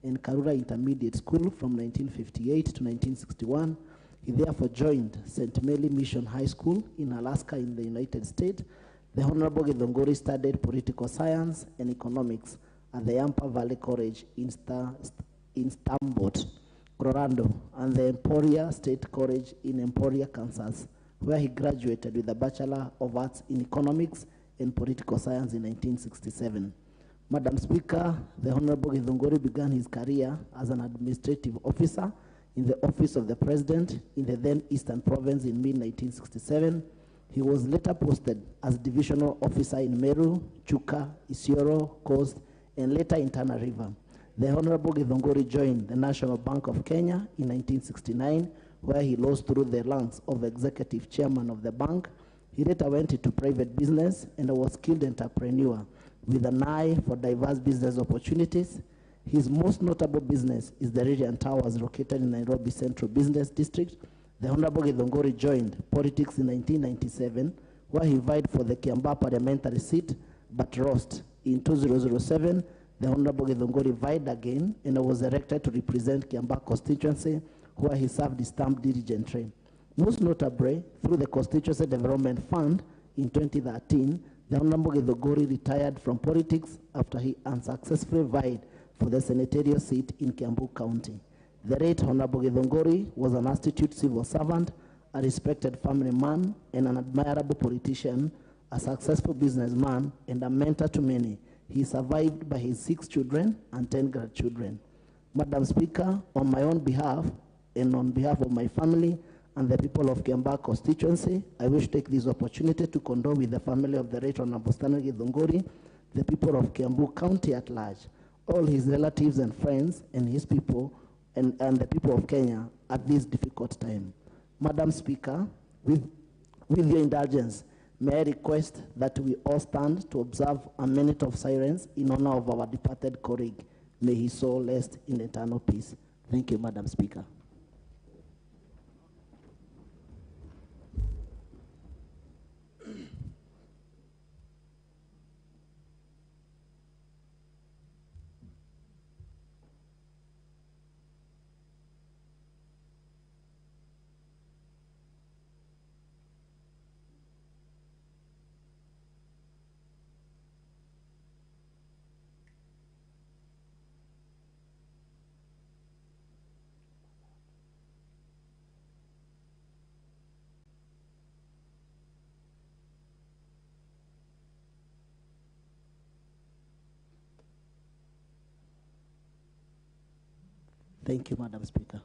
and Karura Intermediate School from 1958 to 1961. He therefore joined St. Mary Mission High School in Alaska in the United States. The Honorable Githunguri studied political science and economics at the Yampa Valley College in Steamboat, Colorado, and the Emporia State College in Emporia, Kansas, where he graduated with a Bachelor of Arts in Economics and Political Science in 1967. Madam Speaker, the Honorable Githunguri began his career as an administrative officer in the Office of the President in the then Eastern Province in mid-1967. He was later posted as Divisional Officer in Meru, Chuka, Isiolo, Coast, and later in Tana River. The Honorable Githunguri joined the National Bank of Kenya in 1969, where he rose through the ranks of Executive Chairman of the bank. He later went into private business and was a skilled entrepreneur with an eye for diverse business opportunities. His most notable business is the Radiant Towers located in Nairobi Central Business District. The Honorable Githunguri joined politics in 1997, where he vied for the Kiambaa parliamentary seat, but lost. In 2007, the Honorable Githunguri vied again and was elected to represent Kiambaa constituency, where he served his term diligently. Most notably, through the Constituency Development Fund in 2013, the Honorable Githunguri retired from politics after he unsuccessfully vied for the senatorial seat in Kiambu County. The late Honorable Githunguri was an astute civil servant, a respected family man, and an admirable politician, a successful businessman, and a mentor to many. He is survived by his 6 children and 10 grandchildren. Madam Speaker, on my own behalf and on behalf of my family and the people of Kiambaa constituency, I wish to take this opportunity to condole with the family of the late Honorable Stanely Githunguri, the people of Kiambu County at large, all his relatives and friends, and his people, and the people of Kenya at this difficult time. Madam Speaker, with your indulgence, may I request that we all stand to observe a minute of silence in honor of our departed colleague. May his soul rest in eternal peace. Thank you, Madam Speaker. Thank you, Madam Speaker.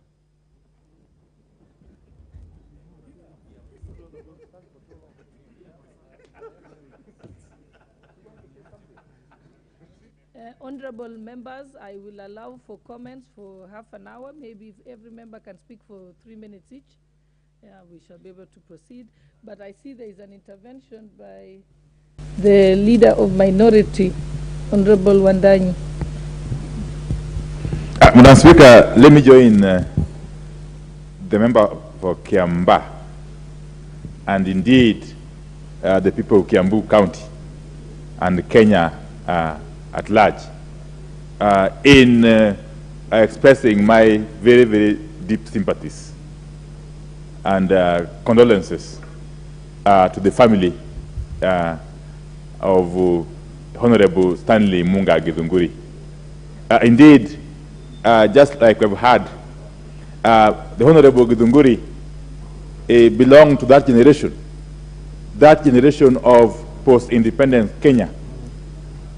Honorable members, I will allow for comments for half an hour. Maybe if every member can speak for 3 minutes each, we shall be able to proceed. But I see there is an intervention by the leader of minority, Honorable Wandanyi. Madam Speaker, let me join the member for Kiambaa and indeed the people of Kiambu County and Kenya at large in expressing my very, very deep sympathies and condolences to the family of Honorable Stanely Munga Githunguri. Indeed, just like we've heard, the Honorable Githunguri belonged to that generation of post-independence Kenya,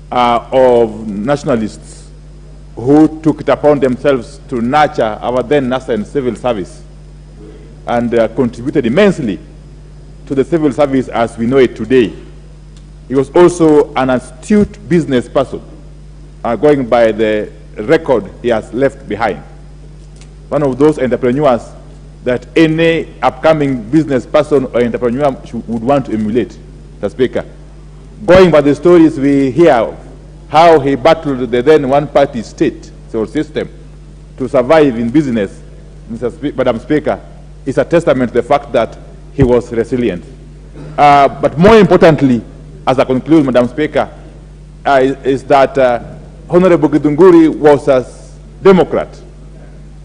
of nationalists who took it upon themselves to nurture our then nascent civil service and contributed immensely to the civil service as we know it today. He was also an astute business person, going by the record he has left behind. One of those entrepreneurs that any upcoming business person or entrepreneur would want to emulate, the Speaker. Going by the stories we hear of how he battled the then one-party state or system to survive in business, Madam Speaker, is a testament to the fact that he was resilient. But more importantly, as I conclude, Madam Speaker, is that Honorable Githunguri was Democrat.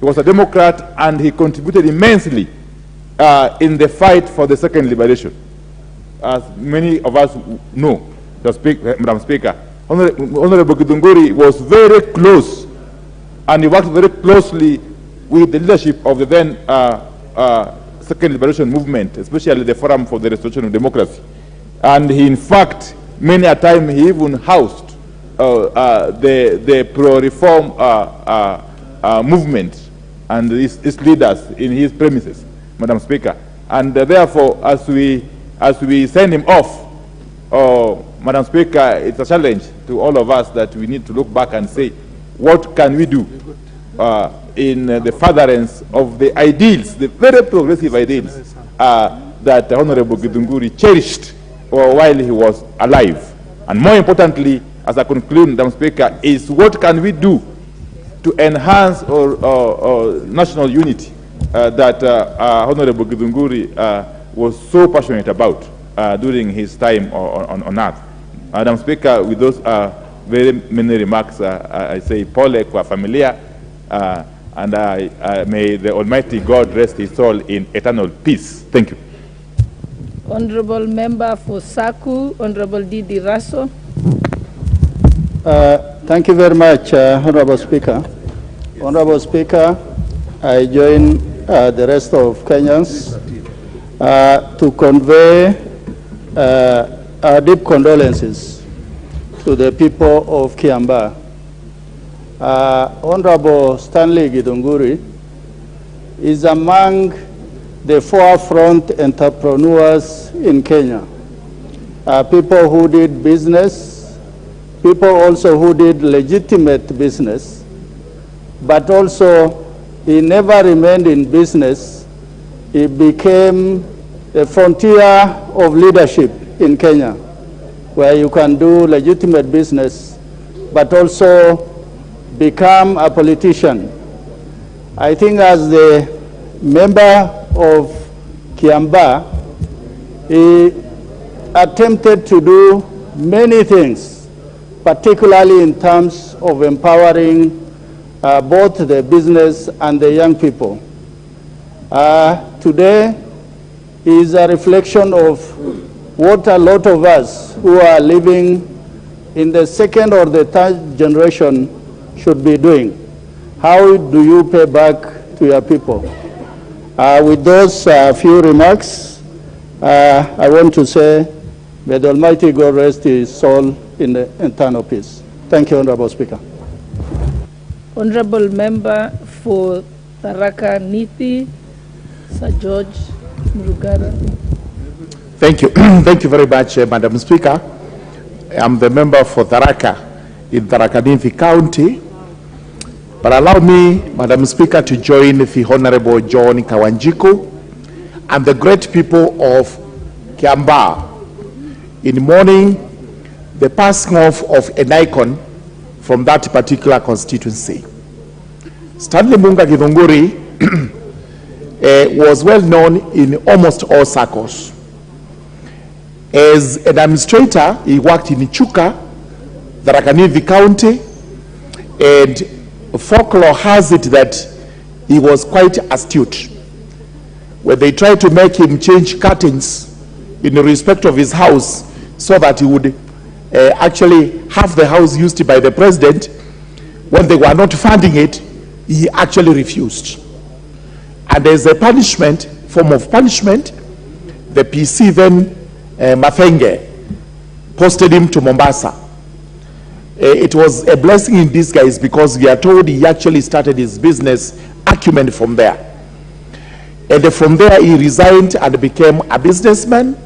He was a Democrat, and he contributed immensely in the fight for the second liberation. As many of us know, Madam Speaker, Honorable Githunguri was very close, and he worked very closely with the leadership of the then second liberation movement, especially the Forum for the Restoration of Democracy. And he, in fact, many a time he even housed the pro-reform movement and its leaders in his premises, Madam Speaker. And therefore, as we send him off, Madam Speaker, it's a challenge to all of us that we need to look back and say, what can we do in the furtherance of the ideals, the very progressive ideals that Honorable Githunguri cherished while he was alive. And more importantly, as I conclude, Madam Speaker, is what can we do to enhance our national unity that Honorable Githunguri was so passionate about during his time on earth. Madam Speaker, with those very many remarks, I say pole kwa familia, and may the Almighty God rest his soul in eternal peace. Thank you. Honorable Member for Saku, Honorable Didi Raso. Thank you very much, Honorable Speaker. Honorable Speaker, I join the rest of Kenyans to convey our deep condolences to the people of Kiambaa. Honorable Stanely Githunguri is among the forefront entrepreneurs in Kenya. People who did business, people also who did legitimate business, but also he never remained in business. He became a frontier of leadership in Kenya, where you can do legitimate business, but also become a politician. I think as the member of Kiambaa, he attempted to do many things, particularly in terms of empowering both the business and the young people. Today is a reflection of what a lot of us who are living in the second or the third generation should be doing. How do you pay back to your people? With those few remarks, I want to say, may the Almighty God rest his soul in the eternal peace. Thank you, Honorable Speaker. Honorable Member for Tharaka Nithi, Sir George Murugara. Thank you. Thank you very much, Madam Speaker. I'm the member for Tharaka in Tharaka Nithi County. But allow me, Madam Speaker, to join the Honorable John Kawanjiku and the great people of Kiambaa in mourning the passing off of an icon from that particular constituency. Stanely Munga Githunguri was well known in almost all circles. As an administrator, he worked in Chuka, Tharaka Nithi County, and folklore has it that he was quite astute. When they tried to make him change curtains in respect of his house so that he would actually have the house used by the president, when they were not funding it, he actually refused. And as a punishment, form of punishment, the PC then, Mathenge, posted him to Mombasa. It was a blessing in disguise because we are told he actually started his business acumen from there. And from there he resigned and became a businessman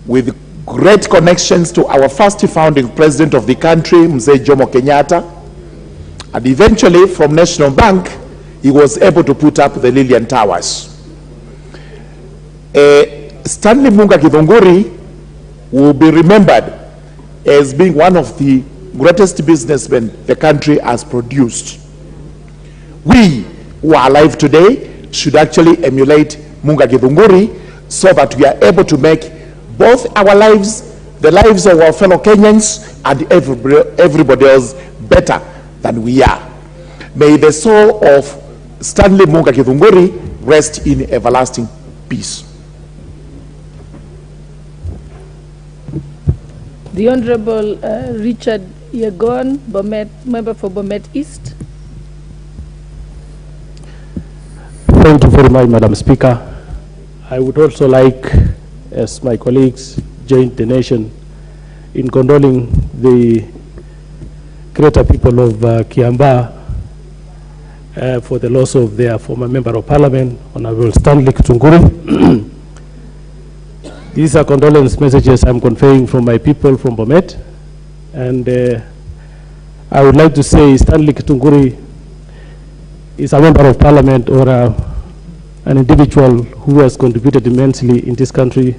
with great connections to our first founding president of the country, Mzee Jomo Kenyatta. And eventually from National Bank, he was able to put up the Lillian Towers. Stanely Munga Githunguri will be remembered as being one of the greatest businessmen the country has produced. We who are alive today should actually emulate Munga Githunguri so that we are able to make both our lives, the lives of our fellow Kenyans, and everybody else better than we are. May the soul of Stanely Munga Githunguri rest in everlasting peace. The Honorable Richard Yegon, Bomet, member for Bomet East. Thank you very much, Madam Speaker. I would also like, as my colleagues joined the nation in condoling the greater people of Kiambaa for the loss of their former Member of Parliament, Honorable Stanely Kitunguri. These are condolence messages I'm conveying from my people from Bomet. And I would like to say Stanely Kitunguri is a Member of Parliament or an individual who has contributed immensely in this country,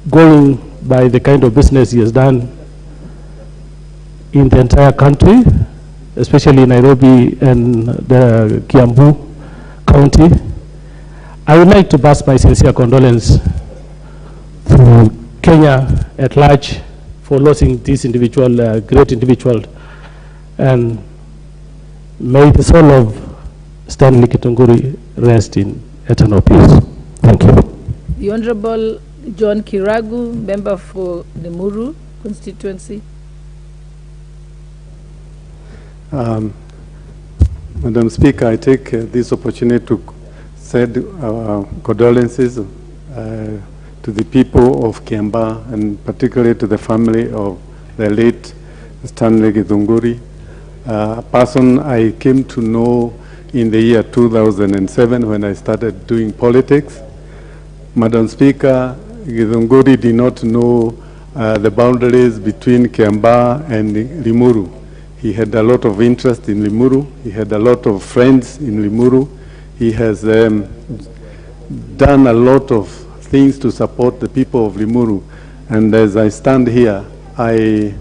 going by the kind of business he has done in the entire country, especially Nairobi and the Kiambu County. I would like to pass my sincere condolence to Kenya at large for losing this individual, great individual, and may the soul of Stanely Kitunguri rest in eternal peace. Thank you. The Honorable John Kiragu, member for the Mourn constituency. Madam Speaker, I take this opportunity to send condolences to the people of Kiambaa and particularly to the family of the late Stanely Githunguri, a person I came to know in the year 2007 when I started doing politics. Madam Speaker, Githunguri did not know the boundaries between Kiambaa and Limuru. He had a lot of interest in Limuru. He had a lot of friends in Limuru. He has done a lot of things to support the people of Limuru. And as I stand here, I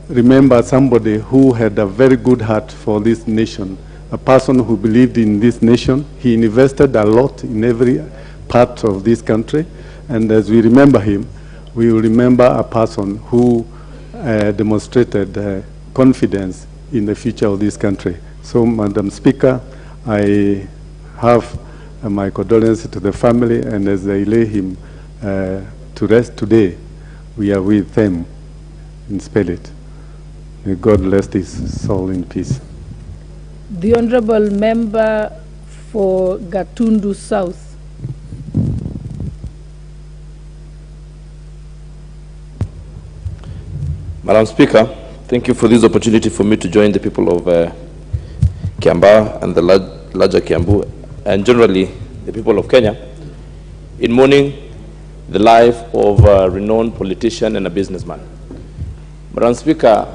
remember somebody who had a very good heart for this nation, a person who believed in this nation. He invested a lot in every part of this country. And as we remember him, we will remember a person who demonstrated confidence in the future of this country. So, Madam Speaker, I have my condolences to the family, and as they lay him to rest today, we are with them in spirit. May God rest his soul in peace. The Honorable Member for Gatundu South. Madam Speaker, thank you for this opportunity for me to join the people of Kiambaa and the larger Kiambu, and generally the people of Kenya, in mourning the life of a renowned politician and a businessman. Madam Speaker,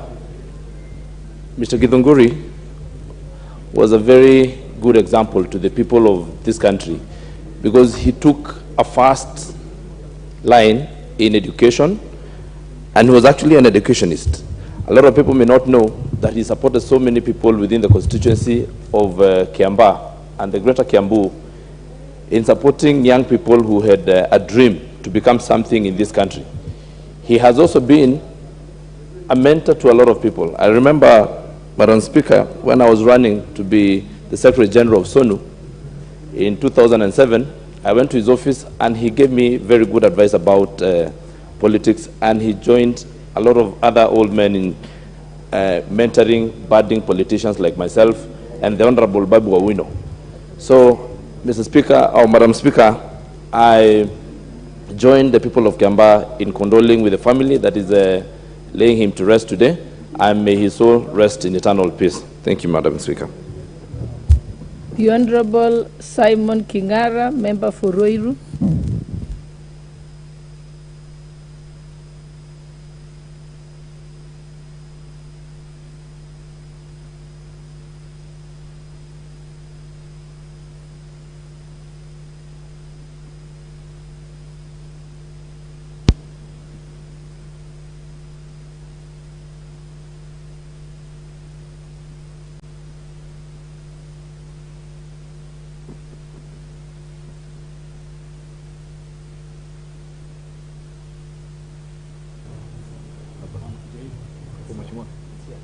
Mr. Githunguri was a very good example to the people of this country because he took a fast line in education, and he was actually an educationist. A lot of people may not know that he supported so many people within the constituency of Kiambaa and the greater Kiambu in supporting young people who had a dream to become something in this country. He has also been a mentor to a lot of people. I remember, Madam Speaker, when I was running to be the Secretary General of SONU in 2007, I went to his office and he gave me very good advice about politics, and he joined a lot of other old men in mentoring budding politicians like myself and the Honorable Babu Owino. So, Mr. Speaker, or Madam Speaker, I joined the people of Kiambaa in condoling with the family that is laying him to rest today, and may his soul rest in eternal peace. Thank you, Madam Speaker. The Honorable Simon Kingara, member for Ruiru.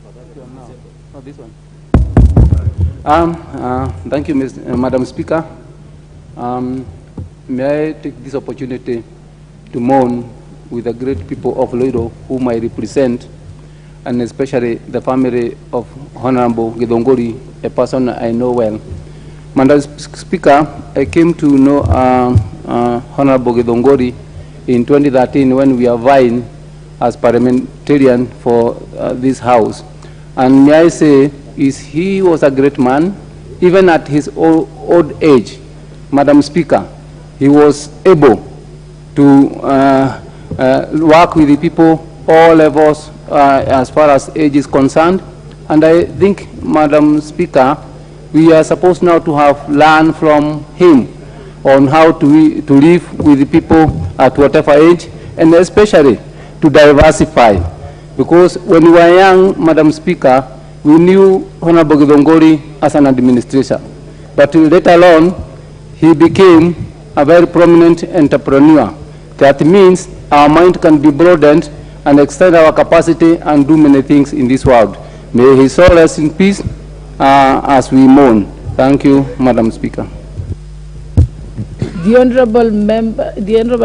Oh, this one. Thank you, Madam Speaker. May I take this opportunity to mourn with the great people of Loiro whom I represent, and especially the family of Honorable Githongori, a person I know well. Madam Speaker, I came to know Honorable Githongori in 2013 when we are vying as parliamentarian for this house. And may I say, he was a great man, even at his old age. Madam Speaker, he was able to work with the people, all levels, as far as age is concerned. And I think, Madam Speaker, we are supposed now to have learned from him on how to live with the people at whatever age, and especially to diversify. Because when we were young, Madam Speaker, we knew Honorable Githongori as an administrator. But later on, he became a very prominent entrepreneur. That means our mind can be broadened and extend our capacity and do many things in this world. May his soul rest in peace as we mourn. Thank you, Madam Speaker. The honourable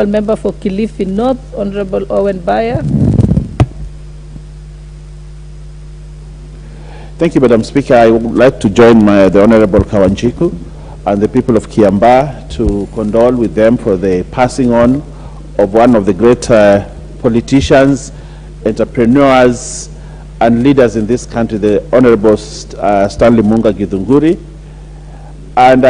member for Kilifi North, Honourable Owen Bayer. Thank you, Madam Speaker. I would like to join the Honourable Kawanjiku and the people of Kiambaa to condole with them for the passing on of one of the great politicians, entrepreneurs, and leaders in this country, the Honourable Stanely Munga Githunguri. And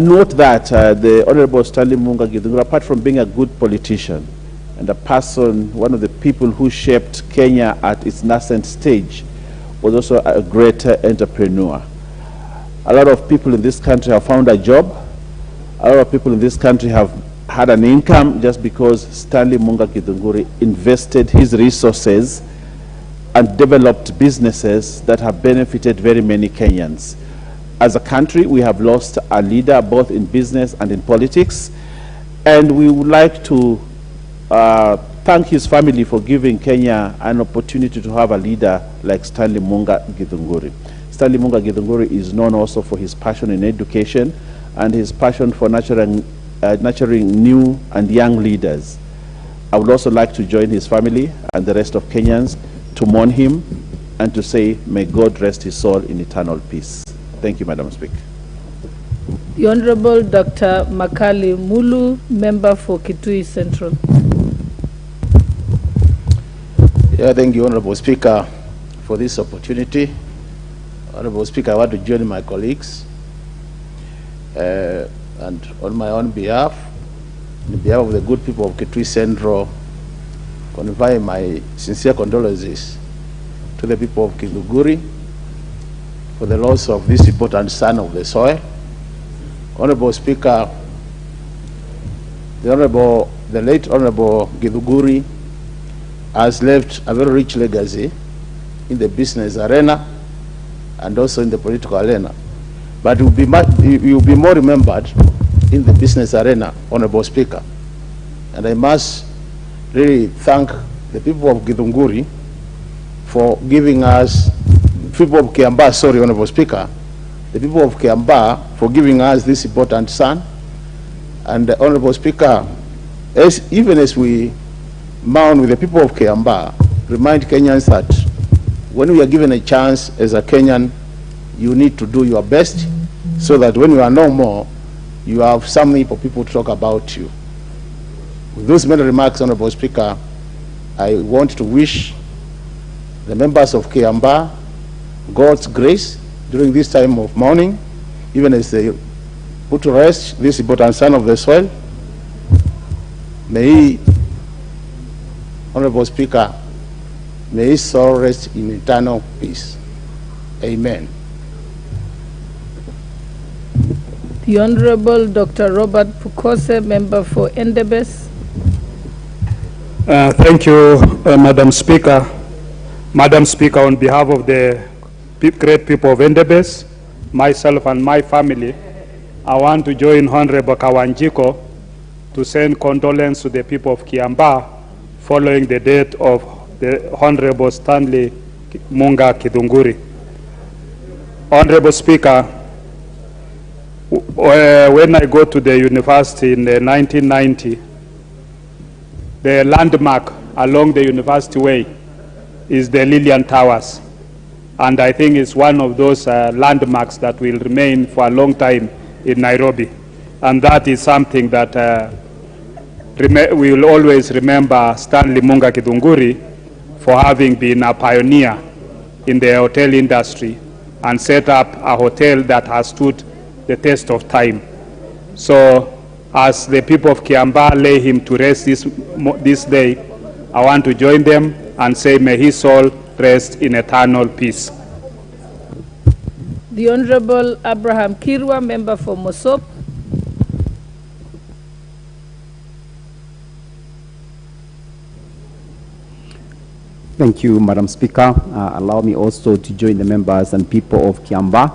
note that the Honourable Stanely Munga Githunguri, apart from being a good politician and a person, one of the people who shaped Kenya at its nascent stage, was also a great entrepreneur. A lot of people in this country have found a job. A lot of people in this country have had an income just because Stanely Munga Githunguri invested his resources and developed businesses that have benefited very many Kenyans. As a country, we have lost a leader both in business and in politics, and we would like to thank his family for giving Kenya an opportunity to have a leader like Stanely Munga Githunguri. Stanely Munga Githunguri is known also for his passion in education and his passion for nurturing new and young leaders. I would also like to join his family and the rest of Kenyans to mourn him and to say, may God rest his soul in eternal peace. Thank you, Madam Speaker. The Honourable Dr. Makali Mulu, member for Kitui Central. Yeah, thank you, Honourable Speaker, for this opportunity. Honourable Speaker, I want to join my colleagues and on my own behalf, on behalf of the good people of Kitui Central, convey my sincere condolences to the people of Githunguri for the loss of this important son of the soil. Honourable Speaker, the late Honourable Githunguri has left a very rich legacy in the business arena and also in the political arena. But he will be more remembered in the business arena, Honourable Speaker. And I must really thank the people of Githunguri for giving us, people of Kiambaa, sorry, Honourable Speaker, the people of Kiambaa for giving us this important son. And Honourable Speaker, even as we mourn with the people of Kiambaa, remind Kenyans that when we are given a chance as a Kenyan, you need to do your best so that when you are no more, you have something for people to talk about you. With those many remarks, Honourable Speaker, I want to wish the members of Kiambaa God's grace during this time of mourning, even as they put to rest this important son of the soil. May he, Honourable Speaker, may his soul rest in eternal peace. Amen. The Honourable Dr. Robert Pukose, member for Endebess. Thank you, Madam Speaker. Madam Speaker, on behalf of the great people of Endebess, myself and my family, I want to join Honourable Kawanjiko to send condolences to the people of Kiambaa following the death of the Honourable Stanely Munga Kidunguri. Honorable Speaker, when I go to the university in 1990, the landmark along the university way is the Lillian Towers. And I think it's one of those landmarks that will remain for a long time in Nairobi. And that is something that we will always remember Stanely Munga Kidunguri for having been a pioneer in the hotel industry and set up a hotel that has stood the test of time. So as the people of Kiambaa lay him to rest this day, I want to join them and say, may his soul rest in eternal peace. The Honorable Abraham Kirwa, member for Mosop. Thank you, Madam Speaker. Allow me also to join the members and people of Kiambaa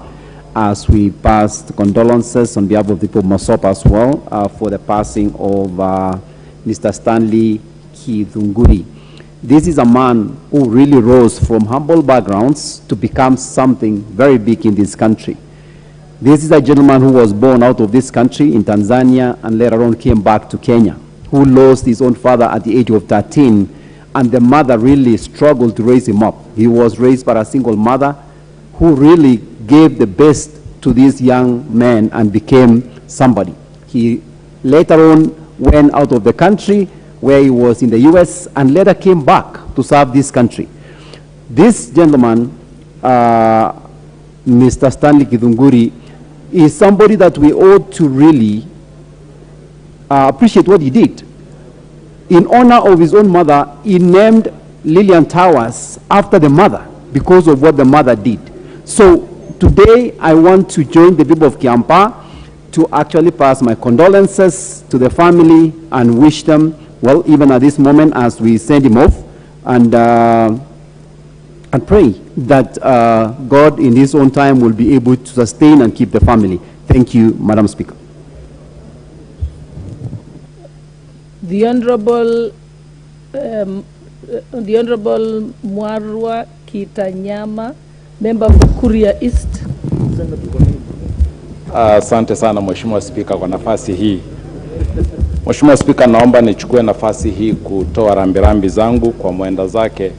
as we pass the condolences on behalf of the people of Mosop as well for the passing of Mr. Stanely Kidunguri. This is a man who really rose from humble backgrounds to become something very big in this country. This is a gentleman who was born out of this country in Tanzania and later on came back to Kenya, who lost his own father at the age of 13, and the mother really struggled to raise him up. He was raised by a single mother who really gave the best to this young man and became somebody. He later on went out of the country where he was in the US and later came back to serve this country. This gentleman, Mr. Stanely Kidunguri, is somebody that we ought to really appreciate what he did. In honor of his own mother, he named Lillian Towers after the mother because of what the mother did. So today I want to join the people of Kiambaa to actually pass my condolences to the family and wish them well, even at this moment as we send him off, and pray that God in his own time will be able to sustain and keep the family. Thank you, Madam Speaker. The Honorable Mwarwa Kitanyama, member for Kuria East. Asante sana Mheshimiwa Spika kwa nafasi hii. Mheshimiwa Spika, naomba nichukue nafasi hii kutoa rambirambi zangu kwa mwenda zake,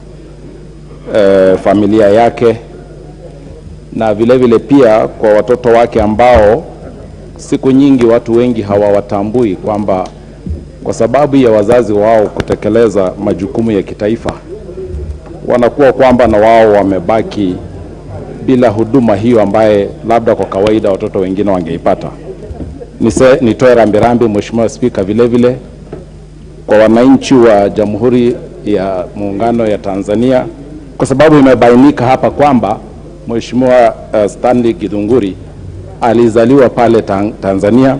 familia yake, na vile vile pia kwa watoto wake ambao siku nyingi watu wengi hawawatambui kwamba kwa sababu ya wazazi wao kutekeleza majukumu ya kitaifa, wanakuwa kwamba na wao wamebaki bila huduma hiyo ambaye labda kwa kawaida watoto wengine wangeipata. Nitoe rambirambi Mheshimiwa Spika vile vile kwa wananchi wa Jamhuri ya Muungano ya Tanzania, kwa sababu imebainika hapa kwamba Mheshimiwa Stanely Kidunguri alizaliwa pale Tanzania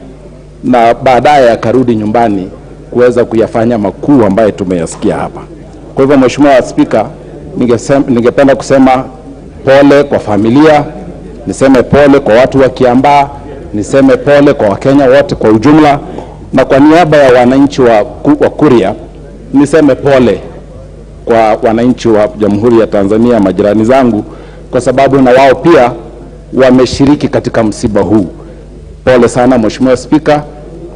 na baadaye akarudi nyumbani kuweza kuyafanya makuu ambaye tumeyasikia hapa. Kwa hivyo Mheshimiwa Spika, ningependa kusema pole kwa familia, niseme pole kwa watu wa Kiambaa, niseme pole kwa Wakenya wote kwa ujumla, na kwa niaba ya wananchi wa Kuria niseme pole kwa wananchi wa Jamhuri ya Tanzania, majirani zangu, kwa sababu na wao pia wameshiriki katika msiba huu. Pole sana Mheshimiwa Spika,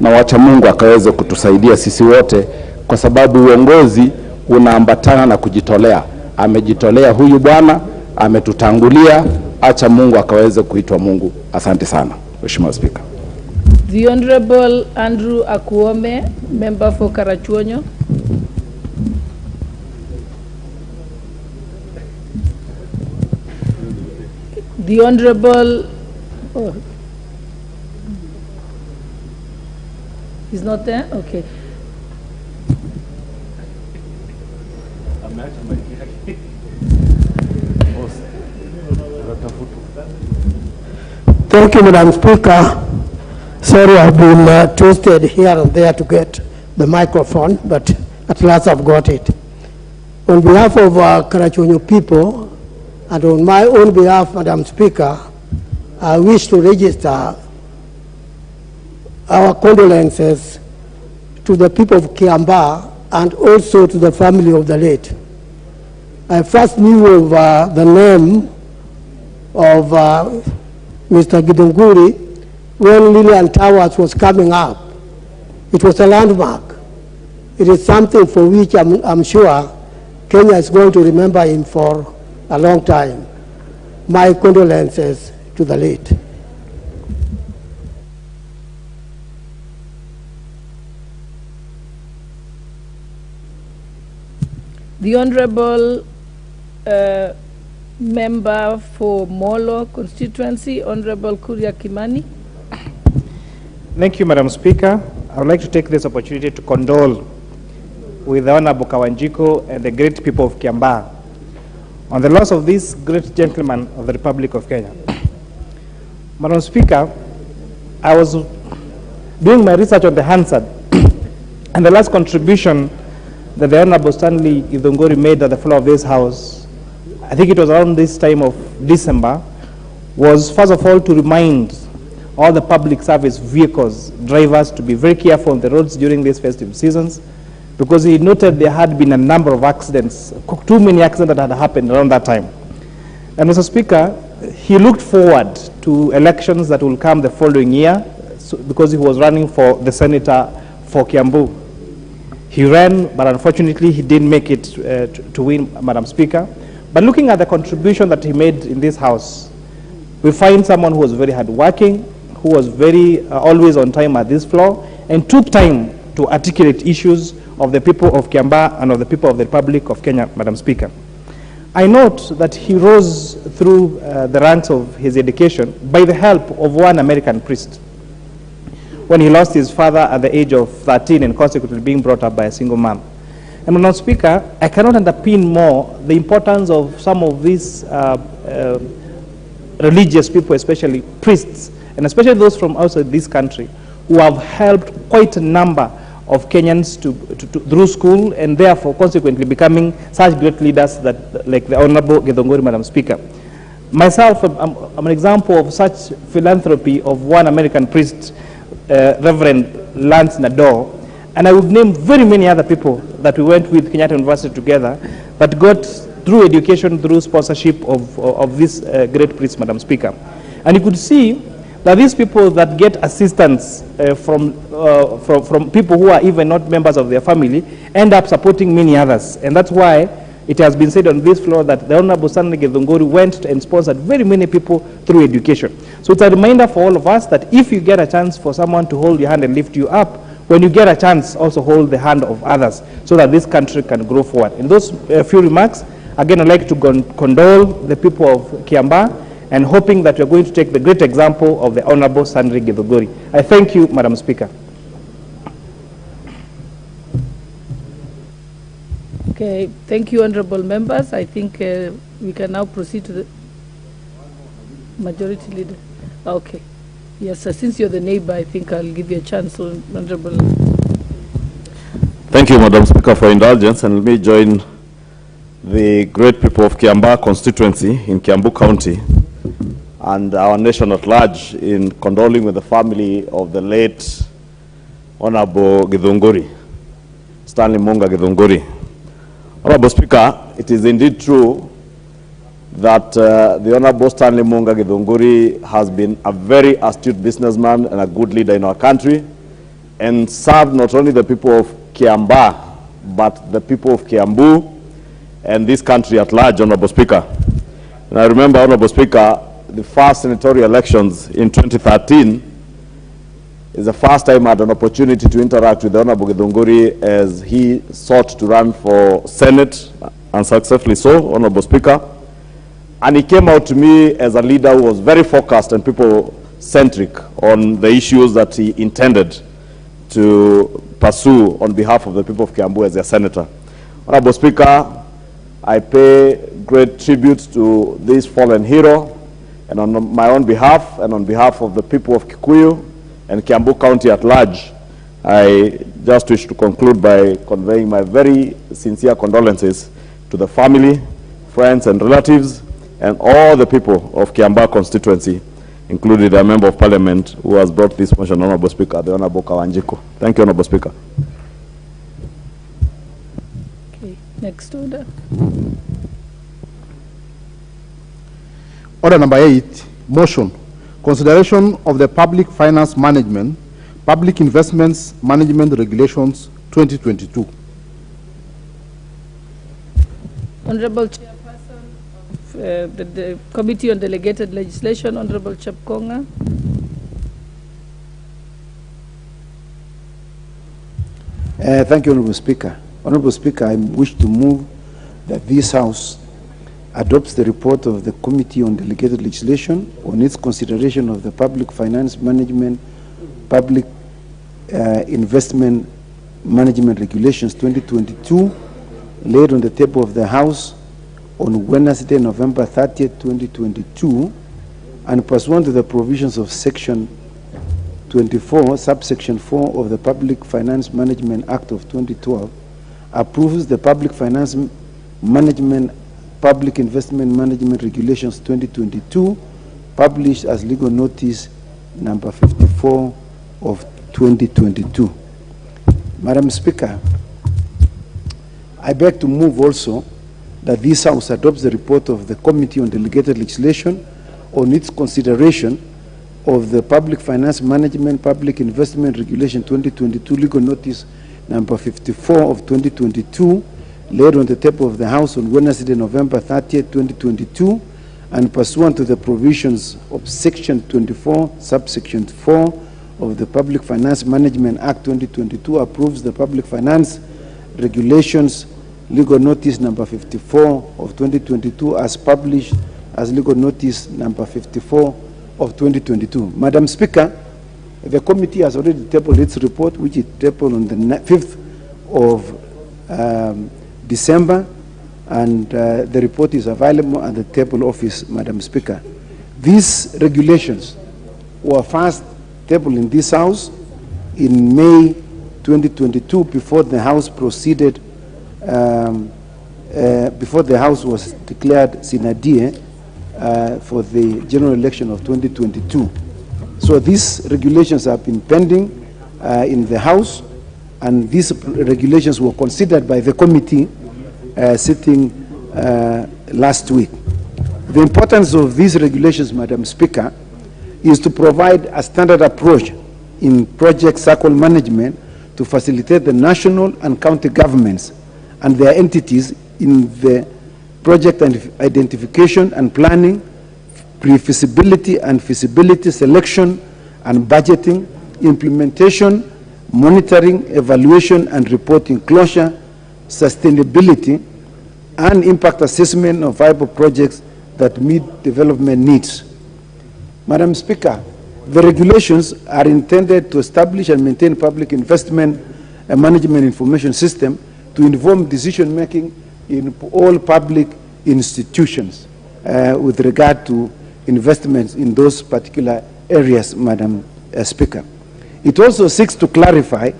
na wacha Mungu akaweze kutusaidia sisi wote, kwa sababu uongozi unaambatana na kujitolea. Amejitolea huyu bwana, ametutangulia, acha Mungu akaweze kuitwa Mungu. Asante sana Mheshimiwa Spika. The Honorable Andrew Akuome, member for Karachuonyo. The Honorable, he's not there? Okay. Thank you, Madam Speaker. Sorry, I've been twisted here and there to get the microphone, but at last I've got it. On behalf of Karachuonyo people, and on my own behalf, Madam Speaker, I wish to register our condolences to the people of Kiambaa and also to the family of the late. I first knew of the name of Mr. Githunguri when Lillian Towers was coming up. It was a landmark. It is something for which I'm sure Kenya is going to remember him for a long time. My condolences to the late. The Honorable Member for Molo constituency, Honorable Kuria Kimani. Thank you, Madam Speaker. I would like to take this opportunity to condole with the Honorable Kawanjiko and the great people of Kiambaa on the loss of this great gentleman of the Republic of Kenya. Madam Speaker, I was doing my research on the Hansard, and the last contribution that the Honorable Stanely Githunguri made at the floor of this House, I think it was around this time of December, was first of all to remind all the public service vehicles, drivers, to be very careful on the roads during these festive seasons, because he noted there had been a number of accidents, too many accidents that had happened around that time. And Mr. Speaker, he looked forward to elections that will come the following year, because he was running for the senator for Kiambu. He ran, but unfortunately he didn't make it to win, Madam Speaker. But looking at the contribution that he made in this House, we find someone who was very hardworking, who was very always on time at this floor, and took time to articulate issues of the people of Kiambaa and of the people of the Republic of Kenya, Madam Speaker. I note that he rose through the ranks of his education by the help of one American priest, when he lost his father at the age of 13 and consequently being brought up by a single mom. And Madam Speaker, I cannot underpin more the importance of some of these religious people, especially priests, and especially those from outside this country, who have helped quite a number of Kenyans through school, and therefore consequently becoming such great leaders that, like the Honorable Githunguri, Madam Speaker. Myself, I'm an example of such philanthropy of one American priest, Reverend Lance Nador, and I would name very many other people that we went with Kenyatta University together that got through education, through sponsorship of this great priest, Madam Speaker. And you could see that these people that get assistance from people who are even not members of their family end up supporting many others. And that's why it has been said on this floor that the Honorable Stanely Githunguri went and sponsored very many people through education. So it's a reminder for all of us that if you get a chance for someone to hold your hand and lift you up, when you get a chance, also hold the hand of others so that this country can grow forward. In those few remarks, again, I'd like to condole the people of Kiambaa and hoping that you're going to take the great example of the Honorable Stanely Githunguri. I thank you, Madam Speaker. Okay, thank you, honorable members. I think we can now proceed to the majority leader. Okay. Yes, since you're the neighbor, I think I'll give you a chance, honorable. Thank you, Madam Speaker, for indulgence, and let me join the great people of Kiambaa constituency in Kiambu County and our nation at large in condoling with the family of the late Honorable Githunguri, Stanely Munga Githunguri. Honorable Speaker, it is indeed true that the Honorable Stanely Munga Githunguri has been a very astute businessman and a good leader in our country, and served not only the people of Kiambaa, but the people of Kiambu and this country at large, Honorable Speaker. And I remember, Honorable Speaker, the first senatorial elections in 2013 is the first time I had an opportunity to interact with the Honorable Githunguri as he sought to run for Senate, unsuccessfully so, Honorable Speaker. And he came out to me as a leader who was very focused and people-centric on the issues that he intended to pursue on behalf of the people of Kiambu as their senator. Honorable Speaker, I pay great tribute to this fallen hero, and on my own behalf and on behalf of the people of Kikuyu and Kiambu County at large, I just wish to conclude by conveying my very sincere condolences to the family, friends and relatives, and all the people of Kiambaa constituency, including the Member of Parliament who has brought this motion, Honorable Speaker, the Honorable Kawanjiko. Thank you, Honorable Speaker. Okay, next order. Order number 8, motion. Consideration of the Public Finance Management, Public Investments Management Regulations 2022. Honorable Chairperson of the Committee on Delegated Legislation, Honorable Chepkonga. Thank you, Honorable Speaker. Honorable Speaker, I wish to move that this House adopts the report of the Committee on Delegated Legislation on its consideration of the Public Finance Management, Public Investment Management Regulations 2022, laid on the table of the House on Wednesday, November 30th, 2022, and pursuant to the provisions of Section 24, subsection 4 of the Public Finance Management Act of 2012, approves the Public Finance Management Public Investment Management Regulations 2022, published as legal notice number 54 of 2022. Madam Speaker, I beg to move also that this House adopts the report of the Committee on Delegated Legislation on its consideration of the Public Finance Management Public Investment Regulation 2022, legal notice number 54 of 2022, laid on the table of the House on Wednesday, November 30th, 2022, and pursuant to the provisions of Section 24, subsection 4 of the Public Finance Management Act 2022, approves the Public Finance Regulations legal notice number 54 of 2022 as published as legal notice number 54 of 2022. Madam Speaker, the committee has already tabled its report, which is tabled on the 5th of December, and the report is available at the table office, Madam Speaker. These regulations were first tabled in this House in May 2022 before the House proceeded, before the House was declared sine die for the general election of 2022. So these regulations have been pending in the House, and these regulations were considered by the committee sitting last week. The importance of these regulations, Madam Speaker, is to provide a standard approach in project cycle management to facilitate the national and county governments and their entities in the project identification and planning, pre-feasibility and feasibility selection and budgeting, implementation, monitoring, evaluation and reporting closure, sustainability, and impact assessment of viable projects that meet development needs. Madam Speaker, the regulations are intended to establish and maintain public investment and management information system to inform decision-making in all public institutions with regard to investments in those particular areas, Madam Speaker. It also seeks to clarify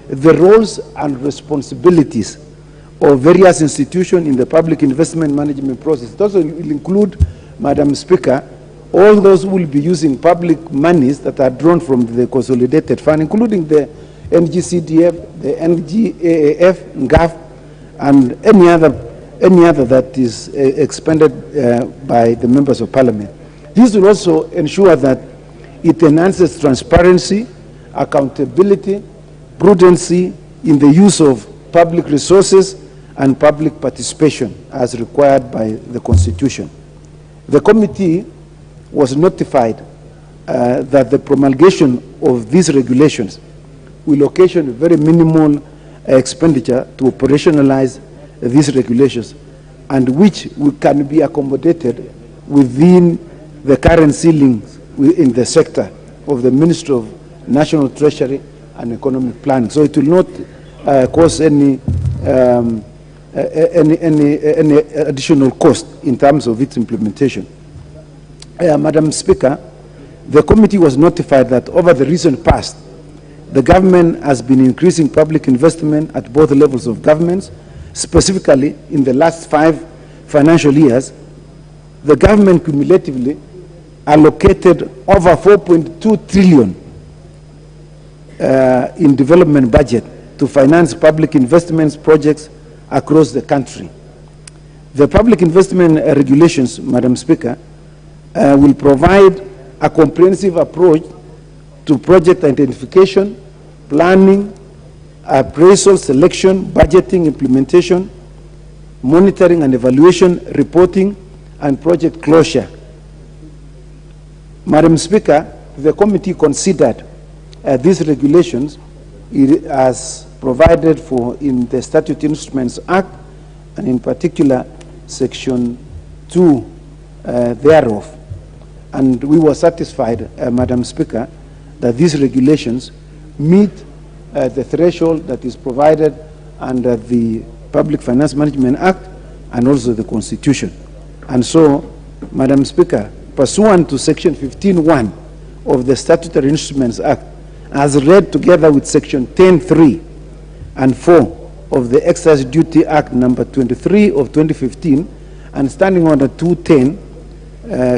the roles and responsibilities of various institutions in the public investment management process. It also will include, Madam Speaker, all those who will be using public monies that are drawn from the consolidated fund, including the NGCDF, the NGAAF, NGAF, and any other that is expended by the members of parliament. This will also ensure that it enhances transparency, accountability, prudency in the use of public resources and public participation as required by the Constitution. The committee was notified that the promulgation of these regulations will occasion very minimal expenditure to operationalize these regulations, and which can be accommodated within the current ceilings in the sector of the Ministry of National Treasury and Economic Planning. So it will not cause any additional cost in terms of its implementation. Madam Speaker, the committee was notified that over the recent past, the government has been increasing public investment at both levels of governments. Specifically, in the last 5 financial years, the government cumulatively allocated over 4.2 trillion in development budget to finance public investments projects across the country. The public investment regulations, Madam Speaker, will provide a comprehensive approach to project identification, planning, appraisal, selection, budgeting, implementation, monitoring and evaluation, reporting, and project closure. Madam Speaker, the committee considered these regulations as provided for in the Statute Instruments Act, and in particular Section 2 thereof. And we were satisfied, Madam Speaker, that these regulations meet the threshold that is provided under the Public Finance Management Act and also the Constitution. And so, Madam Speaker, pursuant to Section 15(1) of the Statutory Instruments Act, as read together with Section 10(3) and 4 of the Excise Duty Act number 23 of 2015, and standing under 210,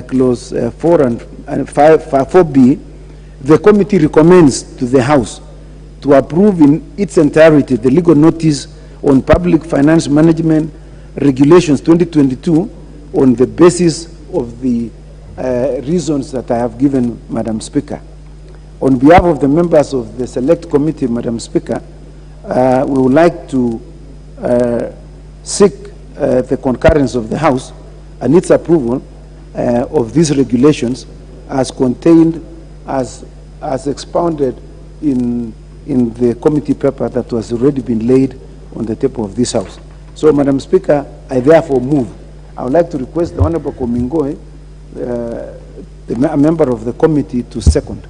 clause 4 and 4B, the committee recommends to the House to approve in its entirety the legal notice on Public Finance Management Regulations 2022 on the basis of the reasons that I have given, Madam Speaker. On behalf of the members of the Select Committee, Madam Speaker, we would like to seek the concurrence of the House and its approval of these regulations as contained, as expounded in the committee paper that was already been laid on the table of this House. So, Madam Speaker, I therefore move. I would like to request the Honorable Komingoe, a member of the committee, to second.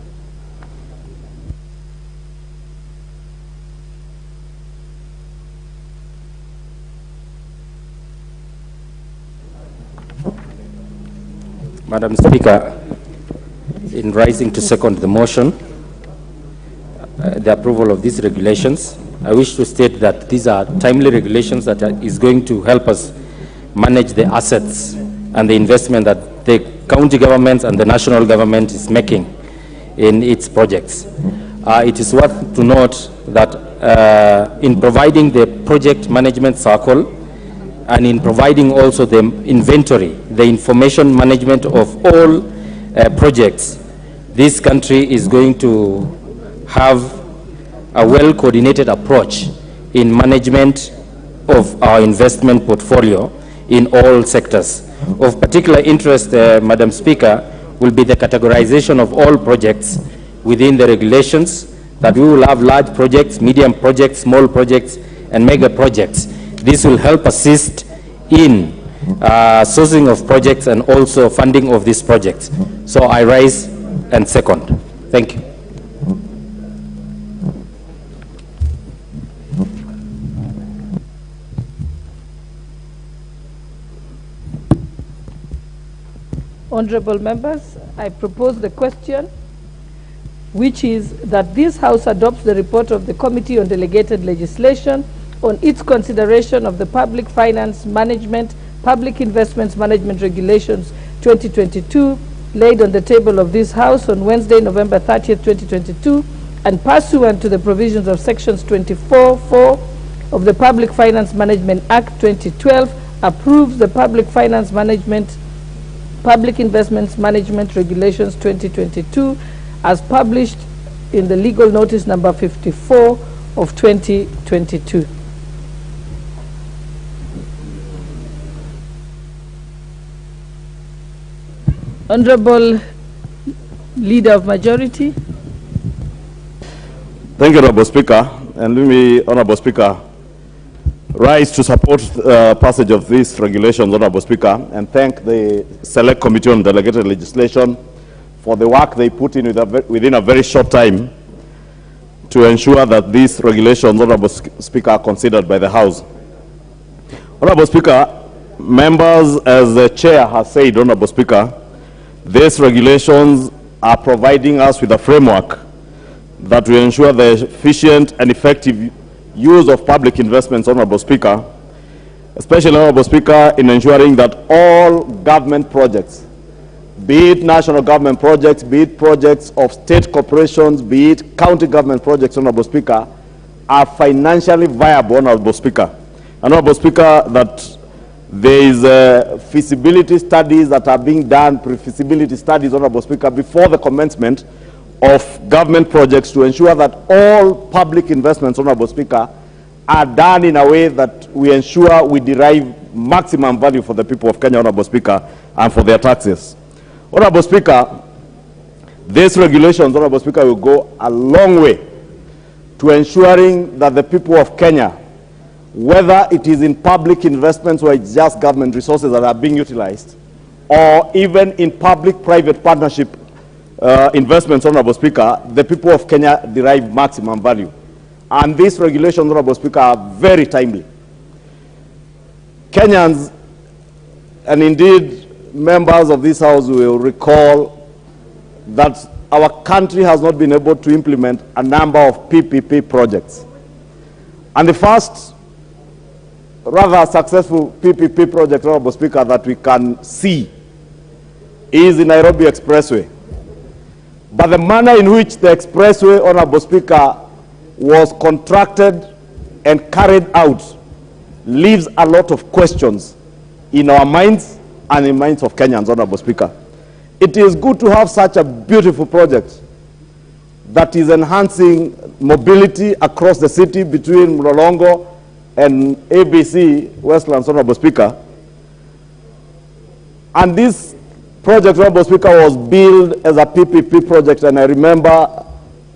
Madam Speaker, in rising to second the motion, the approval of these regulations, I wish to state that these are timely regulations that is going to help us manage the assets and the investment that the county governments and the national government is making in its projects. It is worth to note that in providing the project management circle and in providing also the inventory, the information management of all projects, this country is going to have a well-coordinated approach in management of our investment portfolio in all sectors. Of particular interest, Madam Speaker, will be the categorization of all projects within the regulations, that we will have large projects, medium projects, small projects, and mega projects. This will help assist in sourcing of projects and also funding of these projects. So I rise and second. Thank you. Honorable members, I propose the question, which is that this House adopts the report of the Committee on Delegated Legislation on its consideration of the Public Finance Management, Public Investments Management Regulations 2022, laid on the table of this House on Wednesday, November 30th, 2022, and pursuant to the provisions of sections 24(4) of the Public Finance Management Act 2012, approves the Public Finance Management, Public Investments Management Regulations 2022 as published in the legal notice number 54 of 2022. Honorable Leader of Majority. Thank you, Honorable Speaker. And let me, Honorable Speaker, rise to support passage of these regulations, Honorable Speaker, and thank the Select Committee on Delegated Legislation for the work they put in within a very short time to ensure that these regulations, Honorable Speaker, are considered by the House. Honorable Speaker, members, as the Chair has said, Honorable Speaker, these regulations are providing us with a framework that will ensure the efficient and effective use of public investments, Honorable Speaker, especially, Honorable Speaker, in ensuring that all government projects, be it national government projects, be it projects of state corporations, be it county government projects, Honorable Speaker, are financially viable, Honorable Speaker. Honorable Speaker, that There is feasibility studies that are being done, pre-feasibility studies, Honorable Speaker, before the commencement of government projects to ensure that all public investments, Honorable Speaker, are done in a way that we ensure we derive maximum value for the people of Kenya, Honorable Speaker, and for their taxes. Honorable Speaker, these regulations, Honorable Speaker, will go a long way to ensuring that the people of Kenya, whether it is in public investments or it's just government resources that are being utilized, or even in public-private partnership investments, Honorable Speaker, the people of Kenya derive maximum value. And these regulations, Honorable Speaker, are very timely. Kenyans, and indeed members of this House will recall that our country has not been able to implement a number of PPP projects. And the first rather successful PPP project, Honorable Speaker, that we can see is the Nairobi Expressway. But the manner in which the expressway, Honorable Speaker, was contracted and carried out leaves a lot of questions in our minds and in the minds of Kenyans, Honorable Speaker. It is good to have such a beautiful project that is enhancing mobility across the city between Mlolongo and ABC Westlands, Honorable Speaker. And this project, Honorable Speaker, was billed as a PPP project, and I remember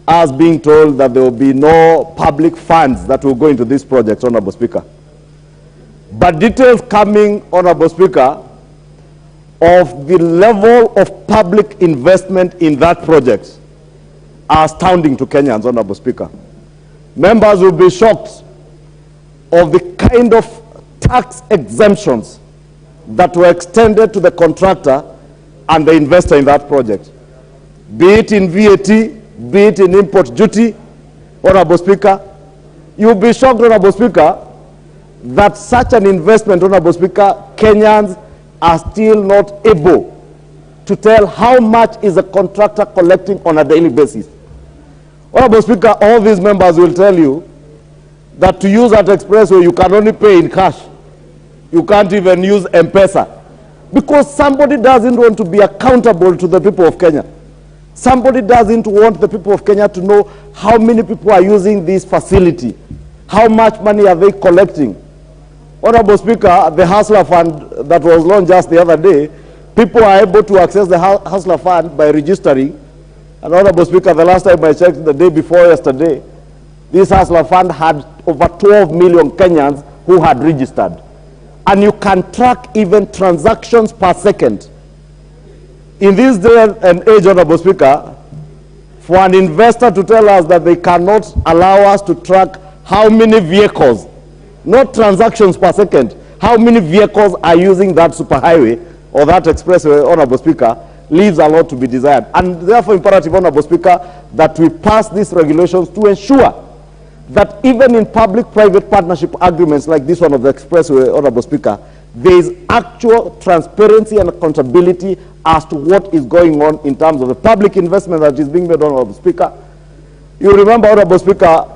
us being told that there will be no public funds that will go into this project, Honorable Speaker. But details coming, Honorable Speaker, of the level of public investment in that project are astounding to Kenyans, Honorable Speaker. Members will be shocked of the kind of tax exemptions that were extended to the contractor and the investor in that project. Be it in VAT, be it in import duty, Honorable Speaker. You'll be shocked, Honorable Speaker, that such an investment, Honorable Speaker, Kenyans are still not able to tell how much is a contractor collecting on a daily basis. Honorable Speaker, all these members will tell you that to use that expressway, you can only pay in cash. You can't even use M-Pesa, because somebody doesn't want to be accountable to the people of Kenya. Somebody doesn't want the people of Kenya to know how many people are using this facility, how much money are they collecting. Honorable Speaker, the Hustler Fund that was launched just the other day, people are able to access the Hustler Fund by registering. And Honorable Speaker, the last time I checked, the day before yesterday, this Hustler Fund had over 12 million Kenyans who had registered. And you can track even transactions per second. In this day and age, Honorable Speaker, for an investor to tell us that they cannot allow us to track how many vehicles, not transactions per second, how many vehicles are using that superhighway or that expressway, Honorable Speaker, leaves a lot to be desired. And therefore imperative, Honorable Speaker, that we pass these regulations to ensure that even in public-private partnership agreements like this one of the expressway, Honorable Speaker, there is actual transparency and accountability as to what is going on in terms of the public investment that is being made, Honorable Speaker. You remember, Honorable Speaker,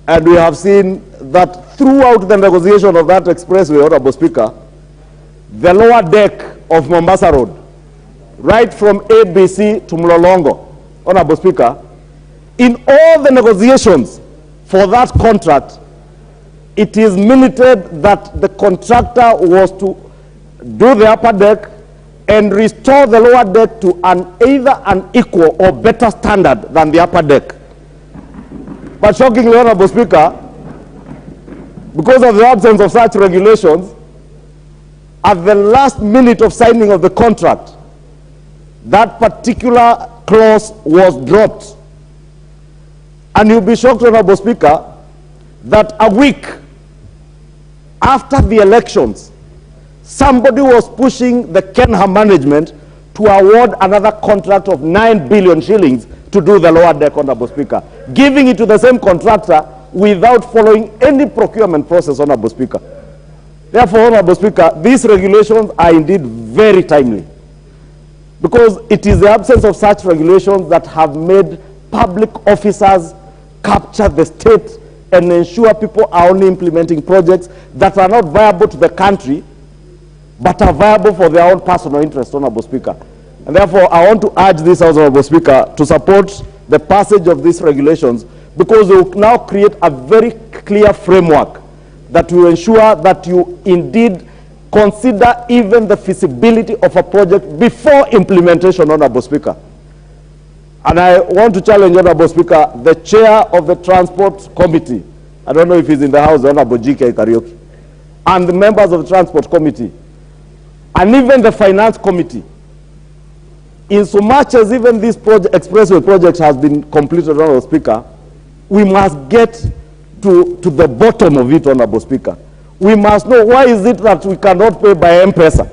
and we have seen that throughout the negotiation of that expressway, Honorable Speaker, the lower deck of Mombasa Road, right from ABC to Mlolongo, Honorable Speaker, in all the negotiations for that contract, it is minuted that the contractor was to do the upper deck and restore the lower deck to either an equal or better standard than the upper deck. But shockingly, Honorable Speaker, because of the absence of such regulations, at the last minute of signing of the contract, that particular clause was dropped. And you'll be shocked, Honorable Speaker, that a week after the elections, somebody was pushing the Kenha management to award another contract of 9 billion shillings to do the lower deck, Honorable Speaker, giving it to the same contractor without following any procurement process, Honorable Speaker. Therefore, Honorable Speaker, these regulations are indeed very timely, because it is the absence of such regulations that have made public officers capture the state and ensure people are only implementing projects that are not viable to the country but are viable for their own personal interest, Honorable Speaker. And therefore, I want to urge this House, Honorable Speaker, to support the passage of these regulations, because they will now create a very clear framework that will ensure that you indeed consider even the feasibility of a project before implementation, Honorable Speaker. And I want to challenge, Honorable Speaker, the chair of the Transport Committee, I don't know if he's in the House, Honorable G.K. Karaoke, and the members of the Transport Committee, and even the Finance Committee, in so much as even this expressway project has been completed, Honorable Speaker, we must get to the bottom of it, Honorable Speaker. We must know, why is it that we cannot pay by M-Pesa?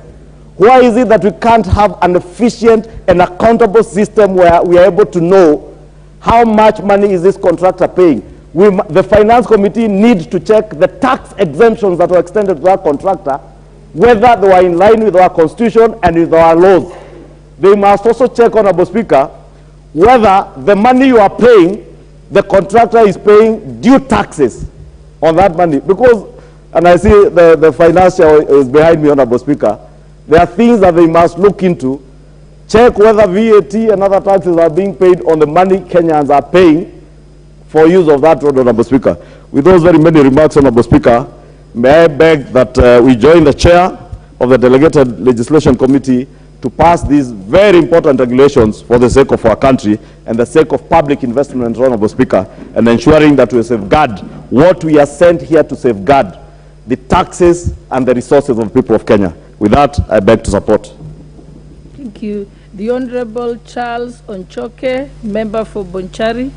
Why is it that we can't have an efficient and accountable system where we are able to know how much money is this contractor paying? The Finance Committee needs to check the tax exemptions that were extended to that contractor, whether they were in line with our Constitution and with our laws. They must also check, Honorable Speaker, whether the money you are paying, the contractor is paying due taxes on that money. Because, and I see the financial is behind me, Honorable Speaker, there are things that they must look into, check whether VAT and other taxes are being paid on the money Kenyans are paying for use of that road, Honorable Speaker. With those very many remarks, Honorable Speaker, may I beg that we join the chair of the Delegated Legislation Committee to pass these very important regulations for the sake of our country and the sake of public investment, Honorable Speaker, and ensuring that we safeguard what we are sent here to safeguard, the taxes and the resources of the people of Kenya. With that, I beg to support. Thank you. The Honorable Charles Onchoke, member for Bonchari.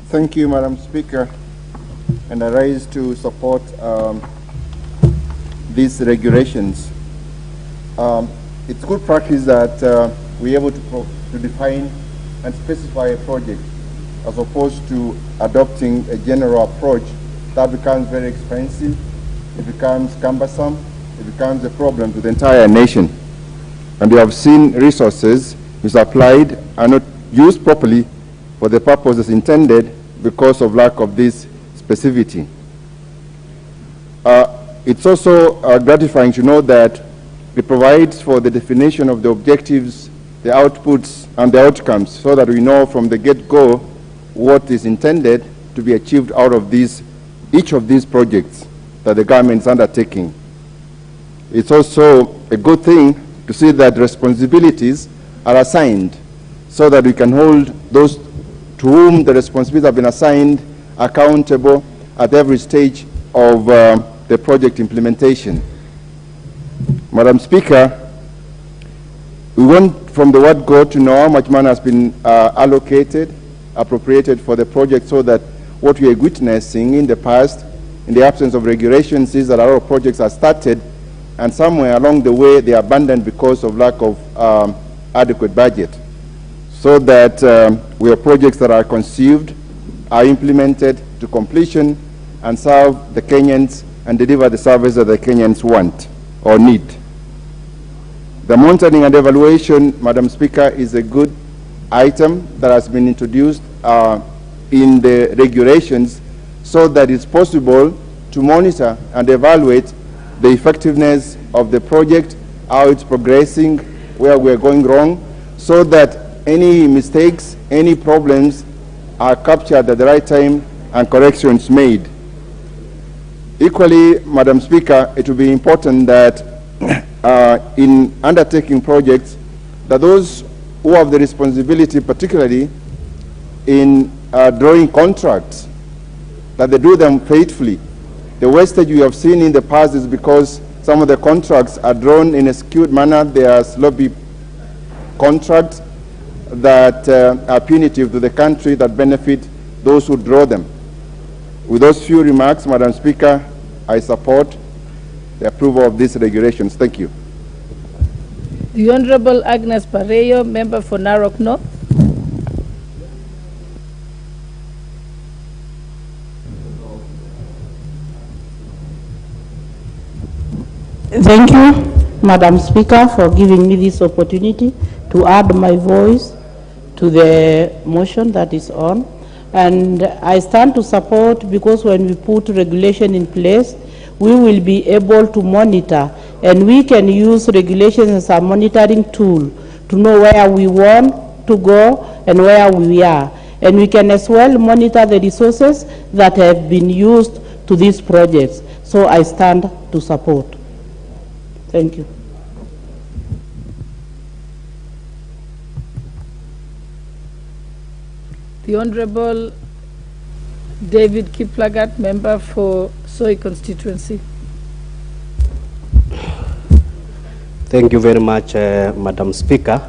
Thank you, Madam Speaker. And I rise to support these regulations. It's good practice that we're able to define and specify a project as opposed to adopting a general approach that becomes very expensive, it becomes cumbersome, it becomes a problem to the entire nation. And we have seen resources misapplied and not used properly for the purposes intended because of lack of this specificity. It's also gratifying to know that it provides for the definition of the objectives, the outputs, and the outcomes, so that we know from the get-go what is intended to be achieved out of each of these projects that the government is undertaking. It's also a good thing to see that responsibilities are assigned so that we can hold those to whom the responsibilities have been assigned accountable at every stage of the project implementation. Madam Speaker, we want from the word go to know how much money has been appropriated for the project, so that what we are witnessing in the past, in the absence of regulations, is that a lot of projects are started and somewhere along the way they are abandoned because of lack of adequate budget. So that we have projects that are conceived, are implemented to completion, and serve the Kenyans and deliver the service that the Kenyans want or need. The monitoring and evaluation, Madam Speaker, is a good item that has been introduced in the regulations, so that it's possible to monitor and evaluate the effectiveness of the project, how it's progressing, where we're going wrong, so that any mistakes, any problems are captured at the right time and corrections made. Equally, Madam Speaker, it will be important that in undertaking projects, that those who have the responsibility, particularly in drawing contracts, that they do them faithfully. The wastage we have seen in the past is because some of the contracts are drawn in a skewed manner. They are sloppy contracts that are punitive to the country, that benefit those who draw them. With those few remarks, Madam Speaker, I support the approval of these regulations. Thank you. The Honorable Agnes Pareyo, member for Narok North. Thank you, Madam Speaker, for giving me this opportunity to add my voice to the motion that is on. And I stand to support because when we put regulation in place, we will be able to monitor, and we can use regulations as a monitoring tool to know where we want to go and where we are. And we can as well monitor the resources that have been used to these projects. So I stand to support. Thank you. The Honorable David Kiplagat, member for Soy constituency. Thank you very much, Madam Speaker.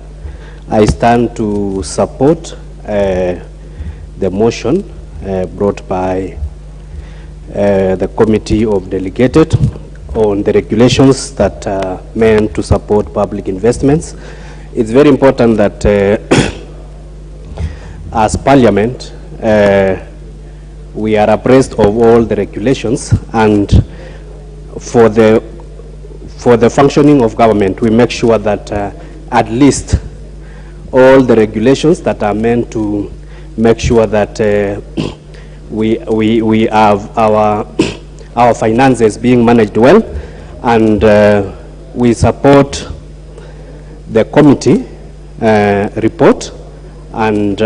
I stand to support the motion brought by the Committee of Delegated on the regulations that are meant to support public investments. It's very important that as Parliament, we are abreast of all the regulations, and for the functioning of government, we make sure that at least all the regulations that are meant to make sure that we have our finances being managed well, and we support the committee report. And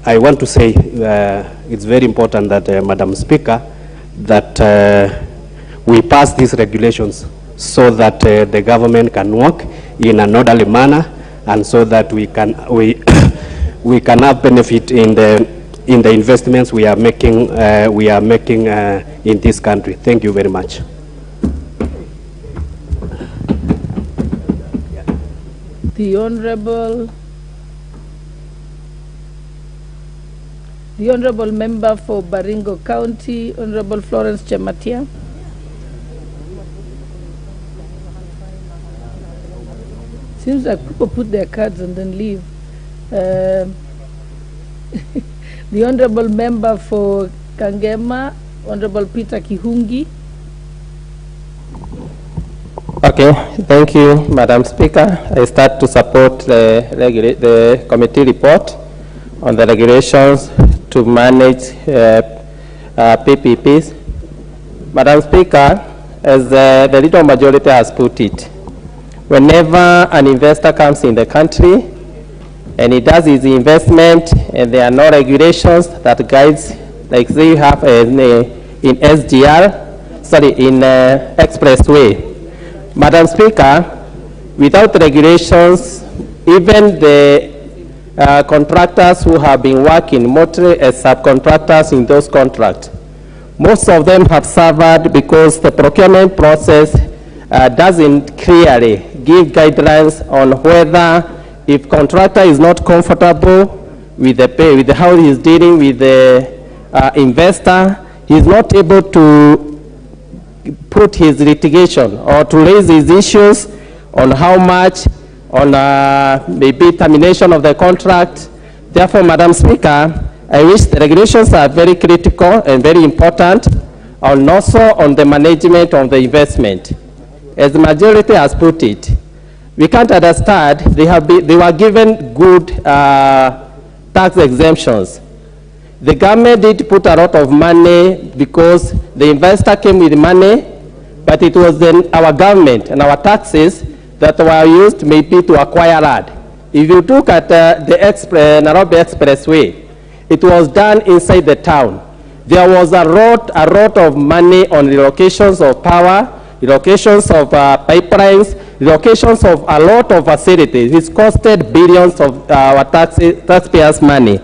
I want to say it's very important that, Madam Speaker, that we pass these regulations so that the government can work in an orderly manner, and so that we can have benefit in the investments we are making in this country. Thank you very much. The Honorable Member for Baringo County, Honorable Florence Chematia. Seems like people put their cards and then leave. The Honorable Member for Kangema, Honorable Peter Kihungi. Okay, thank you, Madam Speaker. I start to support the committee report on the regulations to manage PPPs. Madam Speaker, as the leader majority has put it, whenever an investor comes in the country and he does his investment and there are no regulations that guides, like they have in SGR, sorry, in expressway. Madam Speaker, without regulations, even the contractors who have been working mostly as subcontractors in those contracts, most of them have suffered because the procurement process doesn't clearly give guidelines on whether, if contractor is not comfortable with the pay, with how he is dealing with the investor, he is not able to put his litigation or to raise his issues on how much, on maybe termination of the contract. Therefore, Madam Speaker, I wish the regulations are very critical and very important, and also on the management of the investment. As the majority has put it, we can't understand, they were given good tax exemptions. The government did put a lot of money because the investor came with money, but it was then our government and our taxes that were used maybe to acquire land. If you look at the Nairobi Expressway, it was done inside the town. There was a lot of money on relocations of power, relocations of pipelines, relocations of a lot of facilities. It costed billions of our taxpayers' money.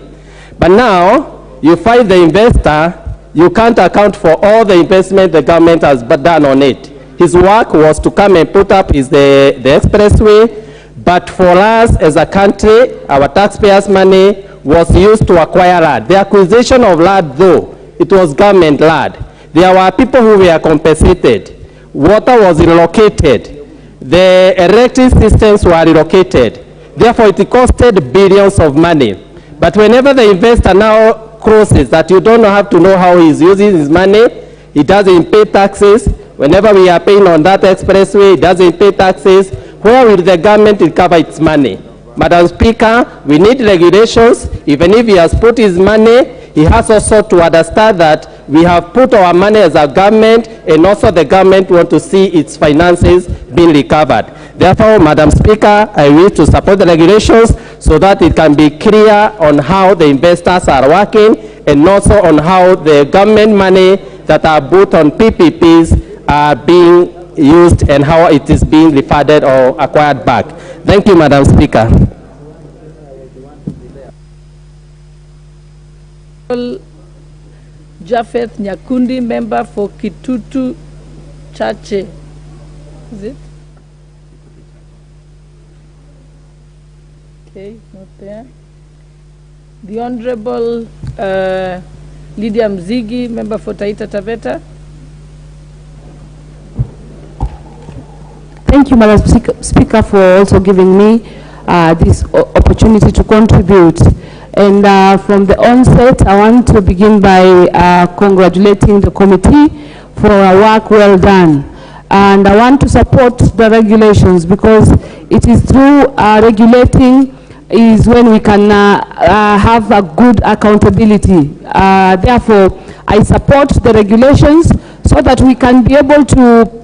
But now, you find the investor, you can't account for all the investment the government has done on it. His work was to come and put up the expressway, but for us as a country, our taxpayers' money was used to acquire land. The acquisition of land, though, it was government land. There were people who were compensated. Water was relocated. The electric systems were relocated. Therefore, it costed billions of money. But whenever the investor now crosses that, you don't have to know how he's using his money, he doesn't pay taxes. Whenever we are paying on that expressway, he doesn't pay taxes. Where will the government recover its money? Madam Speaker, we need regulations. Even if he has put his money, he has also to understand that we have put our money as a government, and also the government want to see its finances being recovered. Therefore, Madam Speaker, I wish to support the regulations so that it can be clear on how the investors are working, and also on how the government money that are put on PPPs are being used and how it is being refunded or acquired back. Thank you, Madam Speaker. Japheth Nyakundi, member for Kitutu Chache. Is it? Okay, not there. The Honorable Lydia Mzigi, member for Taita Taveta. Thank you, Madam Speaker, for also giving me this opportunity to contribute. And from the onset, I want to begin by congratulating the committee for a work well done. And I want to support the regulations because it is through regulating is when we can have a good accountability. Therefore, I support the regulations so that we can be able to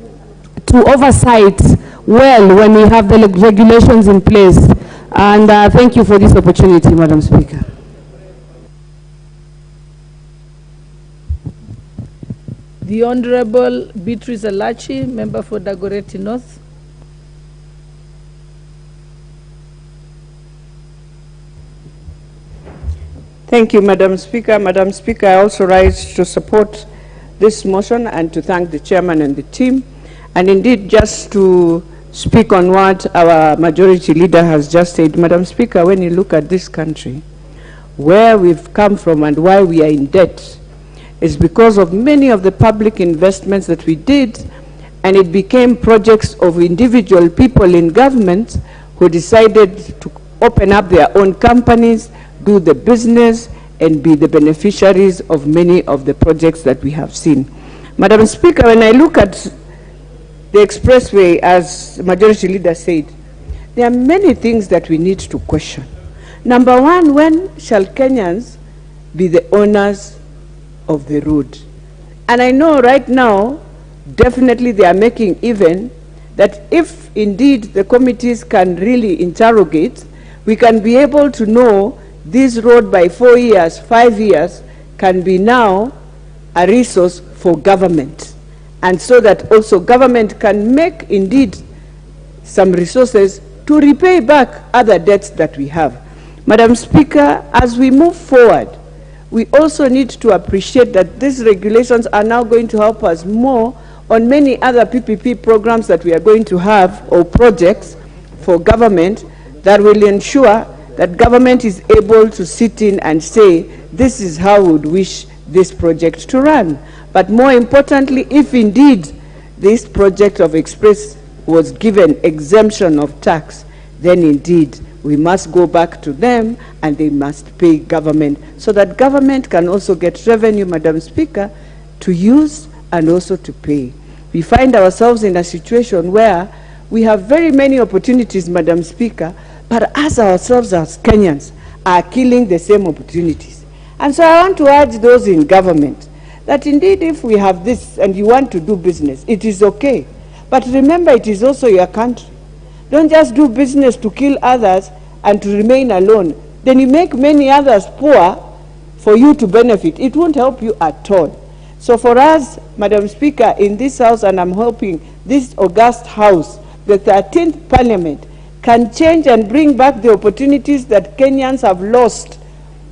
oversight well when we have the regulations in place. And thank you for this opportunity, Madam Speaker. The Honorable Beatrice Alachi, member for Dagoretti North. Thank you, Madam Speaker. Madam Speaker, I also rise to support this motion and to thank the chairman and the team. And indeed, just to speak on what our majority leader has just said, Madam Speaker, when you look at this country, where we've come from and why we are in debt, is because of many of the public investments that we did, and it became projects of individual people in government who decided to open up their own companies, do the business, and be the beneficiaries of many of the projects that we have seen. Madam Speaker, when I look at the expressway, as Majority Leader said, there are many things that we need to question. Number one, when shall Kenyans be the owners of the road? And I know right now, definitely they are making even that if indeed the committees can really interrogate, we can be able to know this road by 4 years, 5 years, can be now a resource for government. And so that also government can make indeed some resources to repay back other debts that we have. Madam Speaker, as we move forward, we also need to appreciate that these regulations are now going to help us more on many other PPP programs that we are going to have, or projects for government, that will ensure that government is able to sit in and say, this is how we would wish this project to run. But more importantly, if indeed this project of Express was given exemption of tax, then indeed we must go back to them and they must pay government, so that government can also get revenue, Madam Speaker, to use and also to pay. We find ourselves in a situation where we have very many opportunities, Madam Speaker, but us ourselves as Kenyans are killing the same opportunities. And so I want to urge those in government that indeed if we have this and you want to do business, it is okay. But remember, it is also your country. Don't just do business to kill others and to remain alone. Then you make many others poor for you to benefit. It won't help you at all. So for us, Madam Speaker, in this House, and I'm hoping this august House, the 13th Parliament, can change and bring back the opportunities that Kenyans have lost,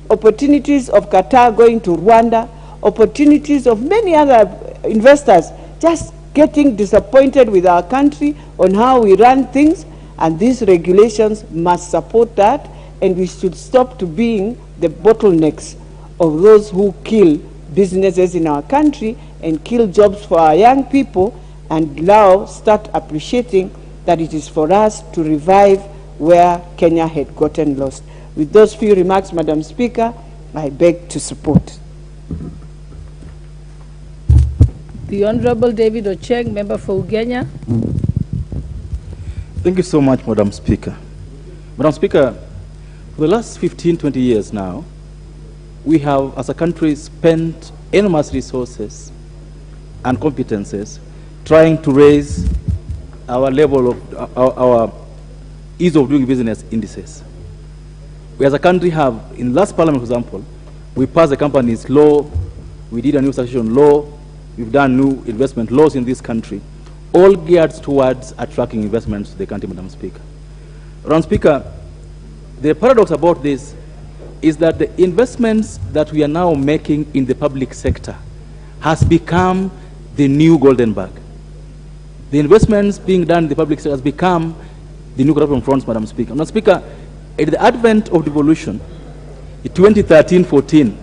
opportunities of Qatar going to Rwanda, opportunities of many other investors just getting disappointed with our country on how we run things, and these regulations must support that, and we should stop to being the bottlenecks of those who kill businesses in our country and kill jobs for our young people, and now start appreciating that it is for us to revive where Kenya had gotten lost. With those few remarks, Madam Speaker, I beg to support. The Honorable David Ocheng, member for Ugenya. Thank you so much, Madam Speaker. Madam Speaker, for the last 15, 20 years now, we have, as a country, spent enormous resources and competences trying to raise our level of our ease of doing business indices. We as a country have, in last parliament, for example, we passed the companies law, we did a new succession law, we've done new investment laws in this country, all geared towards attracting investments to the country, Madam Speaker. Madam Speaker, the paradox about this is that the investments that we are now making in the public sector has become the new golden bag. The investments being done in the public sector has become the new corruption fronts, Madam Speaker. Madam Speaker, at the advent of devolution, in 2013-14,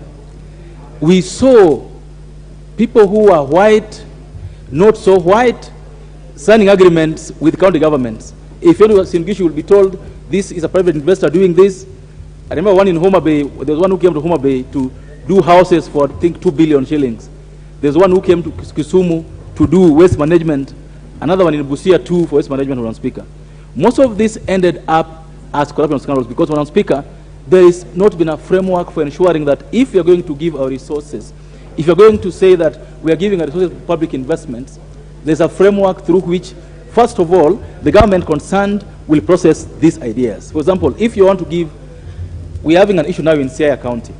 we saw people who are white, not so white, signing agreements with county governments. If anyone in Gishu will be told, this is a private investor doing this. I remember one in Homa Bay, there was one who came to Homa Bay to do houses for, I think, 2 billion shillings. There's one who came to Kisumu to do waste management. Another one in Busia too for waste management, Madam Speaker. Most of this ended up as corruption scandals because, Madam Speaker, there has not been a framework for ensuring that if you're going to give our resources, if you're going to say that we are giving our resources to public investments, there's a framework through which, first of all, the government concerned will process these ideas. For example, if you want to give, we're having an issue now in Siaya County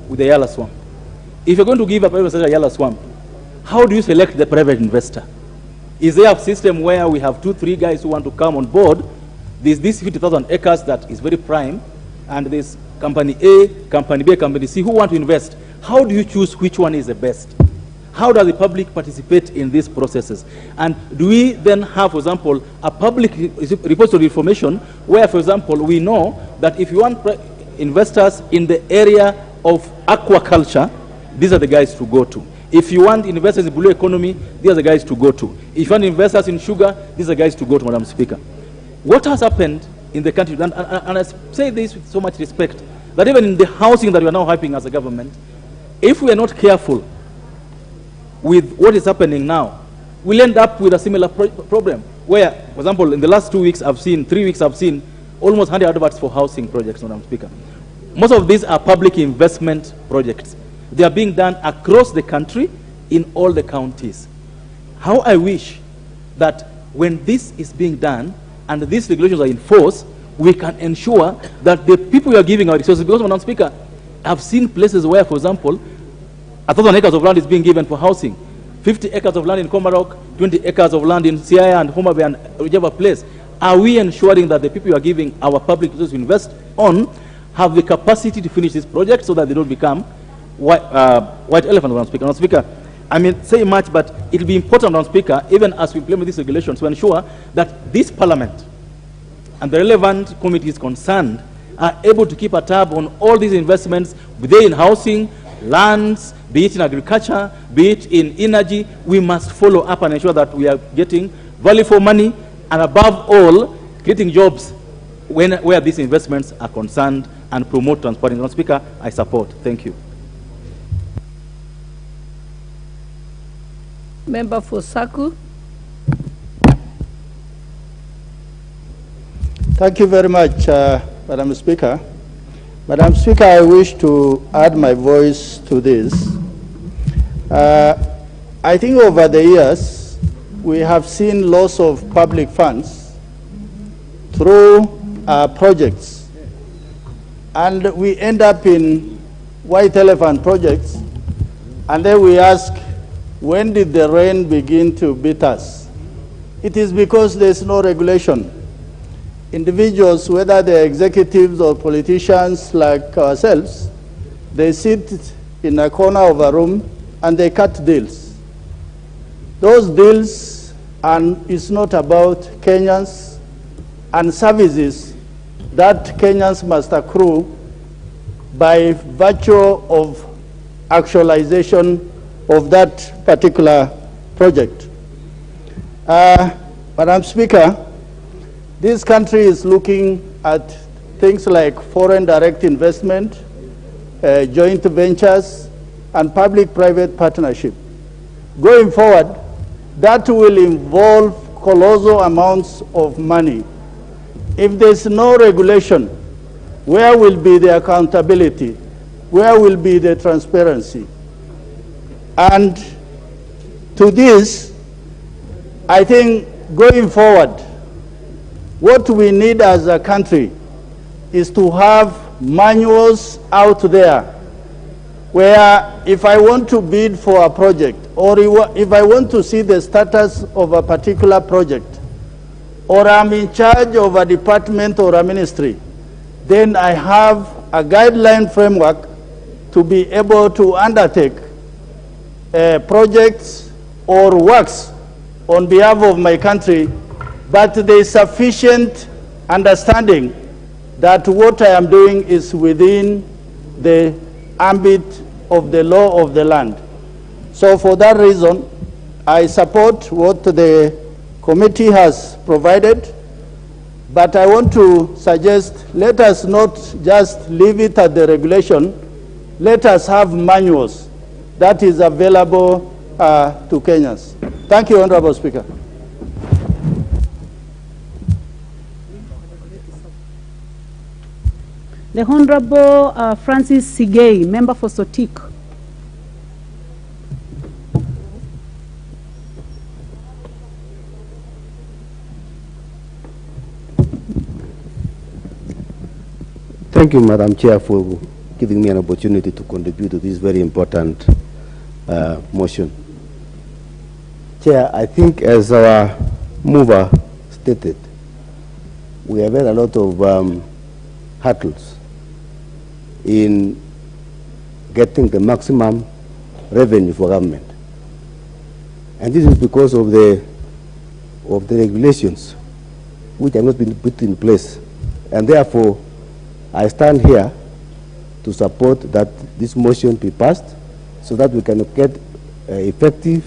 with the Yala Swamp. If you're going to give a private sector Yala Swamp, how do you select the private investor? Is there a system where we have 2, 3 guys who want to come on board? There's this 50,000 acres that is very prime, and there's company A, company B, company C who want to invest. How do you choose which one is the best? How does the public participate in these processes? And do we then have, for example, a public repository information where, for example, we know that if you want investors in the area of aquaculture, these are the guys to go to. If you want investors in blue economy, these are the guys to go to. If you want investors in sugar, these are the guys to go to, Madam Speaker. What has happened in the country, and I say this with so much respect, that even in the housing that we are now hyping as a government, if we are not careful with what is happening now, we'll end up with a similar problem where, for example, in the last 2 weeks, 3 weeks, I've seen almost 100 adverts for housing projects, Madam Speaker. Most of these are public investment projects. They are being done across the country in all the counties. How I wish that when this is being done and these regulations are enforced, we can ensure that the people we are giving our resources, because, Madam Speaker, I've seen places where, for example, 1,000 acres of land is being given for housing, 50 acres of land in Komarok, 20 acres of land in Siaya and Homa Bay and whichever place. Are we ensuring that the people we are giving our public resources to invest on have the capacity to finish this project so that they don't become white elephant, Madam Speaker? Madam Speaker, I mean, say much, but it will be important, Madam Speaker, even as we implement these regulations, to ensure that this Parliament and the relevant committees concerned are able to keep a tab on all these investments, be they in housing, lands, be it in agriculture, be it in energy. We must follow up and ensure that we are getting value for money, and above all, creating jobs where these investments are concerned, and promote transparency. Madam Speaker, I support. Thank you. Member for Saku. Thank you very much, Madam Speaker. Madam Speaker, I wish to add my voice to this. I think over the years, we have seen loss of public funds through projects, and we end up in white elephant projects, and then we ask, when did the rain begin to beat us? It is because there's no regulation. Individuals, whether they're executives or politicians like ourselves, they sit in a corner of a room and they cut deals. Those deals is not about Kenyans and services that Kenyans must accrue by virtue of actualization of that particular project. Madam Speaker, this country is looking at things like foreign direct investment, joint ventures, and public-private partnership. Going forward, that will involve colossal amounts of money. If there's no regulation, where will be the accountability? Where will be the transparency? And to this, I think going forward, what we need as a country is to have manuals out there where if I want to bid for a project, or if I want to see the status of a particular project, or I'm in charge of a department or a ministry, then I have a guideline framework to be able to undertake projects or works on behalf of my country, but there is sufficient understanding that what I am doing is within the ambit of the law of the land. So for that reason, I support what the committee has provided, but I want to suggest let us not just leave it at the regulation. Let us have manuals that is available to Kenyans. Thank you, Honorable Speaker. The Honorable Francis Sigei, member for Sotik. Thank you, Madam Chair, for giving me an opportunity to contribute to this very important motion. Chair, I think as our mover stated, we have had a lot of hurdles in getting the maximum revenue for government. And this is because of the regulations which have not been put in place. And therefore, I stand here to support that this motion be passed so that we can get effective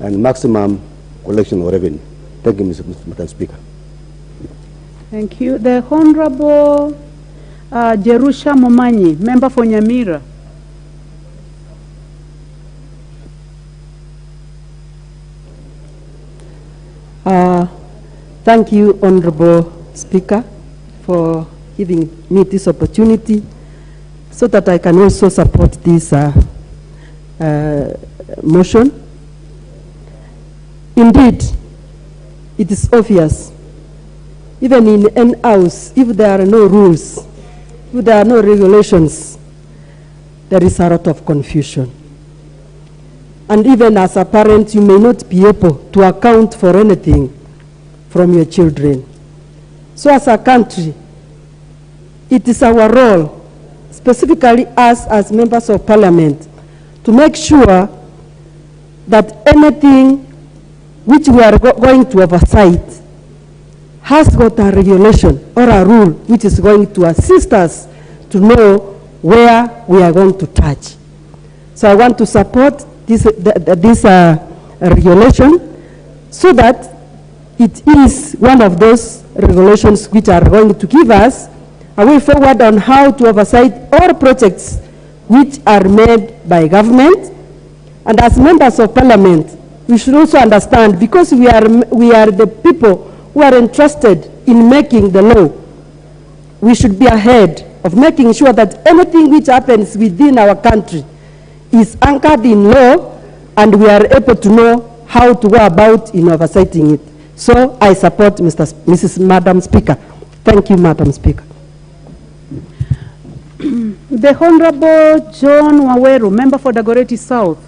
and maximum collection of revenue. Thank you, Mr. Speaker. Thank you. The Honorable Jerusha Momanyi, member for Nyamira. Thank you, Honorable Speaker, for giving me this opportunity so that I can also support this motion. Indeed, it is obvious, even in an house, if there are no rules, if there are no regulations, there is a lot of confusion. And even as a parent, you may not be able to account for anything from your children. So as a country, it is our role, specifically us as members of parliament, to make sure that anything which we are going to oversight has got a regulation or a rule which is going to assist us to know where we are going to touch. So I want to support this regulation so that it is one of those regulations which are going to give us a way forward on how to oversight all projects which are made by government. And as members of parliament, we should also understand, because we are the people who are entrusted in making the law, we should be ahead of making sure that anything which happens within our country is anchored in law, and we are able to know how to go about in oversighting it. So I support Madam Speaker. Thank you, Madam Speaker. The Honorable John Waweru, member for Dagoretti South.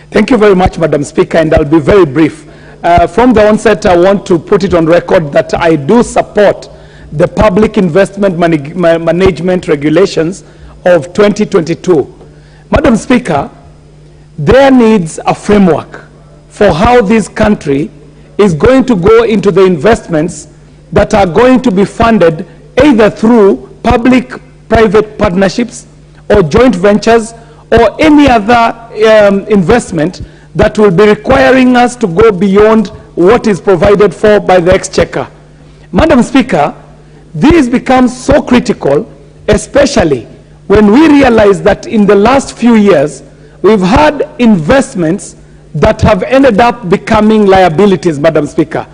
Thank you very much, Madam Speaker, and I'll be very brief. From the onset, I want to put it on record that I do support the public investment management regulations of 2022. Madam Speaker, there needs a framework for how this country is going to go into the investments that are going to be funded either through public-private partnerships or joint ventures or any other investment that will be requiring us to go beyond what is provided for by the Exchequer. Madam Speaker, this becomes so critical, especially when we realize that in the last few years, we've had investments that have ended up becoming liabilities, Madam Speaker.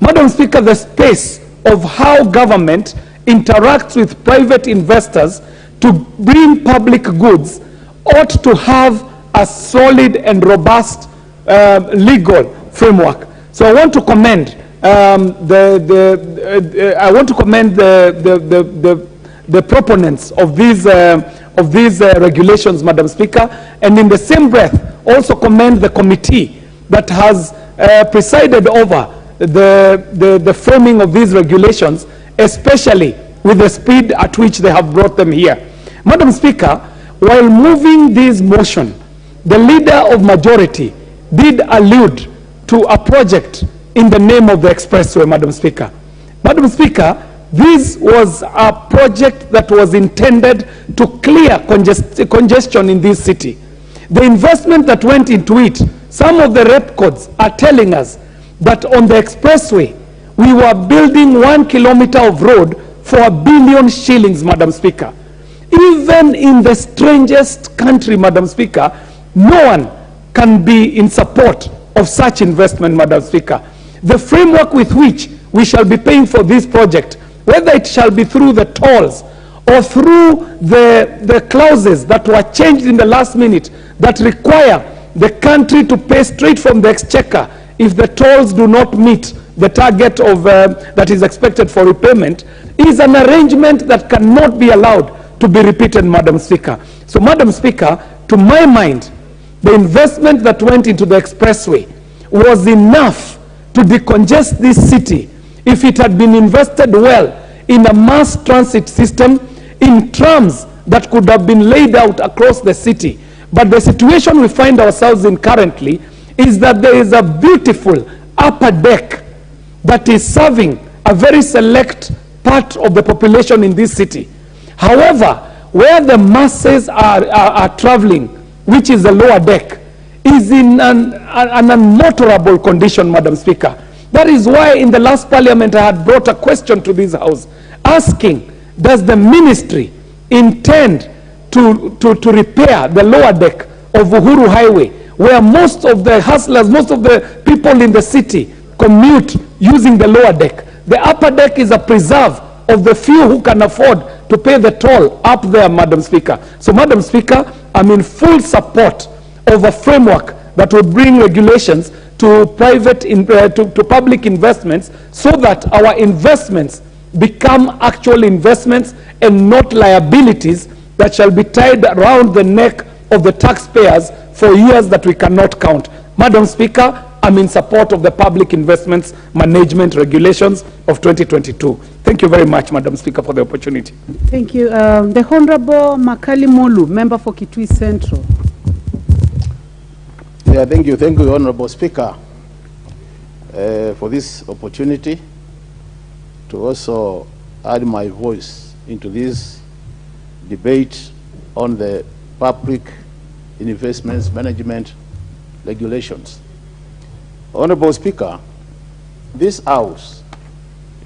Madam Speaker, the space of how government interacts with private investors to bring public goods ought to have a solid and robust legal framework. So I want to commend the proponents of these regulations, Madam Speaker, and in the same breath also commend the committee that has presided over the framing of these regulations, especially with the speed at which they have brought them here. Madam Speaker, while moving this motion, the leader of majority did allude to a project in the name of the expressway, Madam Speaker. Madam Speaker, this was a project that was intended to clear congestion in this city. The investment that went into it, some of the rep codes are telling us that on the expressway, we were building 1 kilometer of road for R1 billion, Madam Speaker. Even in the strangest country, Madam Speaker, no one can be in support of such investment, Madam Speaker. The framework with which we shall be paying for this project, whether it shall be through the tolls or through the clauses that were changed in the last minute that require the country to pay straight from the exchequer if the tolls do not meet the target of that is expected for repayment, is an arrangement that cannot be allowed to be repeated, Madam Speaker. So, Madam Speaker, to my mind, the investment that went into the expressway was enough to decongest this city if it had been invested well in a mass transit system, in trams that could have been laid out across the city. But the situation we find ourselves in currently is that there is a beautiful upper deck that is serving a very select part of the population in this city. However, where the masses are traveling, which is the lower deck, is in an unmotorable condition, Madam Speaker. That is why in the last parliament I had brought a question to this house asking, does the ministry intend to repair the lower deck of Uhuru Highway, where most of the hustlers, most of the people in the city commute using the lower deck? The upper deck is a preserve of the few who can afford to pay the toll up there, Madam Speaker. So, Madam Speaker, I'm in full support of a framework that will bring regulations to public investments so that our investments become actual investments and not liabilities that shall be tied around the neck of the taxpayers for years that we cannot count. Madam Speaker, I'm in support of the public investments management regulations of 2022. Thank you very much, Madam Speaker, for the opportunity. Thank you. The Honorable Makali Molu, member for Kitui Central. Yeah, thank you, Honorable Speaker, for this opportunity to also add my voice into this debate on the public investments management regulations. Honorable Speaker, this House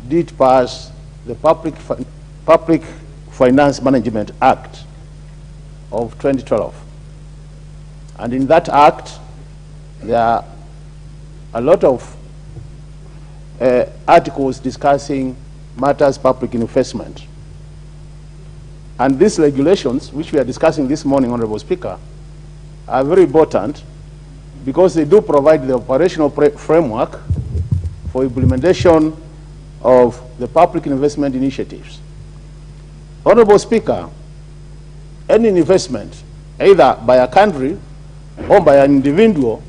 did pass the Public Finance Management Act of 2012. And in that act, there are a lot of articles discussing matters public investment. And these regulations, which we are discussing this morning, Honorable Speaker, are very important because they do provide the operational framework for implementation of the public investment initiatives. Honorable Speaker, any investment, either by a country or by an individual,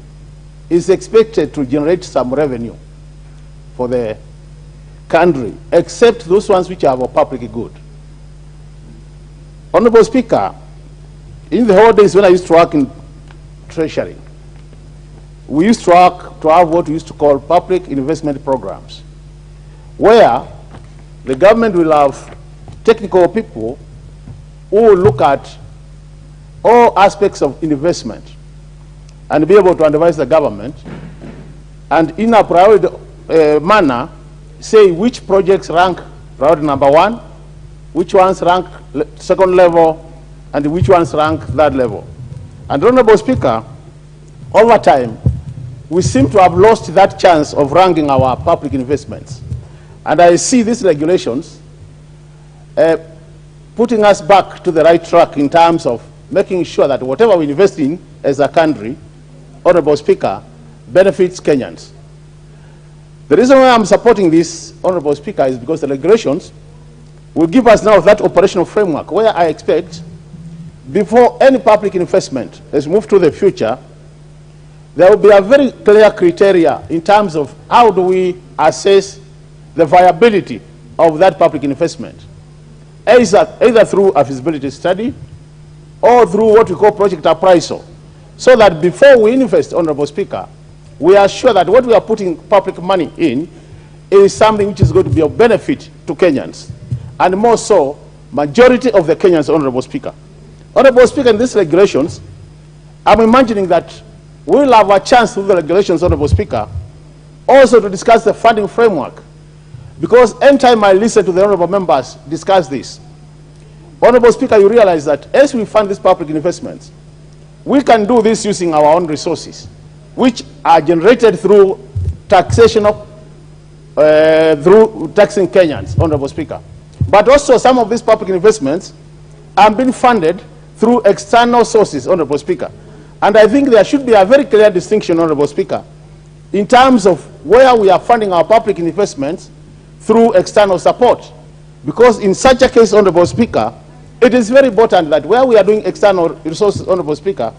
is expected to generate some revenue for the country, except those ones which are of public good. Honorable Speaker, in the old days when I used to work in Treasury, we used to have what we used to call public investment programs, where the government will have technical people who will look at all aspects of investment and be able to advise the government, and in a priority manner, say which projects rank priority number 1, which ones rank second level, and which ones rank third level. And Honorable Speaker, over time, we seem to have lost that chance of ranking our public investments. And I see these regulations putting us back to the right track in terms of making sure that whatever we invest in as a country, Honorable Speaker, benefits Kenyans. The reason why I'm supporting this, Honorable Speaker, is because the regulations will give us now that operational framework where I expect before any public investment is moved to the future, there will be a very clear criteria in terms of how do we assess the viability of that public investment, either through a feasibility study or through what we call project appraisal, so that before we invest, Honorable Speaker, we are sure that what we are putting public money in is something which is going to be of benefit to Kenyans, and more so, majority of the Kenyans, Honorable Speaker. Honorable Speaker, in these regulations, I'm imagining that we'll have a chance through the regulations, Honorable Speaker, also to discuss the funding framework. Because anytime I listen to the Honorable members discuss this, Honorable Speaker, you realize that as we fund these public investments, we can do this using our own resources, which are generated through taxation of, through taxing Kenyans, Honorable Speaker. But also some of these public investments are being funded through external sources, Honorable Speaker. And I think there should be a very clear distinction, Honorable Speaker, in terms of where we are funding our public investments through external support. Because in such a case, Honorable Speaker, it is very important that where we are doing external resources, Honorable Speaker,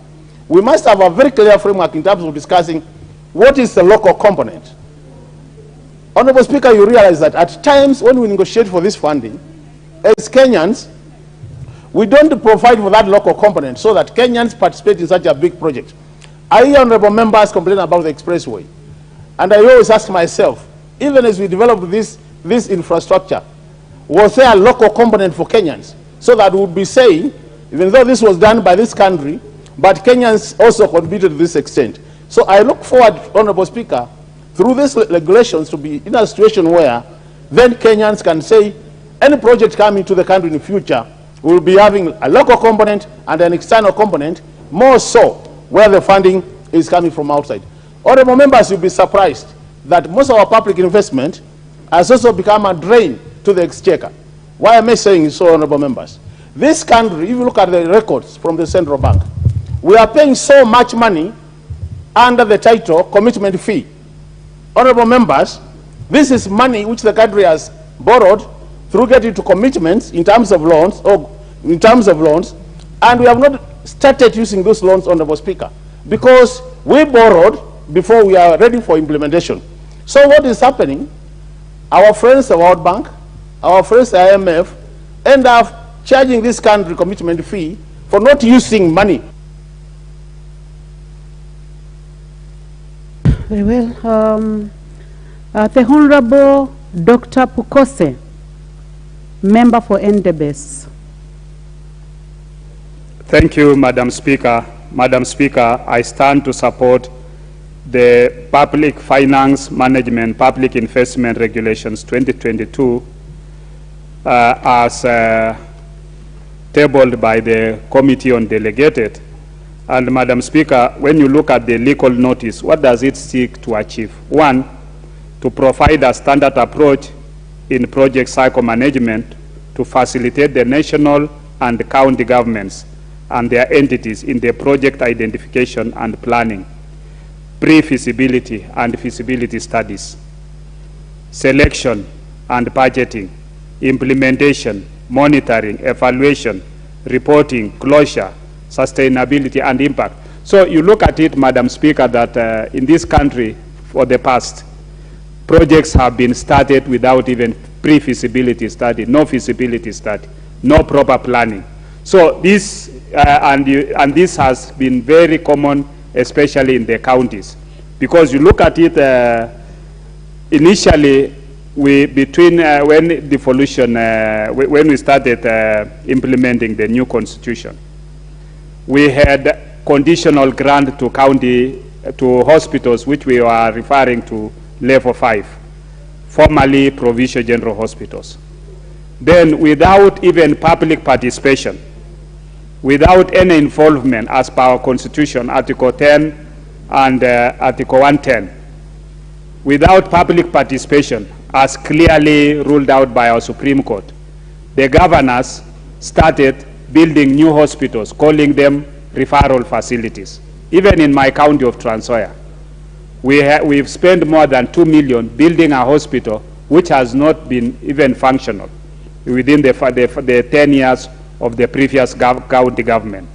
we must have a very clear framework in terms of discussing what is the local component. Honorable Speaker, you realize that at times when we negotiate for this funding, as Kenyans, we don't provide for that local component so that Kenyans participate in such a big project. I hear honorable members complain about the expressway. And I always ask myself, even as we develop this infrastructure, was there a local component for Kenyans? So that we would be saying, even though this was done by this country, but Kenyans also contributed to this extent. So I look forward, Honorable Speaker, through these regulations to be in a situation where then Kenyans can say, any project coming to the country in the future will be having a local component and an external component, more so where the funding is coming from outside. Honorable members, you'll be surprised that most of our public investment has also become a drain to the exchequer. Why am I saying so, honorable members? This country, if you look at the records from the central bank, we are paying so much money under the title commitment fee. Honorable members, this is money which the country has borrowed through getting to commitments in terms of loans, and we have not started using those loans, Honorable Speaker, because we borrowed before we are ready for implementation. So what is happening? Our friends, the World Bank, our friends, the IMF, end up charging this country commitment fee for not using money. Very well. The Honorable Dr. Pukose, member for Ndebes. Thank you, Madam Speaker. Madam Speaker, I stand to support the Public Finance Management Public Investment Regulations 2022 as tabled by the Committee on Delegated. And Madam Speaker, when you look at the legal notice, what does it seek to achieve? One, to provide a standard approach in project cycle management to facilitate the national and county governments and their entities in the project identification and planning, pre-feasibility and feasibility studies, selection and budgeting, implementation, monitoring, evaluation, reporting, closure, sustainability, and impact. So you look at it, Madam Speaker, that in this country for the past, projects have been started without even pre-feasibility study, no feasibility study, no proper planning. So this, and this has been very common, especially in the counties. Because you look at it, initially, when devolution, when we started implementing the new constitution, we had conditional grant to county, to hospitals, which we are referring to level 5, formerly provincial general hospitals. Then without even public participation, without any involvement as per our constitution, Article 10 and Article 110. Without public participation, as clearly ruled out by our Supreme Court, the governors started building new hospitals, calling them referral facilities. Even in my county of Trans Nzoia, we've spent more than 2 million building a hospital which has not been even functional within the 10 years of the previous county government.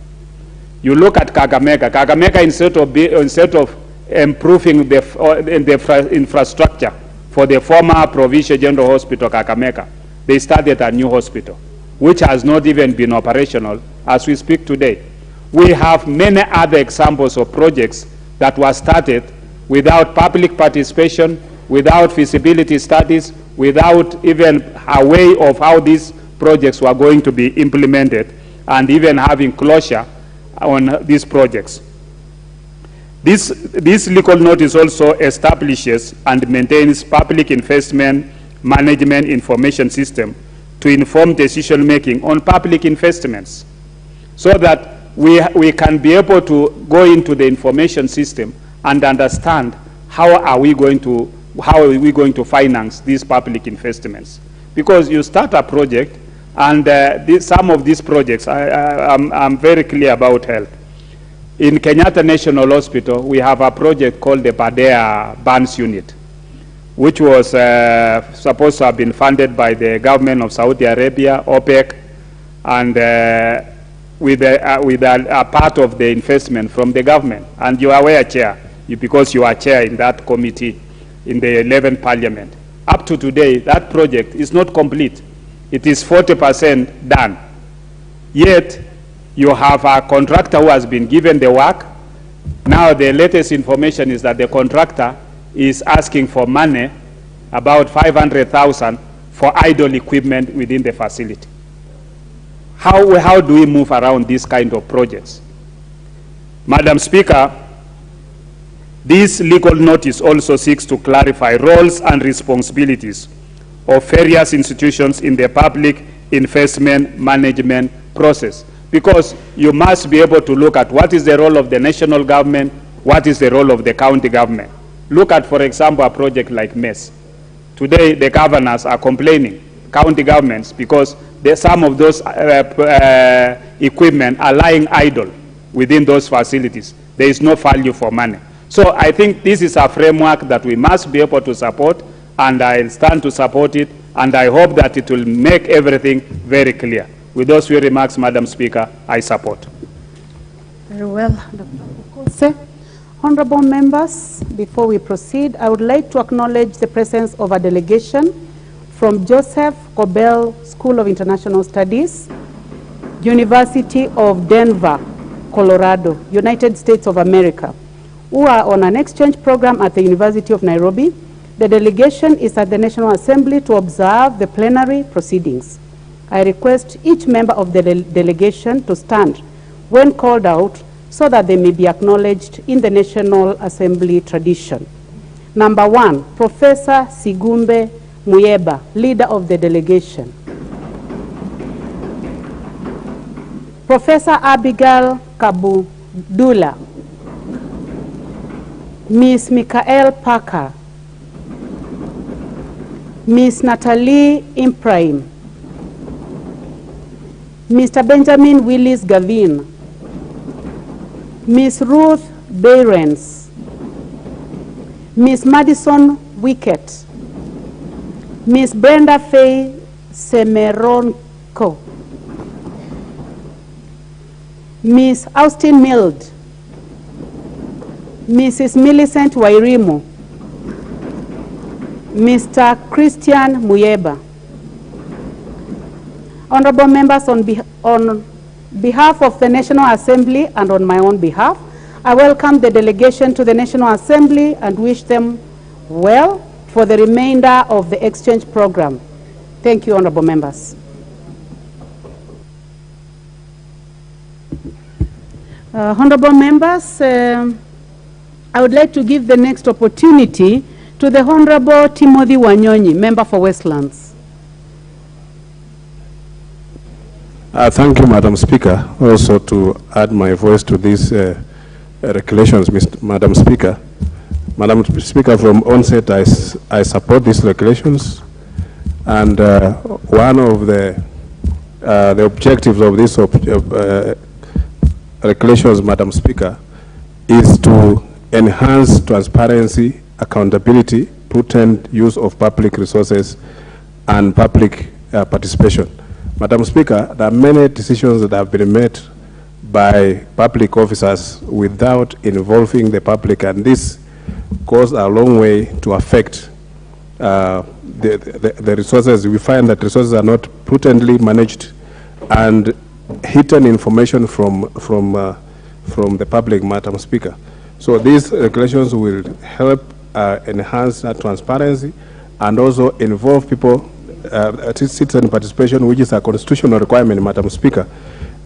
You look at Kakamega, instead of improving the infrastructure for the former Provincial General Hospital, Kakamega, they started a new hospital, which has not even been operational as we speak today. We have many other examples of projects that were started without public participation, without feasibility studies, without even a way of how these projects were going to be implemented, and even having closure on these projects. This legal notice also establishes and maintains public investment management information system to inform decision-making on public investments, so that we can be able to go into the information system and understand how are we going to finance these public investments. Because you start a project, and some of these projects, I'm very clear about health. In Kenyatta National Hospital, we have a project called the Padea Burns Unit, which was supposed to have been funded by the government of Saudi Arabia, OPEC, and with a part of the investment from the government. And you are aware, Chair, because you are chair in that committee in the 11th Parliament. Up to today, that project is not complete. It is 40% done. Yet, you have a contractor who has been given the work. Now, the latest information is that the contractor is asking for money, about 500,000, for idle equipment within the facility. How do we move around these kind of projects? Madam Speaker, this legal notice also seeks to clarify roles and responsibilities of various institutions in the public investment management process, because you must be able to look at what is the role of the national government, what is the role of the county government. Look at, for example, a project like MES. Today, the governors are complaining, county governments, because some of those equipment are lying idle within those facilities. There is no value for money. So I think this is a framework that we must be able to support, and I'll stand to support it, and I hope that it will make everything very clear. With those few remarks, Madam Speaker, I support. Very well, Dr. Kose. Honorable members, before we proceed, I would like to acknowledge the presence of a delegation from Joseph Cobell School of International Studies, University of Denver, Colorado, United States of America, who are on an exchange program at the University of Nairobi. The delegation is at the National Assembly to observe the plenary proceedings. I request each member of the delegation to stand when called out so that they may be acknowledged in the National Assembly tradition. Number 1, Professor Sigumbe Muyeba, leader of the delegation. Professor Abigail Kabudula. Ms. Michael Parker. Ms. Natalie Imprime. Mr. Benjamin Willis Gavin. Ms. Ruth Behrens. Ms. Madison Wickett. Ms. Brenda Faye Semeronko. Ms. Austin Mild. Mrs. Millicent Wairimo. Mr. Christian Muyeba. Honorable members, on behalf of the National Assembly and on my own behalf, I welcome the delegation to the National Assembly and wish them well for the remainder of the exchange program. Thank you, honorable members. Honorable members, I would like to give the next opportunity to the Honorable Timothy Wanyonyi, member for Westlands. Thank you, Madam Speaker, also to add my voice to this regulations, Madam Speaker. Madam Speaker, from onset, I support these regulations, and one of the objectives of these regulations, Madam Speaker, is to enhance transparency, accountability, prudent use of public resources, and public participation. Madam Speaker, there are many decisions that have been made by public officers without involving the public, and this goes a long way to affect the resources. We find that resources are not prudently managed, and hidden information from the public, Madam Speaker. So these regulations will help enhance that transparency and also involve people, citizen participation, which is a constitutional requirement, Madam Speaker,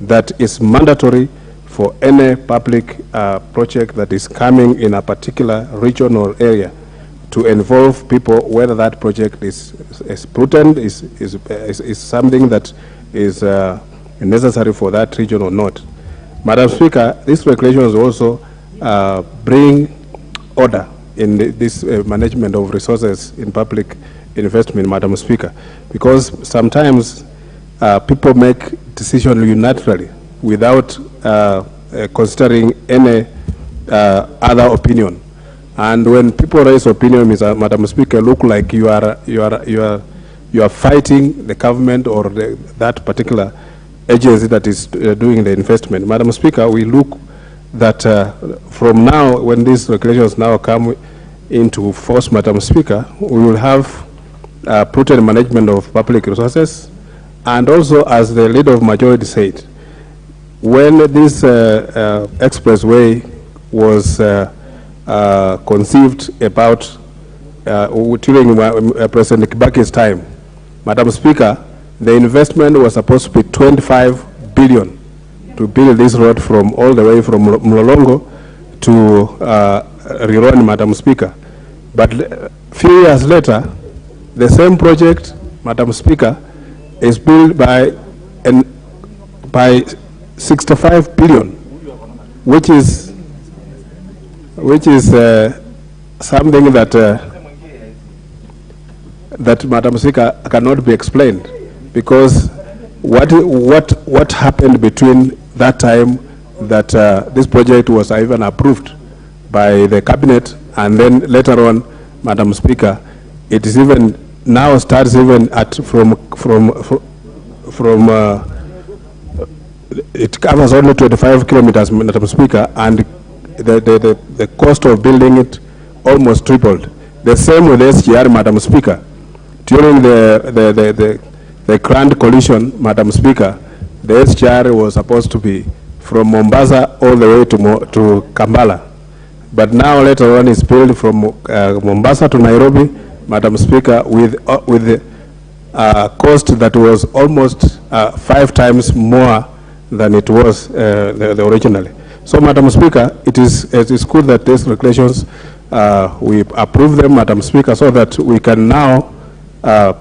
that is mandatory for any public project that is coming in a particular region or area, to involve people whether that project is prudent, is something that is necessary for that region or not. Madam Speaker, these regulations also bring order in this management of resources in public investment, Madam Speaker, because sometimes people make decisions unilaterally without considering any other opinion. And when people raise opinion, Madam Speaker, look like you are fighting the government or that particular agency that is doing the investment. Madam Speaker, we look that from now, when these regulations now come into force, Madam Speaker, we will have prudent management of public resources, and also, as the leader of majority said, when this expressway was conceived about during President Kibaki's time, Madam Speaker, the investment was supposed to be 25 billion to build this road from all the way from Mlolongo to Rironi, Madam Speaker. But a few years later, the same project, Madam Speaker, is built by 65 billion, which is something that Madam Speaker cannot be explained, because what happened between that time that this project was even approved by the cabinet, and then later on, Madam Speaker, it is even now starts even at it covers only 25 kilometers, Madam Speaker, and the cost of building it almost tripled. The same with SGR, Madam Speaker. During the grand coalition, Madam Speaker, the SGR was supposed to be from Mombasa all the way to Kampala. But now later on it's built from Mombasa to Nairobi, Madam Speaker, with the cost that was almost 5 times more than it was the originally. So, Madam Speaker, it is good that these regulations, we approve them, Madam Speaker, so that we can now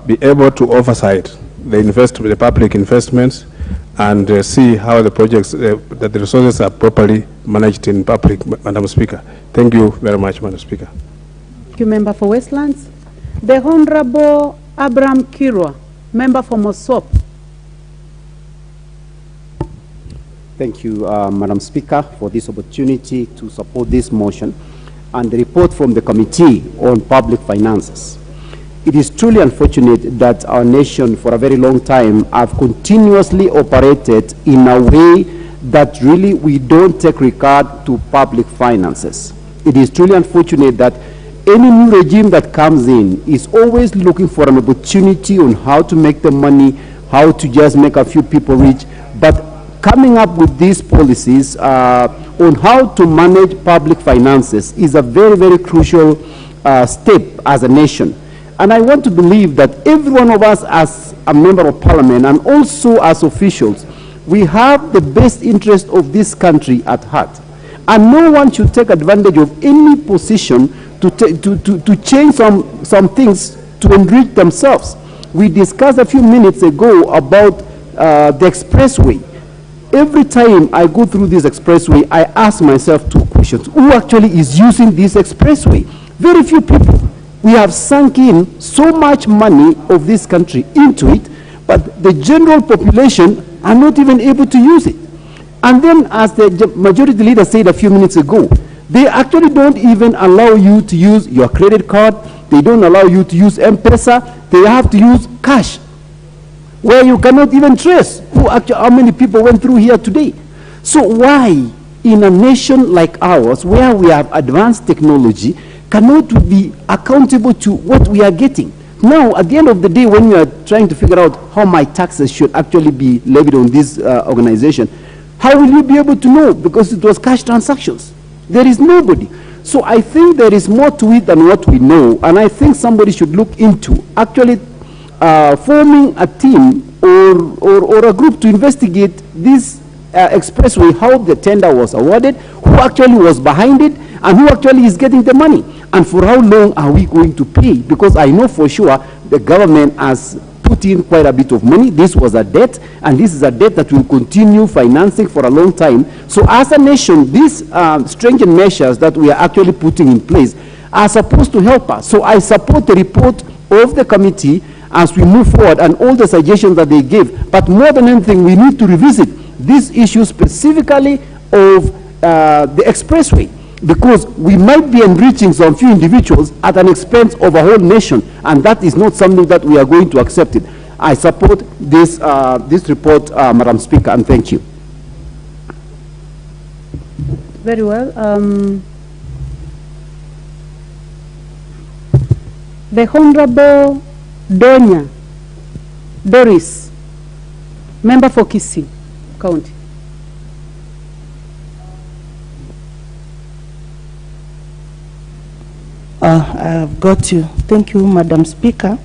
be able to oversight the public investments and see how the projects, that the resources are properly managed in public, Madam Speaker. Thank you very much, Madam Speaker. Thank you, Member for Westlands. The Honorable Abraham Kirwa, Member for Mosop. Thank you, Madam Speaker, for this opportunity to support this motion and the report from the Committee on Public Finances. It is truly unfortunate that our nation for a very long time have continuously operated in a way that really we don't take regard to public finances. It is truly unfortunate that any new regime that comes in is always looking for an opportunity on how to make the money, how to just make a few people rich, but coming up with these policies on how to manage public finances is a very, very crucial step as a nation. And I want to believe that every one of us as a member of parliament and also as officials, we have the best interest of this country at heart. And no one should take advantage of any position to change some things to enrich themselves. We discussed a few minutes ago about the expressway. every time I go through this expressway, I ask myself two questions. Who actually is using this expressway? Very few people. We have sunk in so much money of this country into it, but the general population are not even able to use it. And then, as the majority leader said a few minutes ago, they actually don't even allow you to use your credit card. They don't allow you to use M-Pesa. They have to use cash, where you cannot even trace how many people went through here today. So why, in a nation like ours, where we have advanced technology, cannot we be accountable to what we are getting? Now, at the end of the day, when you are trying to figure out how my taxes should actually be levied on this organization, how will you be able to know? Because it was cash transactions. There is nobody. So I think there is more to it than what we know, and I think somebody should look into actually forming a team or a group to investigate this expressway, how the tender was awarded, who actually was behind it, and who actually is getting the money, and for how long are we going to pay? Because I know for sure the government has put in quite a bit of money. This was a debt, and this is a debt that will continue financing for a long time. So as a nation, these stringent measures that we are actually putting in place are supposed to help us. So I support the report of the committee as we move forward and all the suggestions that they give. But more than anything, we need to revisit this issue specifically of the expressway, because we might be enriching some few individuals at an expense of a whole nation, and that is not something that we are going to accept it. I support this, this report, Madam Speaker, and thank you. Very well. The Honorable Donya Doris, member for Kisii County. I've got you. Thank you, Madam Speaker.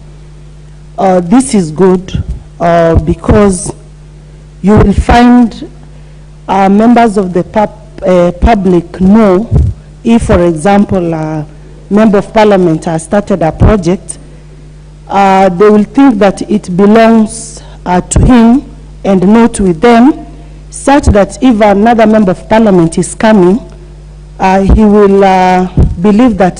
This is good because you will find members of the public know if, for example, a member of parliament has started a project, they will think that it belongs to him and not with them, such that if another member of parliament is coming, he will believe that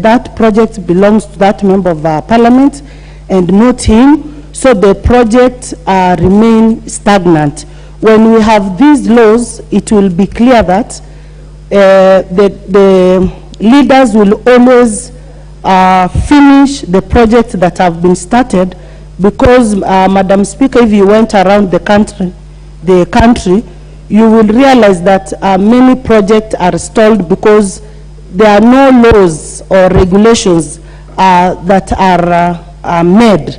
that project belongs to that member of parliament and not him, so the project remain stagnant. When we have these laws, it will be clear that the leaders will always finish the projects that have been started, because, Madam Speaker, if you went around the country, you will realize that many projects are stalled because there are no laws or regulations that are made.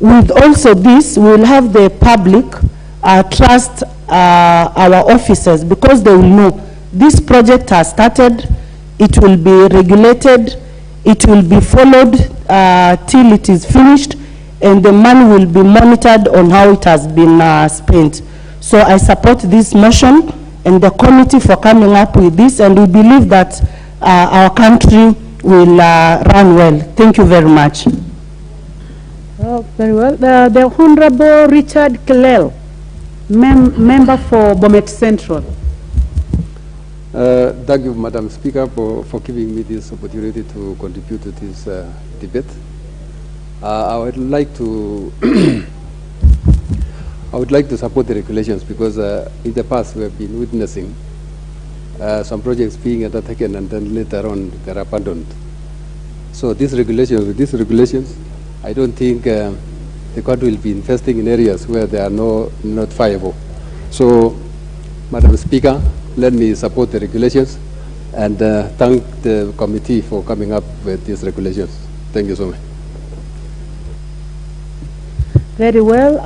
With also this, we will have the public trust our officers, because they will know this project has started, it will be regulated, it will be followed till it is finished, and the money will be monitored on how it has been spent. So I support this motion and the committee for coming up with this, and we believe that our country will run well. Thank you very much. Oh, very well. The Honorable Richard Kelel, member for Bomet Central. Thank you, Madam Speaker, for giving me this opportunity to contribute to this debate. I would like to support the regulations, because in the past we have been witnessing some projects being undertaken and then later on they're abandoned. So with these regulations, I don't think the country will be investing in areas where they are not viable. So, Madam Speaker, let me support the regulations and thank the committee for coming up with these regulations. Thank you so much. Very well.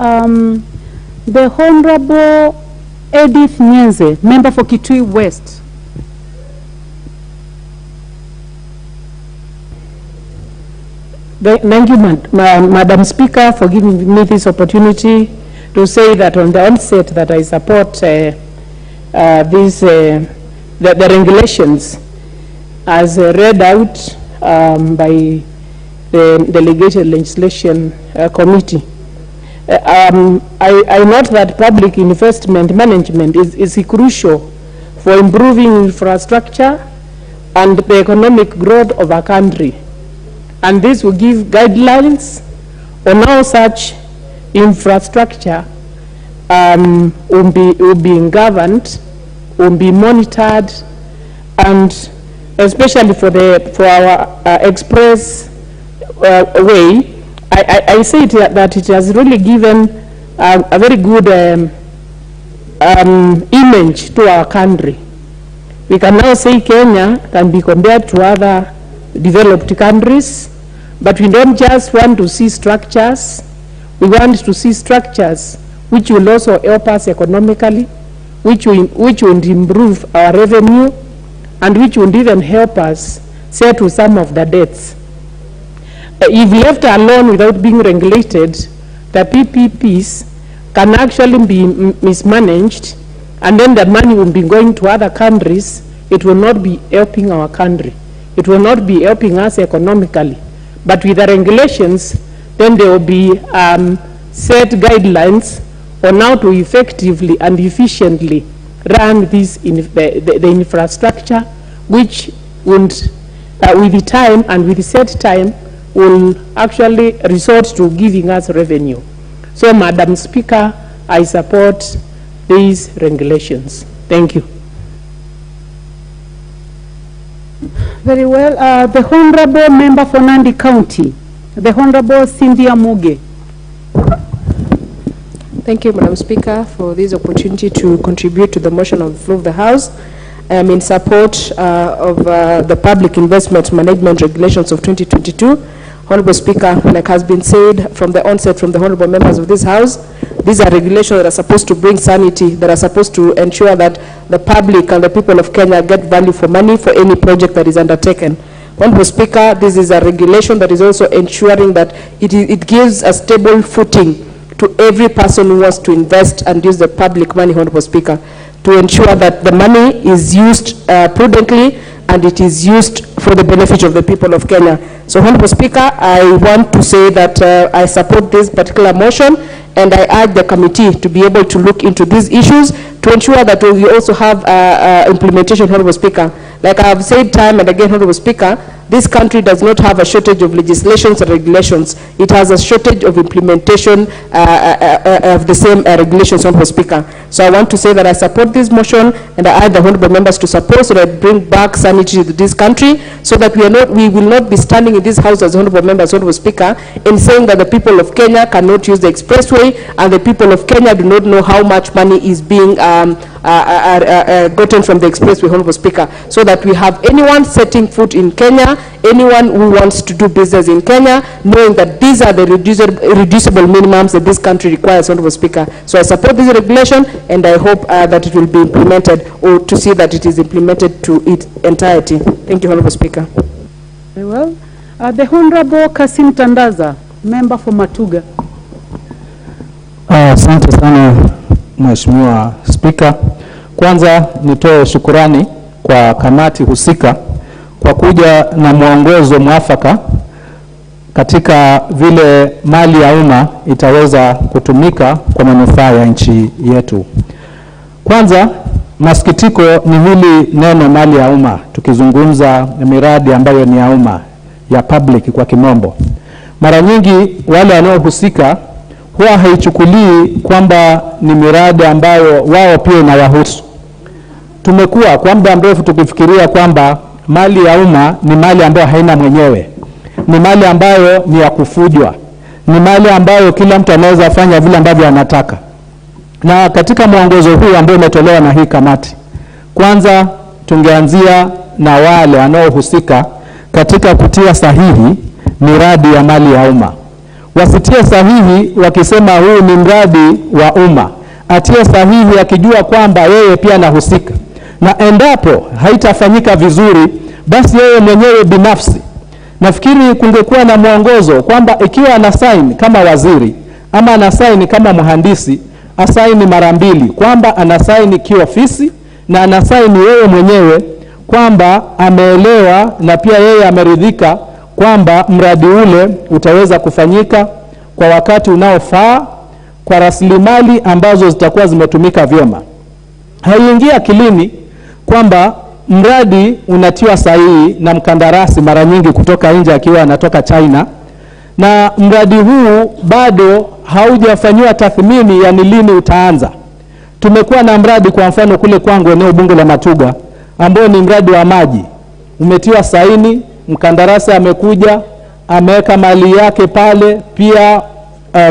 The Honorable Edith Nyenze, member for Kitui West. Thank you, Madam Speaker, for giving me this opportunity to say that on the onset that I support the regulations as read out by the Delegated Legislation Committee. I note that public investment management is crucial for improving infrastructure and the economic growth of a country. And this will give guidelines on how such infrastructure will be governed, will be monitored, and especially for our express way, I say that it has really given a very good image to our country. We can now say Kenya can be compared to other developed countries, but we don't just want to see structures. We want to see structures which will also help us economically, which will improve our revenue, and which will even help us settle some of the debts. If left alone without being regulated, the PPPs can actually be mismanaged, and then the money will be going to other countries. It will not be helping our country. It will not be helping us economically. But with the regulations, then there will be set guidelines on how to effectively and efficiently run this the infrastructure, which would, with the time and with the set time, will actually resort to giving us revenue. So, Madam Speaker, I support these regulations. Thank you. Very well. The Honorable Member for Nandi County, the Honorable Cynthia Muge. Thank you, Madam Speaker, for this opportunity to contribute to the motion on the floor of the House. I am in support of the Public Investment Management Regulations of 2022. Honorable Speaker, like has been said from the onset from the honorable members of this House, these are regulations that are supposed to bring sanity, that are supposed to ensure that the public and the people of Kenya get value for money for any project that is undertaken. Honorable Speaker, this is a regulation that is also ensuring that it gives a stable footing to every person who wants to invest and use the public money, Honorable Speaker, to ensure that the money is used prudently and it is used for the benefit of the people of Kenya. So, Honorable Speaker, I want to say that I support this particular motion, and I urge the committee to be able to look into these issues to ensure that we also have implementation, Honorable Speaker. Like I have said time and again, Honorable Speaker, this country does not have a shortage of legislations and regulations. It has a shortage of implementation of the same regulations, Honorable Speaker. So I want to say that I support this motion, and I urge the honorable members to support so that bring back sanity to this country, so that we will not be standing in this House as honorable members, Honorable Speaker, in saying that the people of Kenya cannot use the expressway, and the people of Kenya do not know how much money is being gotten from the expressway, Honorable Speaker, so that we have anyone setting foot in Kenya, anyone who wants to do business in Kenya, knowing that these are the reducible minimums that this country requires, Honorable Speaker. So I support this regulation, and I hope that it will be implemented, or to see that it is implemented to its entirety. Thank you, Honorable Speaker. Very well. The Honorable Kasim Tandaza, member for Matuga. Asante sana Mheshimiwa Spika. Kwanza nitoe shukurani kwa kamati husika kwa kuja na mwongozo mwafaka katika vile mali ya umma itaweza kutumika kwa manufaa ya nchi yetu. Kwanza, masikitiko ni hili neno mali ya umma, tukizungumza miradi ambayo ni ya umma, ya public kwa kimombo. Mara nyingi wale wanaohusika huwa haichukulii kwamba ni miradi ambayo wao pia inawahusu. Tumekuwa kwa muda mrefu tukifikiria kwamba mali ya umma ni mali ambayo haina mwenyewe, ni mali ambayo ni ya kufujwa, ni mali ambayo kila mtu anaweza fanya vile ambavyo anataka. Na katika mwongozo huu ambao umetolewa na hii kamati, kwanza tungeanzia na wale wanaohusika katika kutia sahihi miradi ya mali ya umma. Wasitie sahihi wakisema huu ni mradi wa umma, atie sahihi akijua kwamba yeye pia anahusika. Na endapo haitafanyika vizuri, basi yeye mwenyewe binafsi, nafikiri kungekuwa na mwongozo kwamba ikiwa anasaini kama waziri ama anasaini kama mhandisi, asaini mara mbili, kwamba anasaini kiofisi na anasaini yeye mwenyewe kwamba ameelewa na pia yeye ameridhika kwamba mradi ule utaweza kufanyika kwa wakati unaofaa kwa rasilimali ambazo zitakuwa zimetumika vyema. Haiingia akilini kwamba mradi unatiwa sahihi na mkandarasi mara nyingi kutoka nje akiwa anatoka China, na mradi huu bado haujafanyiwa tathmini ya ni lini utaanza. Tumekuwa na mradi kwa mfano kule kwangu eneo bunge la Matuga ambao ni mradi wa maji. Umetiwa saini, mkandarasi amekuja, ameweka mali yake pale, pia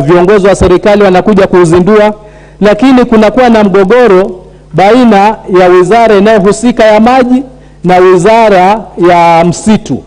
viongozi wa serikali wanakuja kuuzindua, lakini kunakuwa na mgogoro baina ya wizara inayohusika ya maji na wizara ya msitu.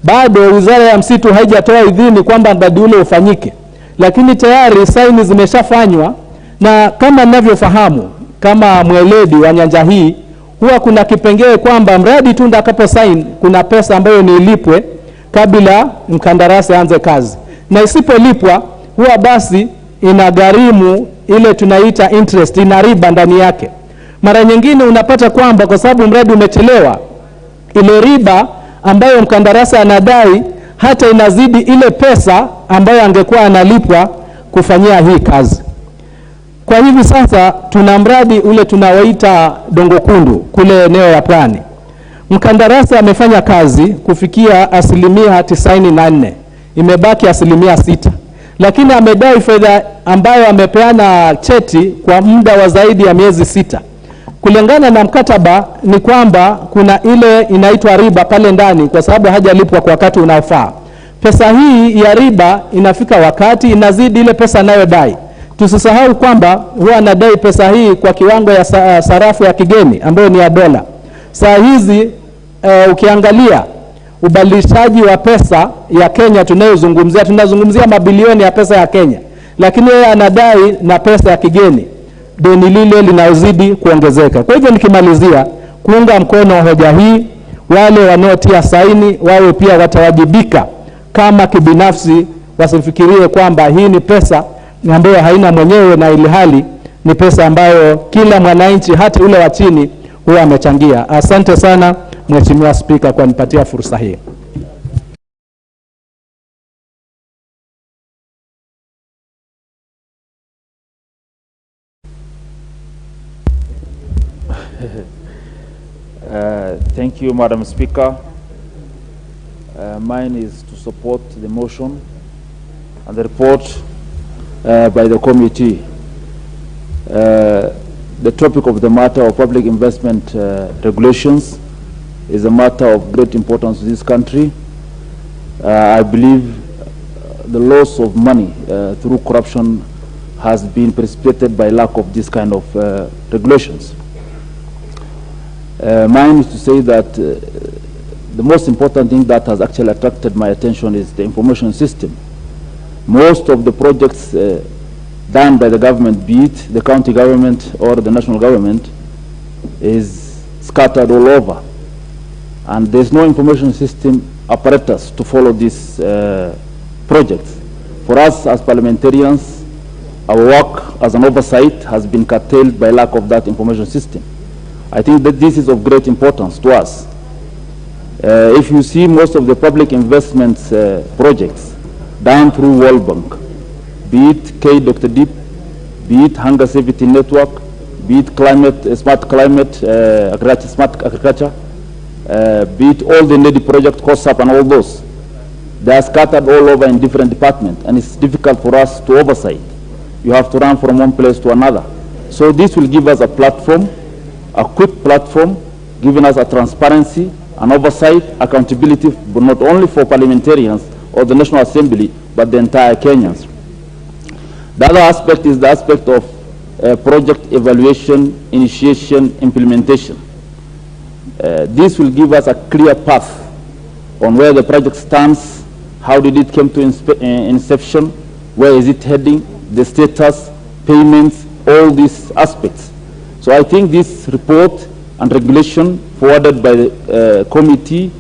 Bado wizara ya msitu haijatoa idhini kwamba mradi ule ufanyike, lakini tayari saini zimeshafanywa, na kama ninavyofahamu kama mweledi wa nyanja hii, huwa kuna kipengele kwamba mradi tu ndakapo sign kuna pesa ambayo ni ilipwe kabla mkandarasi aanze kazi, na isipolipwa huwa basi inagharimu ile tunaita interest, ina riba ndani yake. Mara nyingine unapata kwamba kwa sababu mradi umechelewa, ile riba ambayo mkandarasi anadai hata inazidi ile pesa ambayo angekuwa analipwa kufanyia hii kazi. Kwa hivi sasa tuna mradi ule tunaoita Dongo Kundu kule eneo ya Pwani. Mkandarasi amefanya kazi kufikia 94%, imebaki 6%, lakini amedai fedha ambayo amepeana cheti kwa muda wa zaidi ya miezi 6. Kulingana na mkataba ni kwamba kuna ile inaitwa riba pale ndani kwa sababu hajalipwa kwa wakati unaofaa. Pesa hii ya riba inafika wakati inazidi ile pesa anayodai. Tusisahau kwamba huwa anadai pesa hii kwa kiwango ya sarafu ya kigeni ambayo ni ya dola. Saa hizi ukiangalia ubadilishaji wa pesa ya Kenya tunazungumzia mabilioni ya pesa ya Kenya, lakini yeye anadai na pesa ya kigeni, deni lile linazidi kuongezeka. Kwa hivyo nikimalizia kuunga mkono hoja hii, wale wanaotia saini wawe pia watawajibika kama kibinafsi, wasifikirie kwamba hii ni pesa ambayo haina mwenyewe na ili hali ni pesa ambayo kila mwananchi hata ule wa chini huwa amechangia. Asante sana Mheshimiwa Spika kwa nipatia fursa hii. Thank you, Madam Speaker. Mine is to support the motion and the report by the committee. The topic of the matter of public investment regulations is a matter of great importance to this country. I believe the loss of money through corruption has been precipitated by lack of this kind of regulations. Mine is to say that the most important thing that has actually attracted my attention is the information system. Most of the projects done by the government, be it the county government or the national government, is scattered all over. And there's no information system apparatus to follow these projects. For us as parliamentarians, our work as an oversight has been curtailed by lack of that information system. I think that this is of great importance to us. If you see most of the public investments projects done through World Bank, be it Dr. Deep, be it Hunger Safety Network, be it climate, smart climate, smart agriculture, be it all the NEDI project, COSAP and all those, they are scattered all over in different departments, and it's difficult for us to oversight. You have to run from one place to another. So this will give us a platform, a quick platform, giving us a transparency, an oversight, accountability, but not only for parliamentarians or the National Assembly, but the entire Kenyans. The other aspect is the aspect of project evaluation, initiation, implementation. This will give us a clear path on where the project stands, how did it come to inception, where is it heading, the status, payments, all these aspects. So I think this report and regulation forwarded by the committee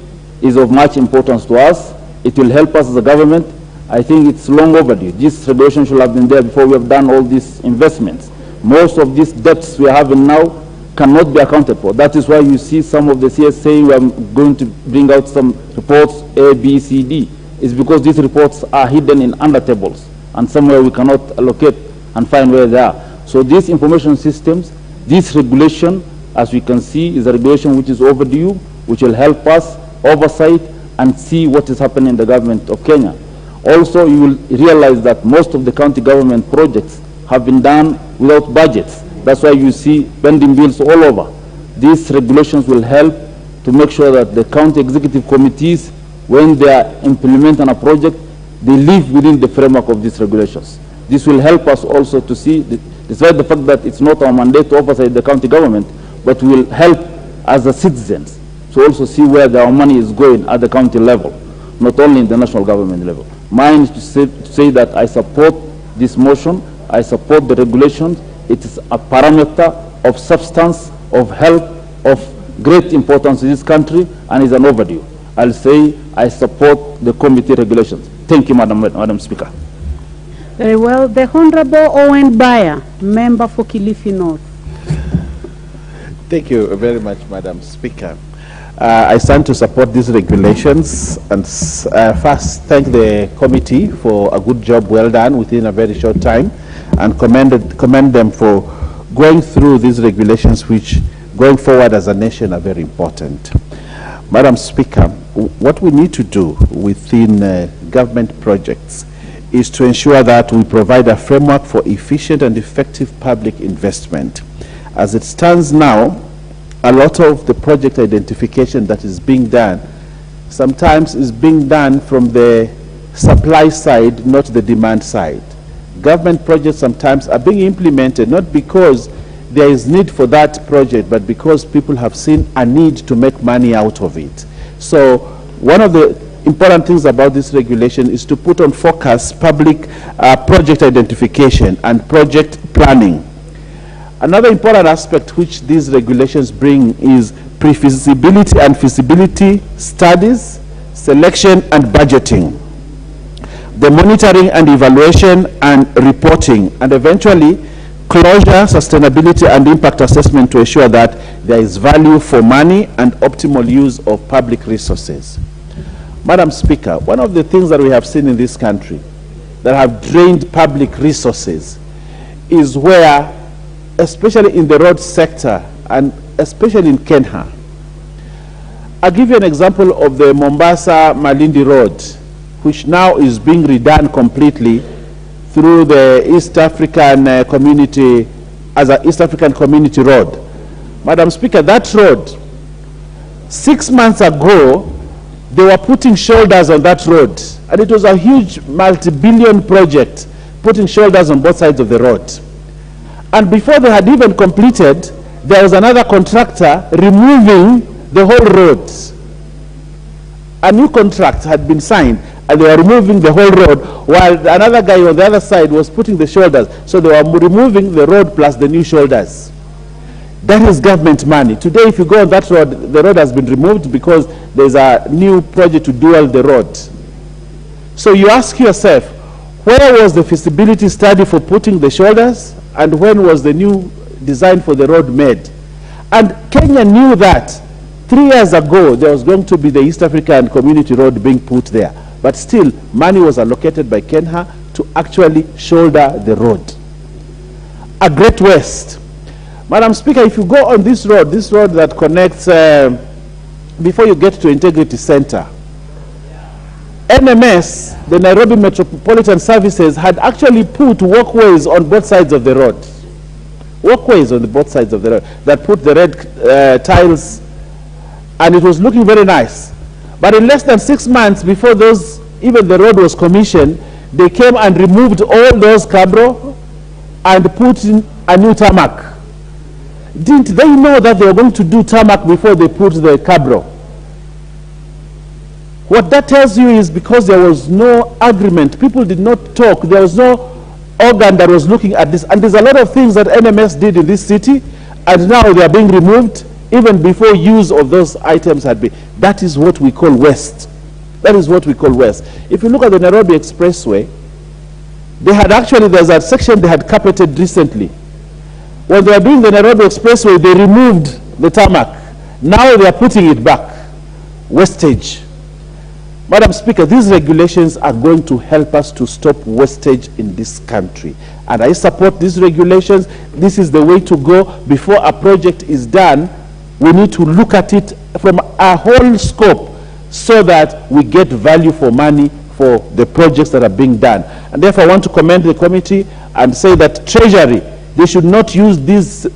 is of much importance to us. It will help us as a government. I think it's long overdue. This regulation should have been there before we have done all these investments. Most of these debts we are having now cannot be accounted for. That is why you see some of the CS saying we are going to bring out some reports A, B, C, D. It's because these reports are hidden in under tables, and somewhere we cannot allocate and find where they are. So these information systems, this regulation, as we can see, is a regulation which is overdue, which will help us oversight and see what is happening in the government of Kenya. Also, you will realize that most of the county government projects have been done without budgets. That's why you see pending bills all over. These regulations will help to make sure that the county executive committees, when they are implementing a project, they live within the framework of these regulations. This will help us also to see, despite the fact that it's not our mandate to oversight the county government, but will help as the citizens to also see where our money is going at the county level, not only in the national government level. Mine is to say that I support this motion, I support the regulations. It is a parameter of substance, of help, of great importance in this country, and is an overdue. I'll say I support the committee regulations. Thank you, Madam Speaker. Very well. The Honorable Owen Bayer, member for Kilifi North. Thank you very much, Madam Speaker. I stand to support these regulations and first thank the committee for a good job well done within a very short time, and commend them for going through these regulations which going forward as a nation are very important. Madam Speaker, what we need to do within government projects is to ensure that we provide a framework for efficient and effective public investment. As it stands now, a lot of the project identification that is being done sometimes is being done from the supply side, not the demand side. Government projects sometimes are being implemented not because there is need for that project, but because people have seen a need to make money out of it. So one of the important things about this regulation is to put on focus public project identification and project planning. Another important aspect which these regulations bring is pre-feasibility and feasibility studies, selection and budgeting, the monitoring and evaluation and reporting, and eventually closure, sustainability and impact assessment to ensure that there is value for money and optimal use of public resources. Madam Speaker, one of the things that we have seen in this country that have drained public resources is where, especially in the road sector and especially in Kenya. I'll give you an example of the Mombasa-Malindi Road, which now is being redone completely through the East African community, as an East African community road. Madam Speaker, that road, 6 months ago, they were putting shoulders on that road, and it was a huge multi-billion project, putting shoulders on both sides of the road. And before they had even completed, there was another contractor removing the whole road. A new contract had been signed, and they were removing the whole road, while another guy on the other side was putting the shoulders. So they were removing the road plus the new shoulders. That is government money. Today, if you go on that road, the road has been removed because there's a new project to dual the road. So you ask yourself, where was the feasibility study for putting the shoulders, and when was the new design for the road made? And Kenya knew that 3 years ago there was going to be the East African Community Road being put there, but still money was allocated by Kenya to actually shoulder the road. A great waste. Madam Speaker, if you go on this road that connects before you get to Integrity Center, NMS, the Nairobi Metropolitan Services, had actually put walkways on both sides of the road. Walkways on both sides of the road that put the red tiles, and it was looking very nice. But in less than 6 months before even the road was commissioned, they came and removed all those cabro and put in a new tarmac. Didn't they know that they were going to do tarmac before they put the cabro? What that tells you is because there was no agreement, people did not talk, there was no organ that was looking at this. And there's a lot of things that NMS did in this city, and now they are being removed even before use of those items had been. That is what we call waste. That is what we call waste. If you look at the Nairobi Expressway, there's a section they had carpeted recently. When they were doing the Nairobi Expressway, they removed the tarmac. Now they are putting it back. Wastage. Madam Speaker, these regulations are going to help us to stop wastage in this country. And I support these regulations. This is the way to go. Before a project is done, we need to look at it from a whole scope so that we get value for money for the projects that are being done. And therefore, I want to commend the committee and say that Treasury, they should not use these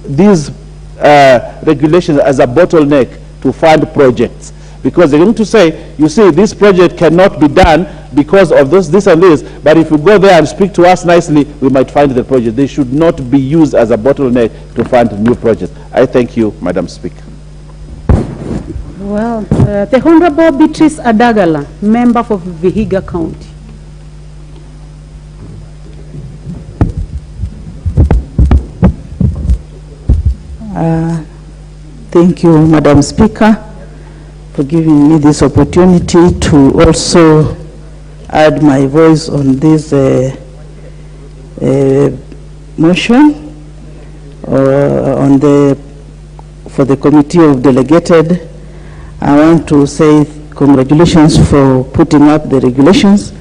regulations as a bottleneck to fund projects. Because they're going to say, you see, this project cannot be done because of this and this, but if you go there and speak to us nicely, we might find the project. They should not be used as a bottleneck to fund new projects. I thank you, Madam Speaker. Well, the Honorable Beatrice Adagala, member for Vihiga County. Thank you, Madam Speaker, for giving me this opportunity to also add my voice on this motion for the Committee of Delegated. I want to say congratulations for putting up the regulations,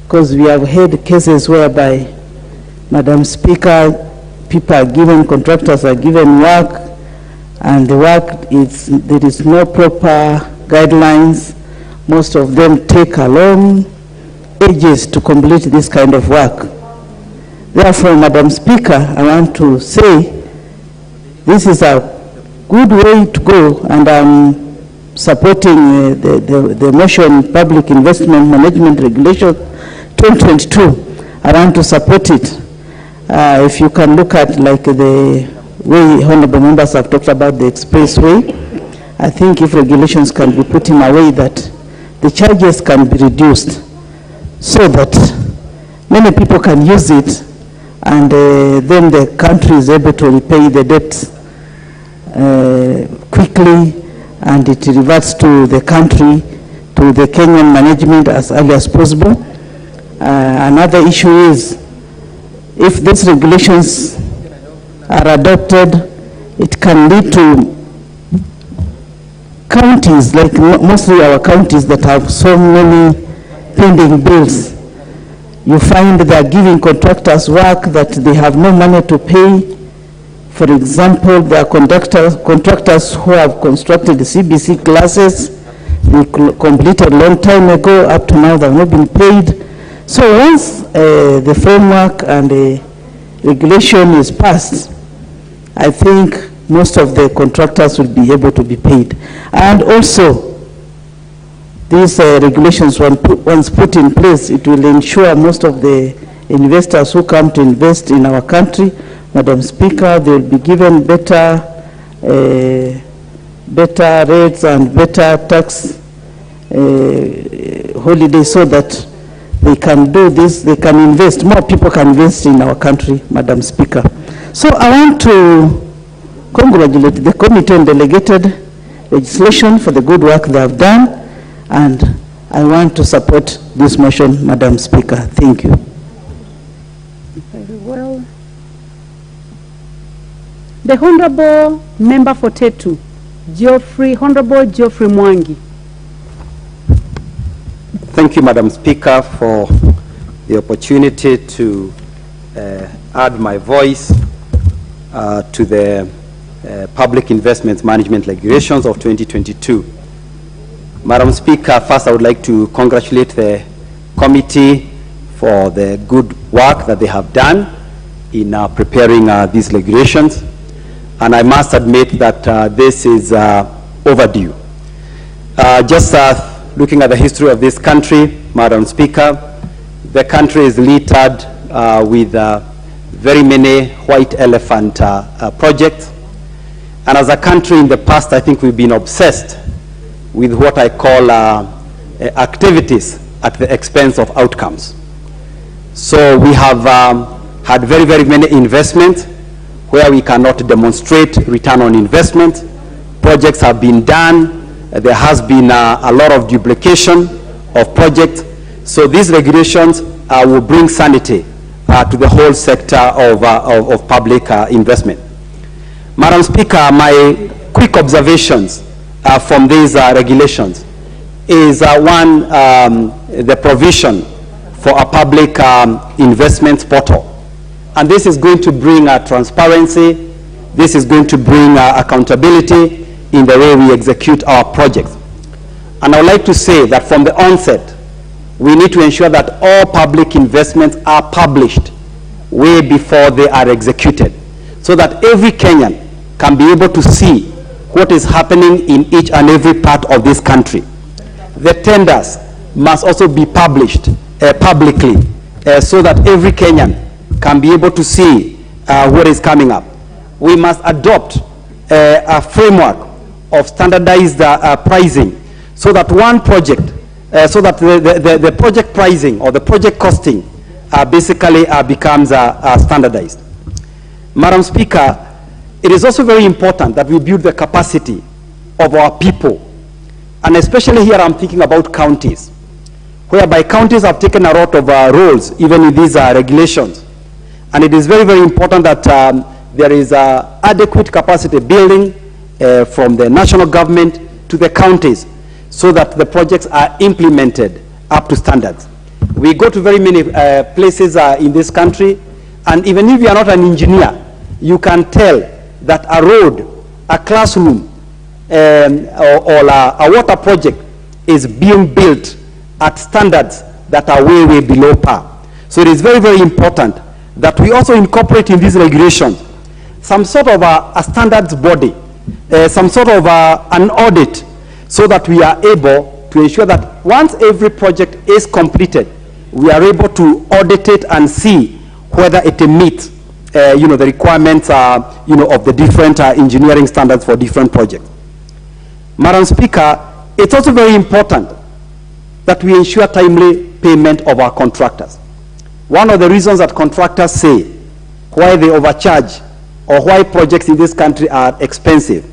because we have had cases whereby, Madam Speaker, people are given, contractors are given work, and the work there is no proper guidelines. Most of them take a long ages to complete this kind of work. Therefore, Madam Speaker, I want to say this is a good way to go, and I'm supporting the motion Public Investment Management Regulation 2022. I want to support it. If you can look at like the way honorable members have talked about the expressway, I think if regulations can be put in a way that the charges can be reduced so that many people can use it, and then the country is able to repay the debt quickly, and it reverts to the country, to the Kenyan management as early as possible. Another issue is, if these regulations are adopted, it can lead to counties, like mostly our counties that have so many pending bills. You find they are giving contractors work that they have no money to pay. For example, there are contractors who have constructed the CBC classes. They completed a long time ago. Up to now, they have not been paid. So once the framework and the regulation is passed, I think most of the contractors will be able to be paid. And also, these regulations, once put in place, it will ensure most of the investors who come to invest in our country, Madam Speaker, they will be given better rates and better tax holidays, so that they can do this, they can invest, more people can invest in our country, Madam Speaker. So I want to congratulate the Committee on Delegated Legislation for the good work they have done, and I want to support this motion, Madam Speaker. Thank you. Very well. The Honorable Member for Tetu, Honorable Geoffrey Mwangi. Thank you, Madam Speaker, for the opportunity to add my voice to the Public Investment Management Regulations of 2022. Madam Speaker, first I would like to congratulate the committee for the good work that they have done in preparing these regulations. And I must admit that this is overdue. Just looking at the history of this country, Madam Speaker, the country is littered with very many white elephant projects. And as a country in the past, I think we've been obsessed with what I call activities at the expense of outcomes. So we have had very, very many investments where we cannot demonstrate return on investment. Projects have been done. There has been a lot of duplication of projects. So these regulations will bring sanity to the whole sector of public investment. Madam Speaker, my quick observations from these regulations is one, the provision for a public investment portal And this is going to bring transparency. This is going to bring accountability in the way we execute our projects. And I would like to say that from the onset, we need to ensure that all public investments are published way before they are executed, so that every Kenyan can be able to see what is happening in each and every part of this country. The tenders must also be published publicly, so that every Kenyan can be able to see what is coming up. We must adopt a framework of standardized pricing, so that one project, so that the project pricing or the project costing basically becomes standardized. Madam Speaker, it is also very important that we build the capacity of our people, and especially here I'm thinking about counties, whereby counties have taken a lot of roles even in these regulations. And it is very, very important that there is adequate capacity building from the national government to the counties, so that the projects are implemented up to standards. We go to very many places in this country, and even if you are not an engineer, you can tell that a road, a classroom, or a water project is being built at standards that are way, way below par. So it is very, very important that we also incorporate in these regulations some sort of a standards body, some sort of an audit, so that we are able to ensure that once every project is completed, we are able to audit it and see whether it meets the requirements of the different engineering standards for different projects. Madam Speaker, it's also very important that we ensure timely payment of our contractors. One of the reasons that contractors say why they overcharge or why projects in this country are expensive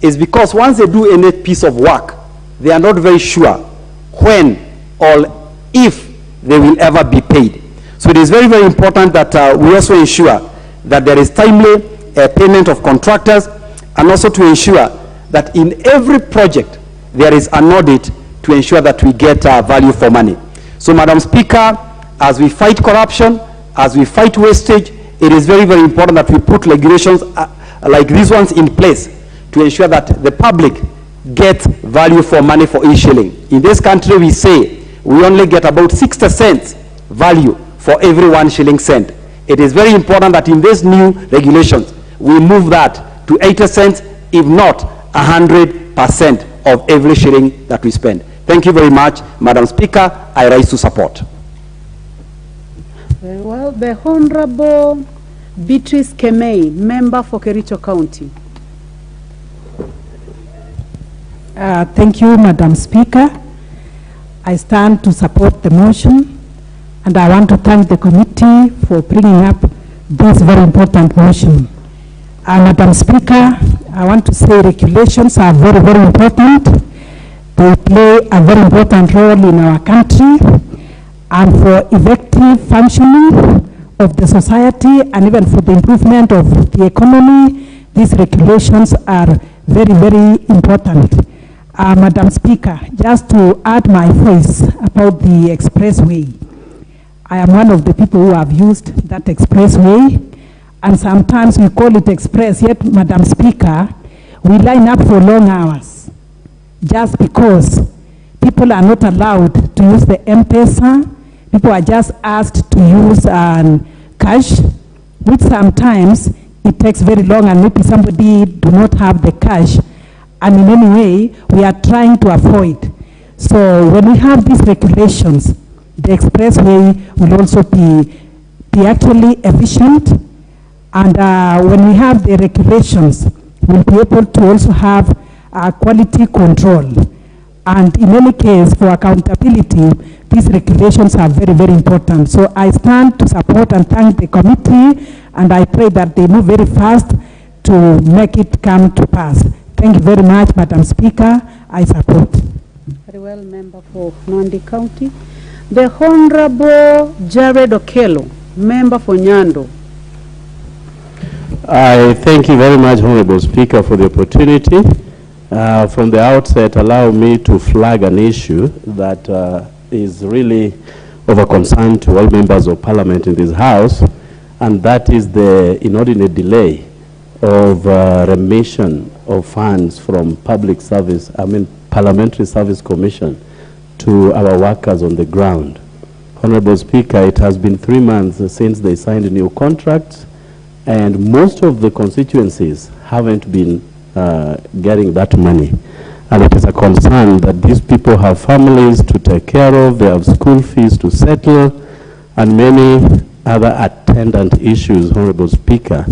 is because once they do any piece of work, they are not very sure when or if they will ever be paid. So it is very, very important that we also ensure that there is timely payment of contractors, and also to ensure that in every project there is an audit to ensure that we get value for money. So, Madam Speaker, as we fight corruption, as we fight wastage, it is very, very important that we put regulations like these ones in place to ensure that the public gets value for money for each shilling. In this country, we say we only get about 60 cents value for every 1 shilling cent. It is very important that in these new regulations, we move that to 80 cents, if not 100% of every shilling that we spend. Thank you very much, Madam Speaker. I rise to support. Very well. The Honorable Beatrice Kemei, member for Kericho County. Thank you, Madam Speaker. I stand to support the motion, and I want to thank the committee for bringing up this very important motion. Madam Speaker, I want to say regulations are very, very important. They play a very important role in our country, and for effective functioning of the society and even for the improvement of the economy, these regulations are very, very important. Madam Speaker, just to add my voice about the expressway, I am one of the people who have used that expressway, and sometimes we call it express, yet, Madam Speaker, we line up for long hours just because people are not allowed to use the M-Pesa. People are just asked to use cash, which sometimes it takes very long, and maybe somebody do not have the cash. And in any way, we are trying to avoid. So when we have these regulations, the expressway will also be actually efficient. And when we have the regulations, we'll be able to also have quality control. And in any case, for accountability, these regulations are very, very important. So I stand to support and thank the committee, and I pray that they move very fast to make it come to pass. Thank you very much, Madam Speaker. I support. Very well, member for Nandi County. The Honorable Jared Okello, member for Nyando. I thank you very much, Honorable Speaker, for the opportunity. From the outset, allow me to flag an issue that is really of a concern to all members of Parliament in this House, and that is the inordinate delay of remission of funds from Parliamentary Service Commission to our workers on the ground. Honorable Speaker, it has been 3 months since they signed a new contract, and most of the constituencies haven't been getting that money. And it is a concern that these people have families to take care of, they have school fees to settle, and many other attendant issues, Honorable Speaker.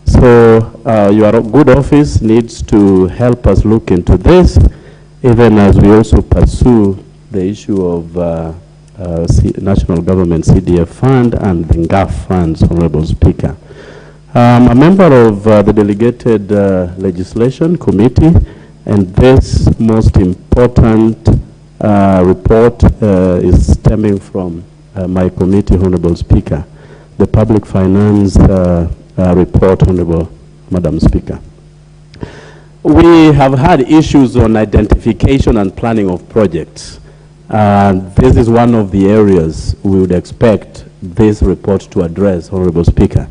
So your good office needs to help us look into this, even as we also pursue the issue of National Government CDF Fund and the NGAF funds, Honorable Speaker. I'm a member of the Delegated Legislation Committee, and this most important report is stemming from my committee, Honorable Speaker, the Public Finance report, Honorable Madam Speaker. We have had issues on identification and planning of projects. This is one of the areas we would expect this report to address, Honorable Speaker.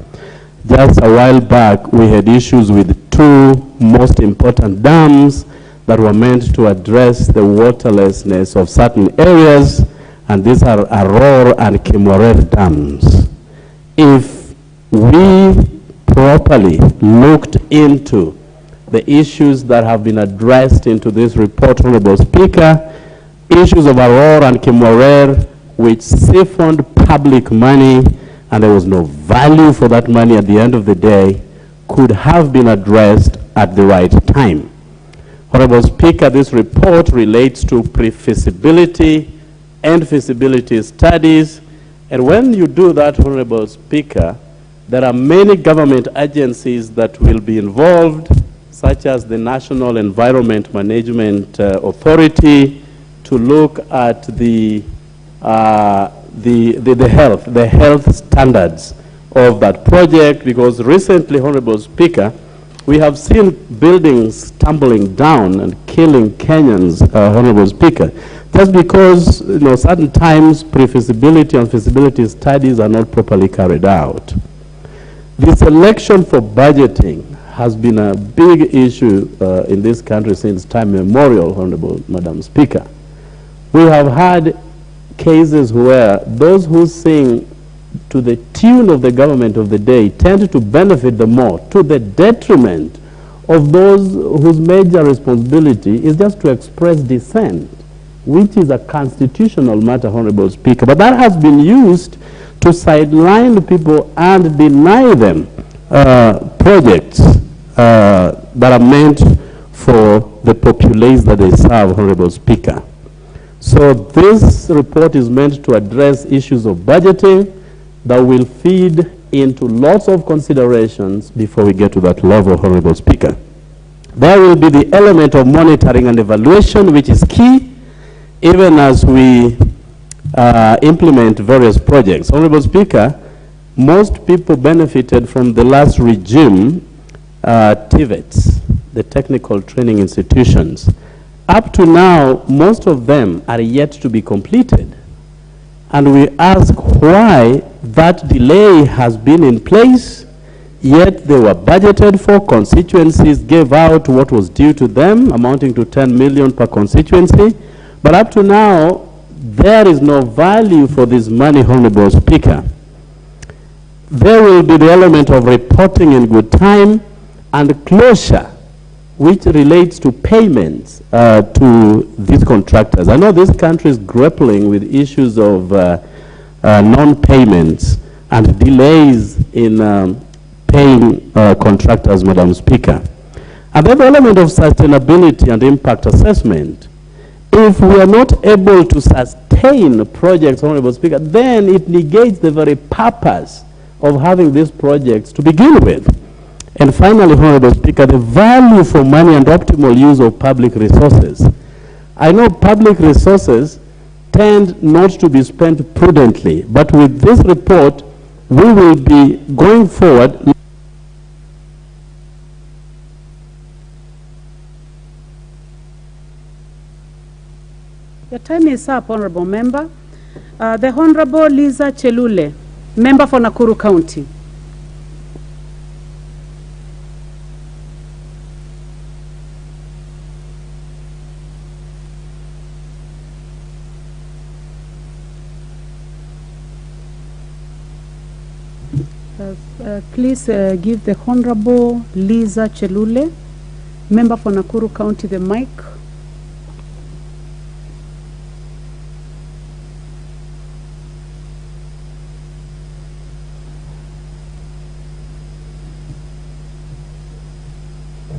Just a while back, we had issues with 2 most important dams that were meant to address the waterlessness of certain areas, and these are Aror and Kimorer dams. If we properly looked into the issues that have been addressed into this report, Honorable Speaker, issues of Aror and Kimorer, which siphoned public money, and there was no value for that money at the end of the day, could have been addressed at the right time. Honorable Speaker, this report relates to pre-feasibility and feasibility studies, and when you do that, Honorable Speaker, there are many government agencies that will be involved, such as the National Environment Management Authority, to look at the health standards of that project, because recently, Honorable Speaker, we have seen buildings tumbling down and killing Kenyans, Honorable Speaker, just because certain times pre-feasibility and feasibility studies are not properly carried out. The selection for budgeting has been a big issue in this country since time immemorial, Honorable Madam Speaker. We have had cases where those who sing to the tune of the government of the day tend to benefit the more, to the detriment of those whose major responsibility is just to express dissent, which is a constitutional matter, Honorable Speaker. But that has been used to sideline people and deny them projects that are meant for the populace that they serve, Honorable Speaker. So this report is meant to address issues of budgeting that will feed into lots of considerations before we get to that level, Honorable Speaker. There will be the element of monitoring and evaluation, which is key, even as we implement various projects. Honorable Speaker, most people benefited from the last regime, TVETs, the technical training institutions. Up to now, most of them are yet to be completed. And we ask why that delay has been in place, yet they were budgeted for, constituencies gave out what was due to them, amounting to 10 million per constituency. But up to now, there is no value for this money, Honorable Speaker. There will be the element of reporting in good time and closure, which relates to payments to these contractors. I know this country is grappling with issues of non-payments and delays in paying contractors, Madam Speaker. And then the element of sustainability and impact assessment. If we are not able to sustain projects, Honorable Speaker, then it negates the very purpose of having these projects to begin with. And finally, Honorable Speaker, the value for money and optimal use of public resources. I know public resources tend not to be spent prudently, but with this report, we will be going forward. Your time is up, Honorable Member. The Honorable Liza Chelule, Member for Nakuru County. Please give the Honorable Liza Chelule, member for Nakuru County, the mic.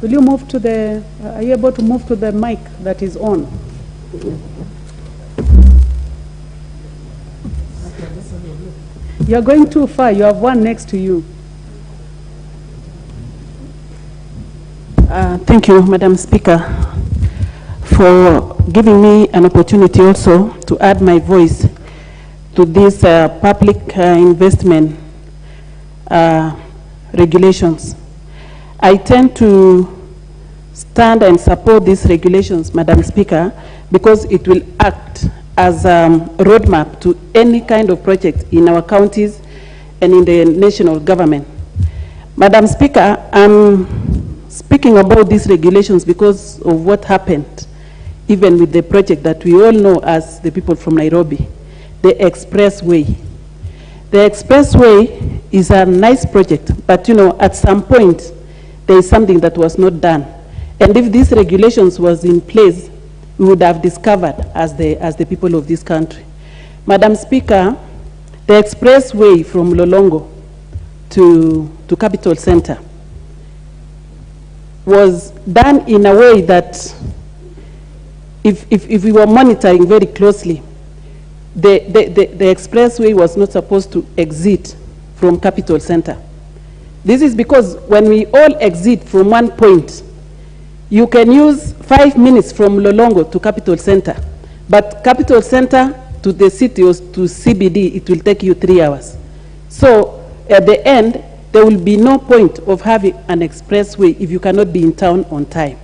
Will you move to the, are you able to move to the mic that is on? You're going too far. You have one next to you. Thank you, Madam Speaker, for giving me an opportunity also to add my voice to this public investment regulations. I tend to stand and support these regulations, Madam Speaker, because it will act as a roadmap to any kind of project in our counties and in the national government. Madam Speaker, I'm speaking about these regulations because of what happened, even with the project that we all know as the people from Nairobi, the expressway. The expressway is a nice project, but you know, at some point, there is something that was not done. And if these regulations was in place, we would have discovered as the people of this country. Madam Speaker, the expressway from Lolongo to Capital Center was done in a way that if we were monitoring very closely, the expressway was not supposed to exit from Capital Center. This is because when we all exit from one point, you can use 5 minutes from Lolongo to Capital Center, but Capital Center to the city or to CBD, it will take you 3 hours. So at the end, there will be no point of having an expressway if you cannot be in town on time.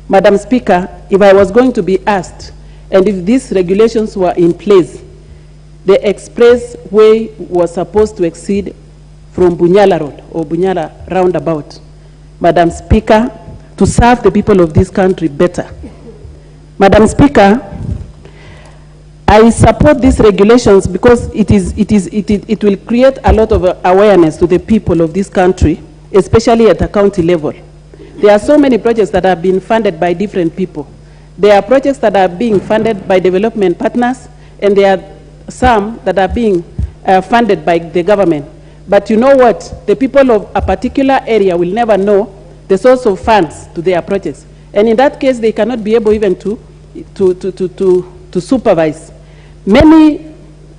Madam Speaker, if I was going to be asked, and if these regulations were in place, the expressway was supposed to exceed from Bunyala Road or Bunyala roundabout. Madam Speaker, to serve the people of this country better. Madam Speaker, I support these regulations because it will create a lot of awareness to the people of this country, especially at the county level. There are so many projects that have been funded by different people. There are projects that are being funded by development partners, and there are some that are being funded by the government. But you know what? The people of a particular area will never know the source of funds to their projects. And in that case, they cannot be able even to supervise. Many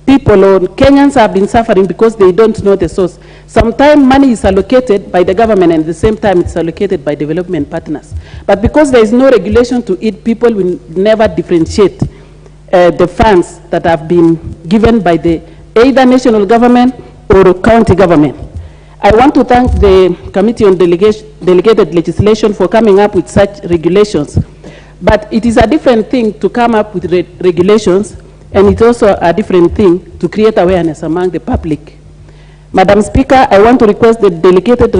people or Kenyans have been suffering because they don't know the source. Sometimes money is allocated by the government and at the same time it's allocated by development partners. But because there is no regulation to it, people will never differentiate the funds that have been given by the either national government or county government. I want to thank the Committee on Delegated Legislation for coming up with such regulations. But it is a different thing to come up with regulations, and it's also a different thing to create awareness among the public. Madam Speaker, I want to request the Delegated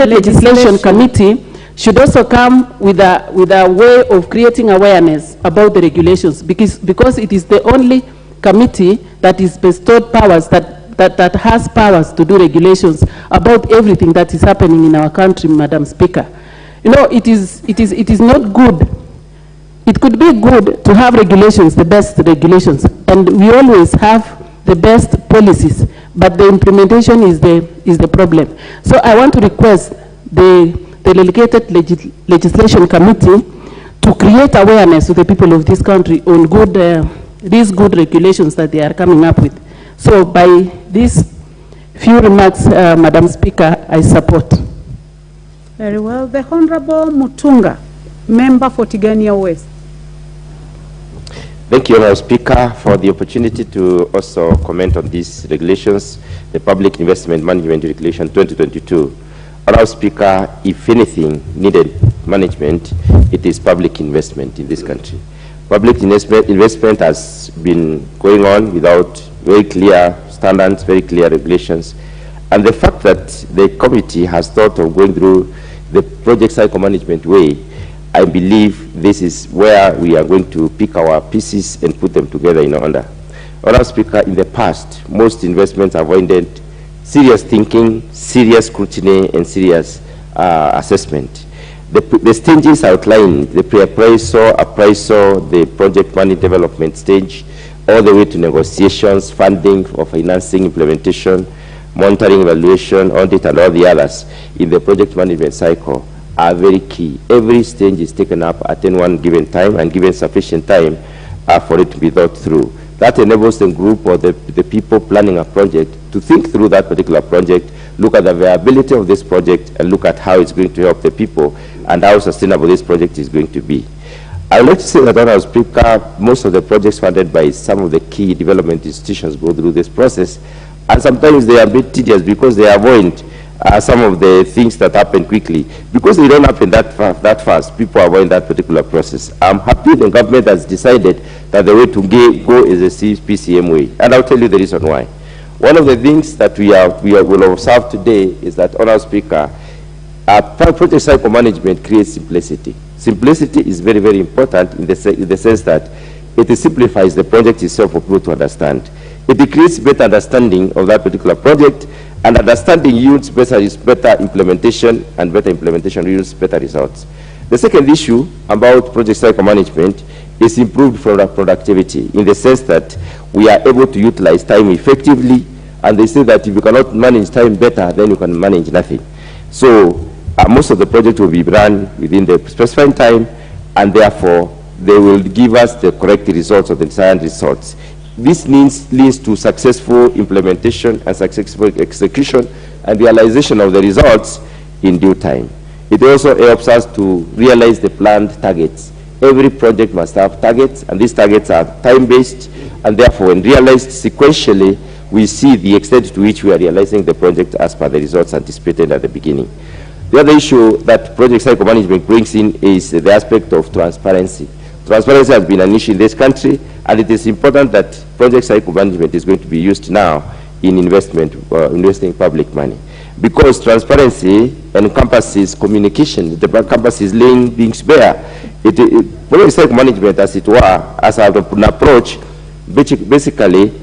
Legislation Committee should also come with a way of creating awareness about the regulations, because it is the only committee that is bestowed powers, that has powers to do regulations about everything that is happening in our country, Madam Speaker. You know, it is not good. It could be good to have regulations, the best regulations, and we always have the best policies, but the implementation is the problem. So I want to request the Delegated Legislation Committee to create awareness to the people of this country on these good regulations that they are coming up with. So by these few remarks, Madam Speaker, I support. Very well. The Honorable Mutunga, member for Tigania West. Thank you, Honorable Speaker, for the opportunity to also comment on these regulations, the Public Investment Management Regulation 2022. Honorable Speaker, if anything needed management, it is public investment in this country. Public investment has been going on without very clear standards, very clear regulations. And the fact that the committee has thought of going through the project cycle management way, I believe this is where we are going to pick our pieces and put them together in order. Honorable Speaker, in the past, most investments avoided serious thinking, serious scrutiny, and serious assessment. The stages outlined, the pre-appraisal, appraisal, the project money development stage, all the way to negotiations, funding or financing, implementation, monitoring, evaluation, audit, and all the others in the project management cycle are very key. Every stage is taken up at any one given time and given sufficient time for it to be thought through. That enables the group or the people planning a project to think through that particular project, look at the viability of this project, and look at how it's going to help the people and how sustainable this project is going to be. I would like to say that, Honorable Speaker, most of the projects funded by some of the key development institutions go through this process, and sometimes they are a bit tedious because they avoid some of the things that happen quickly. Because they don't happen that fast, people avoid that particular process. I'm happy the government has decided that the way to go is the PCM way, and I'll tell you the reason why. One of the things that we will observe today is that, Honorable Speaker, project cycle management creates simplicity. Simplicity is very, very important in the sense that it simplifies the project itself for people to understand. It creates better understanding of that particular project, and understanding yields better implementation, and better implementation yields better results. The second issue about project cycle management is improved productivity in the sense that we are able to utilize time effectively, and they say that if you cannot manage time better, then you can manage nothing. So most of the project will be run within the specified time, and therefore they will give us the correct results or the desired results. This leads to successful implementation and successful execution and realization of the results in due time. It also helps us to realize the planned targets. Every project must have targets, and these targets are time-based, and therefore when realized sequentially, we see the extent to which we are realizing the project as per the results anticipated at the beginning. The other issue that project cycle management brings in is the aspect of transparency. Transparency has been an issue in this country, and it is important that project cycle management is going to be used now in investing public money. Because transparency encompasses communication, it encompasses laying things bare. Project cycle management, as it were, as an approach, basically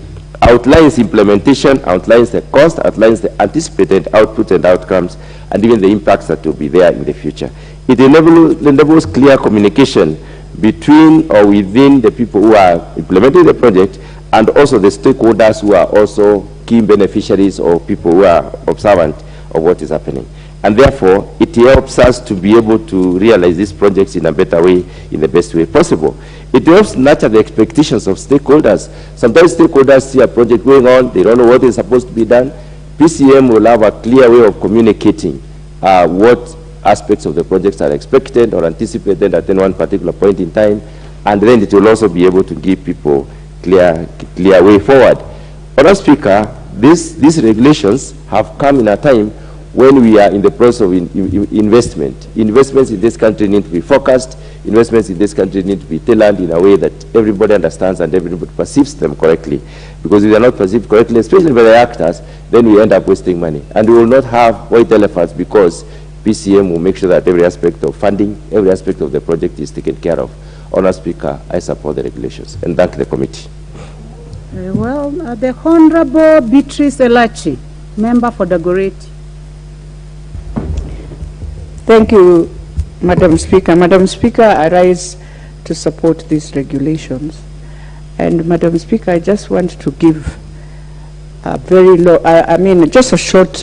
outlines implementation, outlines the cost, outlines the anticipated output and outcomes, and even the impacts that will be there in the future. It enables clear communication between or within the people who are implementing the project, and also the stakeholders who are also key beneficiaries or people who are observant of what is happening. And therefore, it helps us to be able to realize these projects in a better way, in the best way possible. It helps nurture the expectations of stakeholders. Sometimes stakeholders see a project going on, they don't know what is supposed to be done. PCM will have a clear way of communicating what aspects of the projects are expected or anticipated at any one particular point in time, and then it will also be able to give people clear way forward. Honorable Speaker, these regulations have come in a time when we are in the process of investment. Investments in this country need to be focused. Investments in this country need to be tailored in a way that everybody understands and everybody perceives them correctly. Because if they are not perceived correctly, especially by the actors, then we end up wasting money. And we will not have white elephants, because PCM will make sure that every aspect of funding, every aspect of the project is taken care of. Honourable Speaker, I support the regulations and thank the committee. Very well. The Honourable Beatrice Elachi, member for Dagoretti. Thank you, Madam Speaker. Madam Speaker, I rise to support these regulations. And Madam Speaker, I just want to give a very just a short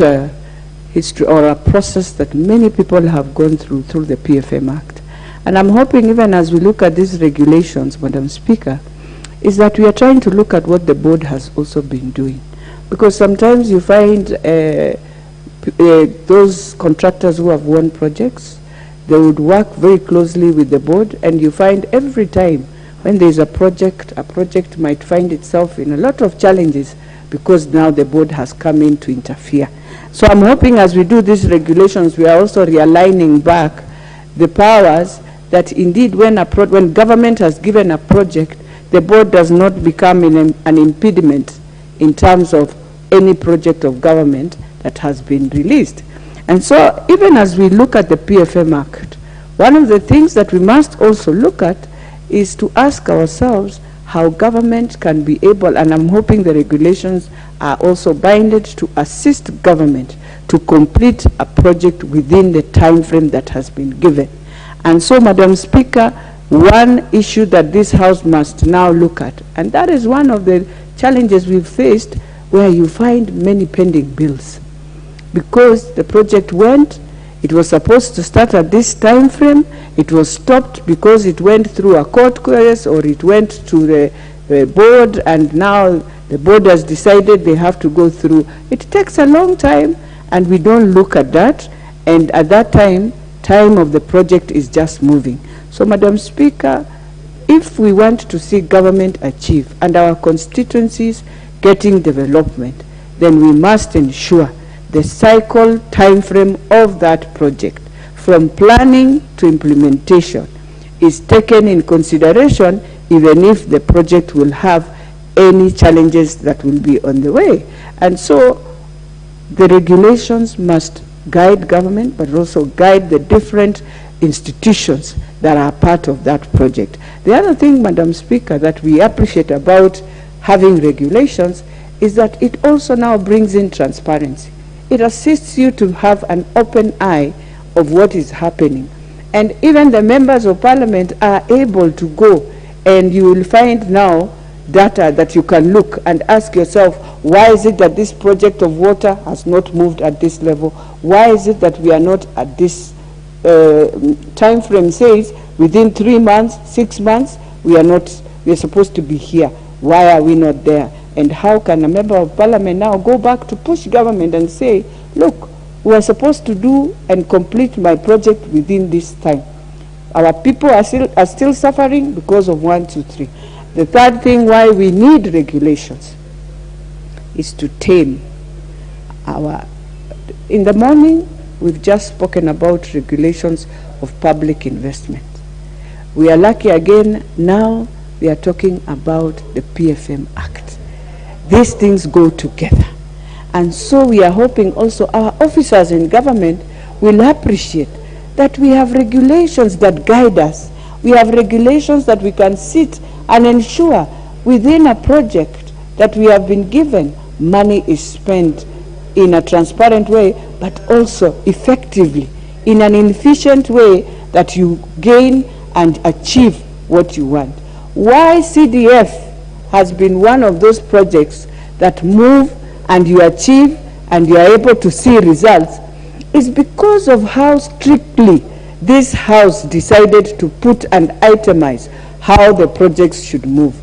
history or a process that many people have gone through the PFM Act. And I'm hoping, even as we look at these regulations, Madam Speaker, is that we are trying to look at what the board has also been doing. Because sometimes you find those contractors who have won projects, they would work very closely with the board, and you find every time when there's a project might find itself in a lot of challenges because now the board has come in to interfere. So I'm hoping as we do these regulations, we are also realigning back the powers that indeed when government has given a project, the board does not become an impediment in terms of any project of government that has been released. And so even as we look at the PFM Act, One of the things that we must also look at is to ask ourselves how government can be able, and I'm hoping the regulations are also binded to assist government to complete a project within the time frame that has been given. And so, Madam Speaker, one issue that this House must now look at, and that is one of the challenges we've faced, where you find many pending bills. Because the project went, it was supposed to start at this time frame, it was stopped because it went through a court case or it went to the board, and now the board has decided they have to go through. It takes a long time, and we don't look at that, and at that time of the project is just moving. So, Madam Speaker, if we want to see government achieve and our constituencies getting development, then we must ensure the cycle time frame of that project, from planning to implementation, is taken in consideration, even if the project will have any challenges that will be on the way. And so the regulations must guide government, but also guide the different institutions that are part of that project. The other thing, Madam Speaker, that we appreciate about having regulations is that it also now brings in transparency. It assists you to have an open eye of what is happening. And even the members of parliament are able to go, and you will find now data that you can look and ask yourself, why is it that this project of water has not moved at this level? Why is it that we are not at this time frame says within 3 months, 6 months, we are supposed to be here. Why are we not there? And how can a member of parliament now go back to push government and say, look, we are supposed to do and complete my project within this time. Our people are still suffering because of 1, 2, 3. The third thing why we need regulations is to tame our... In the morning, we've just spoken about regulations of public investment. We are lucky again, now we are talking about the PFM Act. These things go together. And so we are hoping also our officers in government will appreciate that we have regulations that guide us. We have regulations that we can sit and ensure within a project that we have been given, money is spent in a transparent way, but also effectively, in an efficient way that you gain and achieve what you want. Why CDF has been one of those projects that move and you achieve and you are able to see results is because of how strictly this House decided to put and itemize how the projects should move.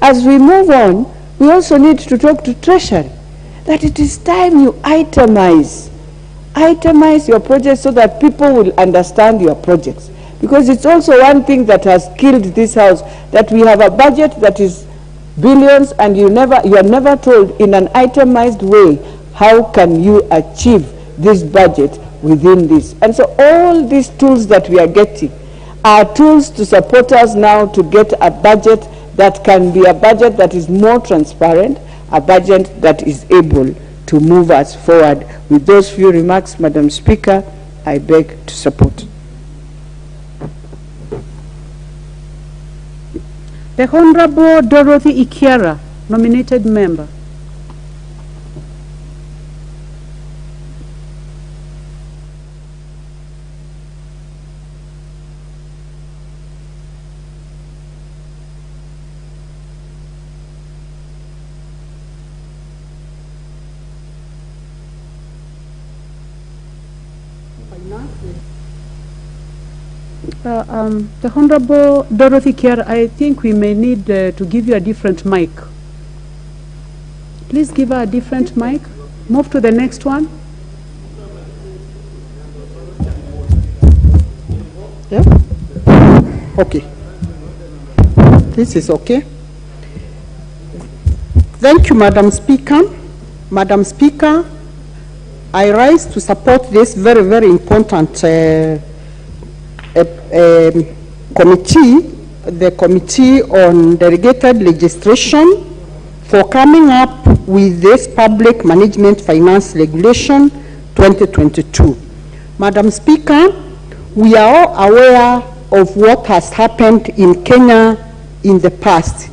As we move on, we also need to talk to Treasury that it is time you itemize your projects so that people will understand your projects. Because it's also one thing that has killed this House, that we have a budget that is billions and you are never told in an itemized way how can you achieve this budget within this. And so all these tools that we are getting are tools to support us now to get a budget that can be a budget that is more transparent, a budget that is able to move us forward. With those few remarks, Madam Speaker, I beg to support. The Honorable Dorothy Ikiara, nominated member. The Honorable Dorothy Kiara, I think we may need to give you a different mic. Please give her a different mic. Move to the next one. Yeah? Okay. This is okay. Thank you, Madam Speaker. Madam Speaker, I rise to support this very, very important committee, the Committee on Delegated Legislation, for coming up with this Public Management Finance Regulation 2022. Madam Speaker, we are all aware of what has happened in Kenya in the past.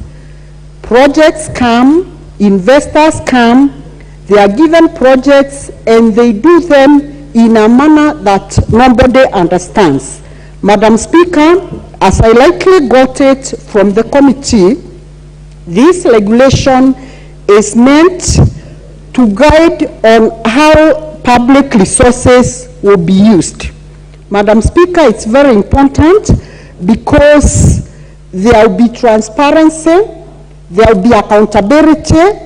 Projects come, investors come, they are given projects and they do them in a manner that nobody understands. Madam Speaker, as I likely got it from the committee, this regulation is meant to guide on how public resources will be used. Madam Speaker, it's very important because there will be transparency, there will be accountability,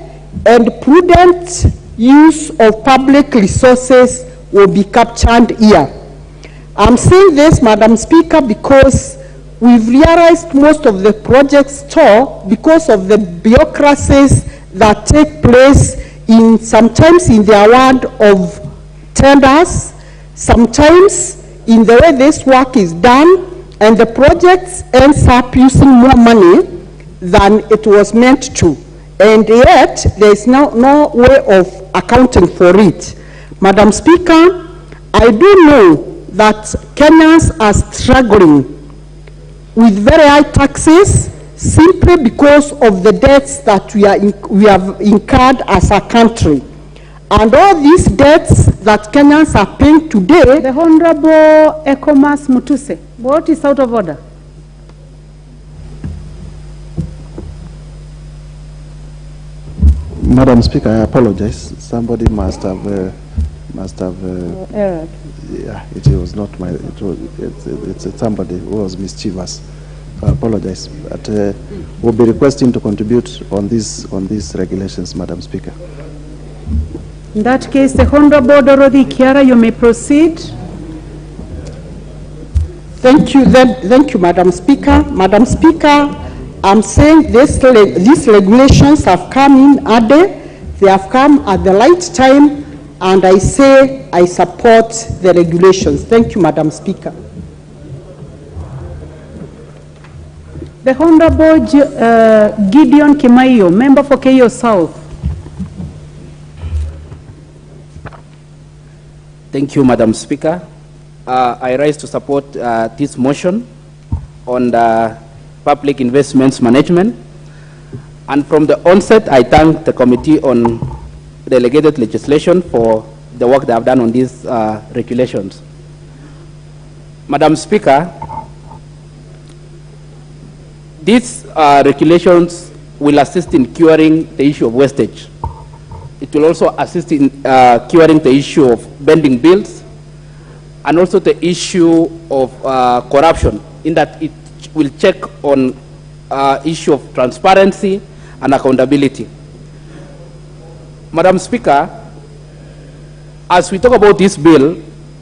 and prudent use of public resources will be captured here. I'm saying this, Madam Speaker, because we've realized most of the projects stall because of the bureaucracies that take place sometimes in the award of tenders, sometimes in the way this work is done, and the project ends up using more money than it was meant to. And yet, there is no way of accounting for it. Madam Speaker, I do know that Kenyans are struggling with very high taxes simply because of the debts that we have incurred as a country. And all these debts that Kenyans are paying today. The Honorable Ekomas Mutuse, what is out of order? Madam Speaker, I apologize. Somebody must have error. Yeah, it was not my. It's somebody who was mischievous. I apologize. But we'll be requesting to contribute on these regulations, Madam Speaker. In that case, the Honorable Dorothy Kiara, you may proceed. Thank you, Madam Speaker. Madam Speaker, I'm saying these regulations have come in early, they have come at the right time, and I say I support the regulations. Thank you, Madam Speaker. The Honorable Gideon Kimaiyo, member for Keyo South. Thank you, Madam Speaker. I rise to support this motion on the public investments management. And from the onset, I thank the Committee on Delegated Legislation for the work they have done on these regulations. Madam Speaker, these regulations will assist in curing the issue of wastage. It will also assist in curing the issue of bending bills and also the issue of corruption, in that it will check on issue of transparency and accountability. Madam Speaker, as we talk about this bill,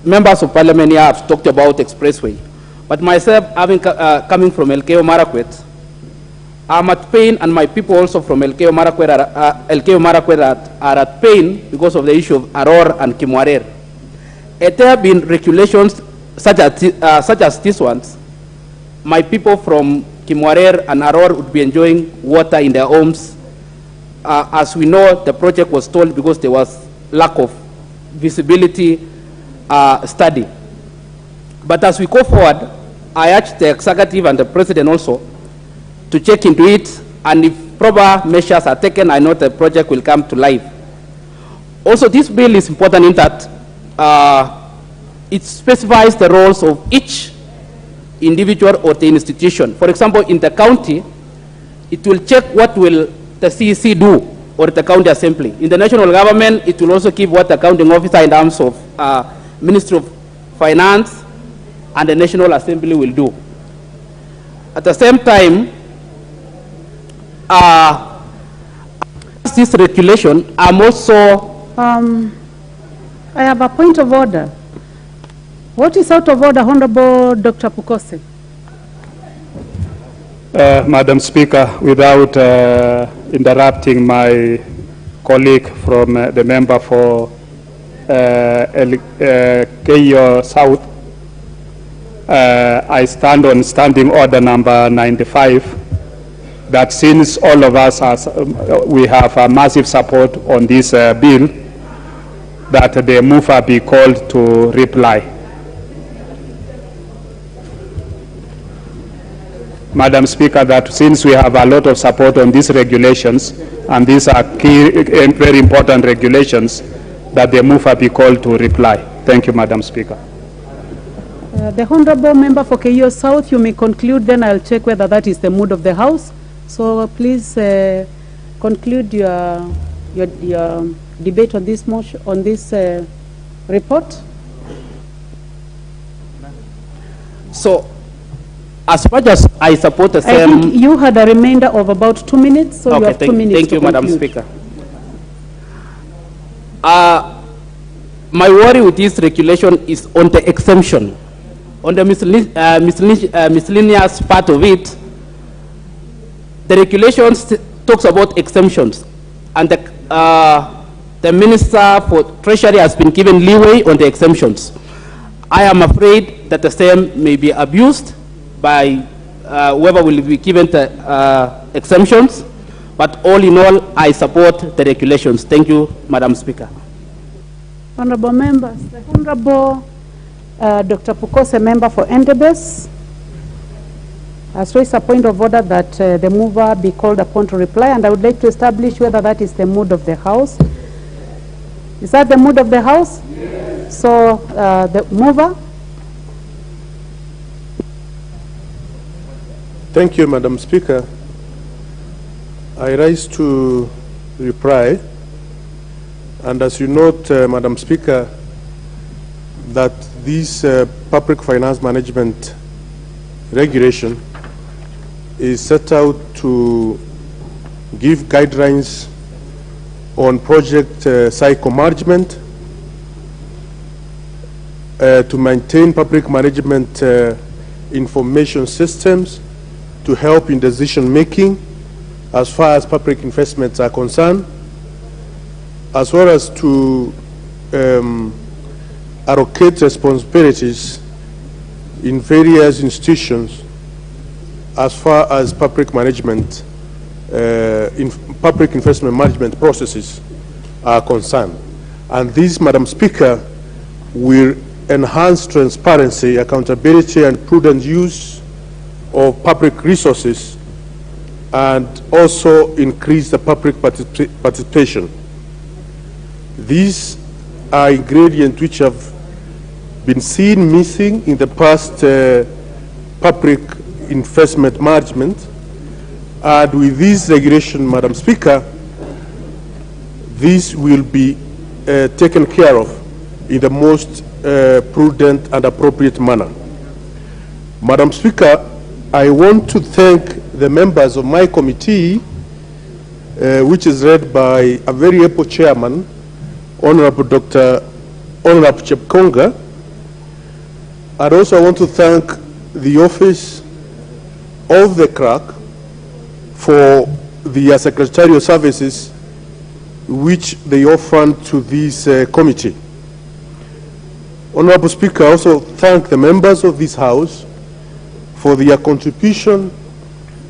members of Parliament here have talked about expressway. But myself, coming from Elgeyo Marakwet, I'm at pain, and my people also from Elgeyo Marakwet are at pain because of the issue of Aror and Kimwarer. There have been regulations such as these ones. My people from Kimwarer and Aror would be enjoying water in their homes. As we know, the project was stalled because there was lack of visibility study. But as we go forward, I urge the executive and the president also to check into it, and if proper measures are taken, I know the project will come to life. Also, this bill is important in that it specifies the roles of each individual or the institution. For example, in the county, it will check what will the CEC do, or the county assembly. In the national government, it will also give what the accounting officer in terms of Ministry of Finance and the National Assembly will do. At the same time, this regulation, I'm also... I have a point of order. What is out of order, Honorable Dr. Pukose? Madam Speaker, without interrupting my colleague from the member for Keyo South, I stand on standing order number 95, that since all of us we have a massive support on this bill, that the mover be called to reply. Madam Speaker, that since we have a lot of support on these regulations, and these are key and very important regulations, that the mover be called to reply. Thank you, Madam Speaker. The Honorable Member for Keyo South, you may conclude, then I'll check whether that is the mood of the House. So please conclude your debate on this motion, on this report. So, as much as I support the same... I think you had a remainder of about 2 minutes, so you have 2 minutes Thank you, to Madam conclude. Speaker. My worry with this regulation is on the exemption. On the miscellaneous part of it, the regulations talks about exemptions, and the Minister for Treasury has been given leeway on the exemptions. I am afraid that the same may be abused by whoever will be given the exemptions, but all in all, I support the regulations. Thank you, Madam Speaker. Honorable members, the Honorable Dr. Pukose, member for Endebess, has raised a point of order that the mover be called upon to reply, and I would like to establish whether that is the mood of the House. Is that the mood of the House? Yes. So the mover. Thank you, Madam Speaker. I rise to reply, and as you note, Madam Speaker, that this public finance management regulation is set out to give guidelines on project cycle management, to maintain public management information systems, to help in decision making as far as public investments are concerned, as well as to allocate responsibilities in various institutions as far as public management, public investment management processes are concerned. And this, Madam Speaker, will enhance transparency, accountability, and prudent use of public resources, and also increase the public participation. These are ingredients which have been seen missing in the past public investment management, and with this regulation, Madam Speaker, this will be taken care of in the most prudent and appropriate manner. Madam Speaker, I want to thank the members of my committee, which is led by a very able chairman, Honorable Chepkonga. And also I want to thank the office of the clerk for the secretarial services which they offered to this committee. Honorable Speaker, I also thank the members of this House for their contribution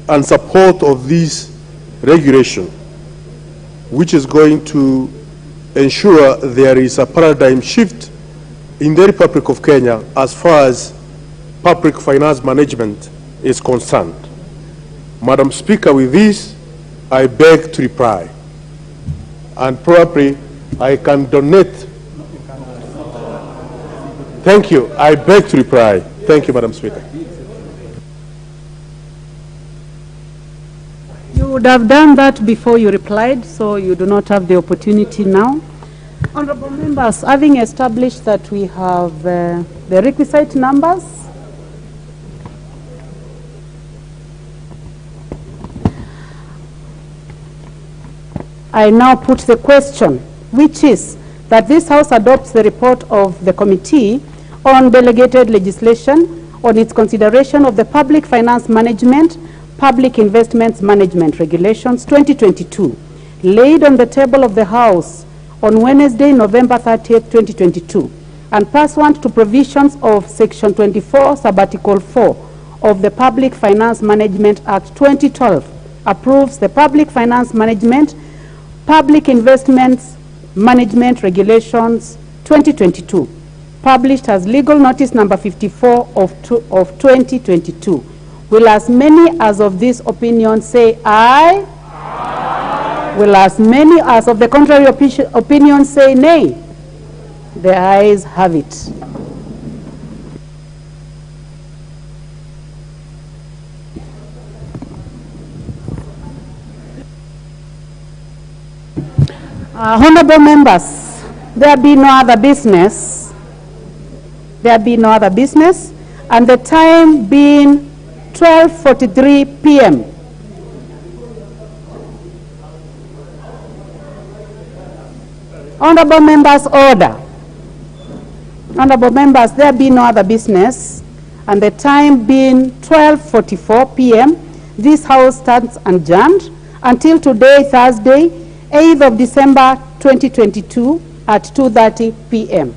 and support of this regulation, which is going to ensure there is a paradigm shift in the Republic of Kenya as far as public finance management is concerned. Madam Speaker, with this, I beg to reply. And probably I can donate. Thank you. I beg to reply. Thank you, Madam Speaker. You would have done that before you replied, so you do not have the opportunity now. Honorable members, having established that we have the requisite numbers, I now put the question, which is that this House adopts the report of the Committee on Delegated Legislation on its consideration of the Public Finance Management, Public Investments Management Regulations 2022, laid on the table of the House on Wednesday, November 30th, 2022, and pursuant to provisions of Section 24, Subarticle 4 of the Public Finance Management Act 2012, approves the Public Finance Management, Public Investments Management Regulations 2022, published as legal notice number 54 of 2022, Will as many as of this opinion say aye? Aye. Will as many as of the contrary opinion say nay? The ayes have it. Honorable members, there be no other business. There be no other business, and the time being 12:43 p.m. Honorable members, order. Honorable members, there be no other business, and the time being 12:44 p.m., this House stands adjourned until today, Thursday, 8th of December 2022 at 2:30 p.m.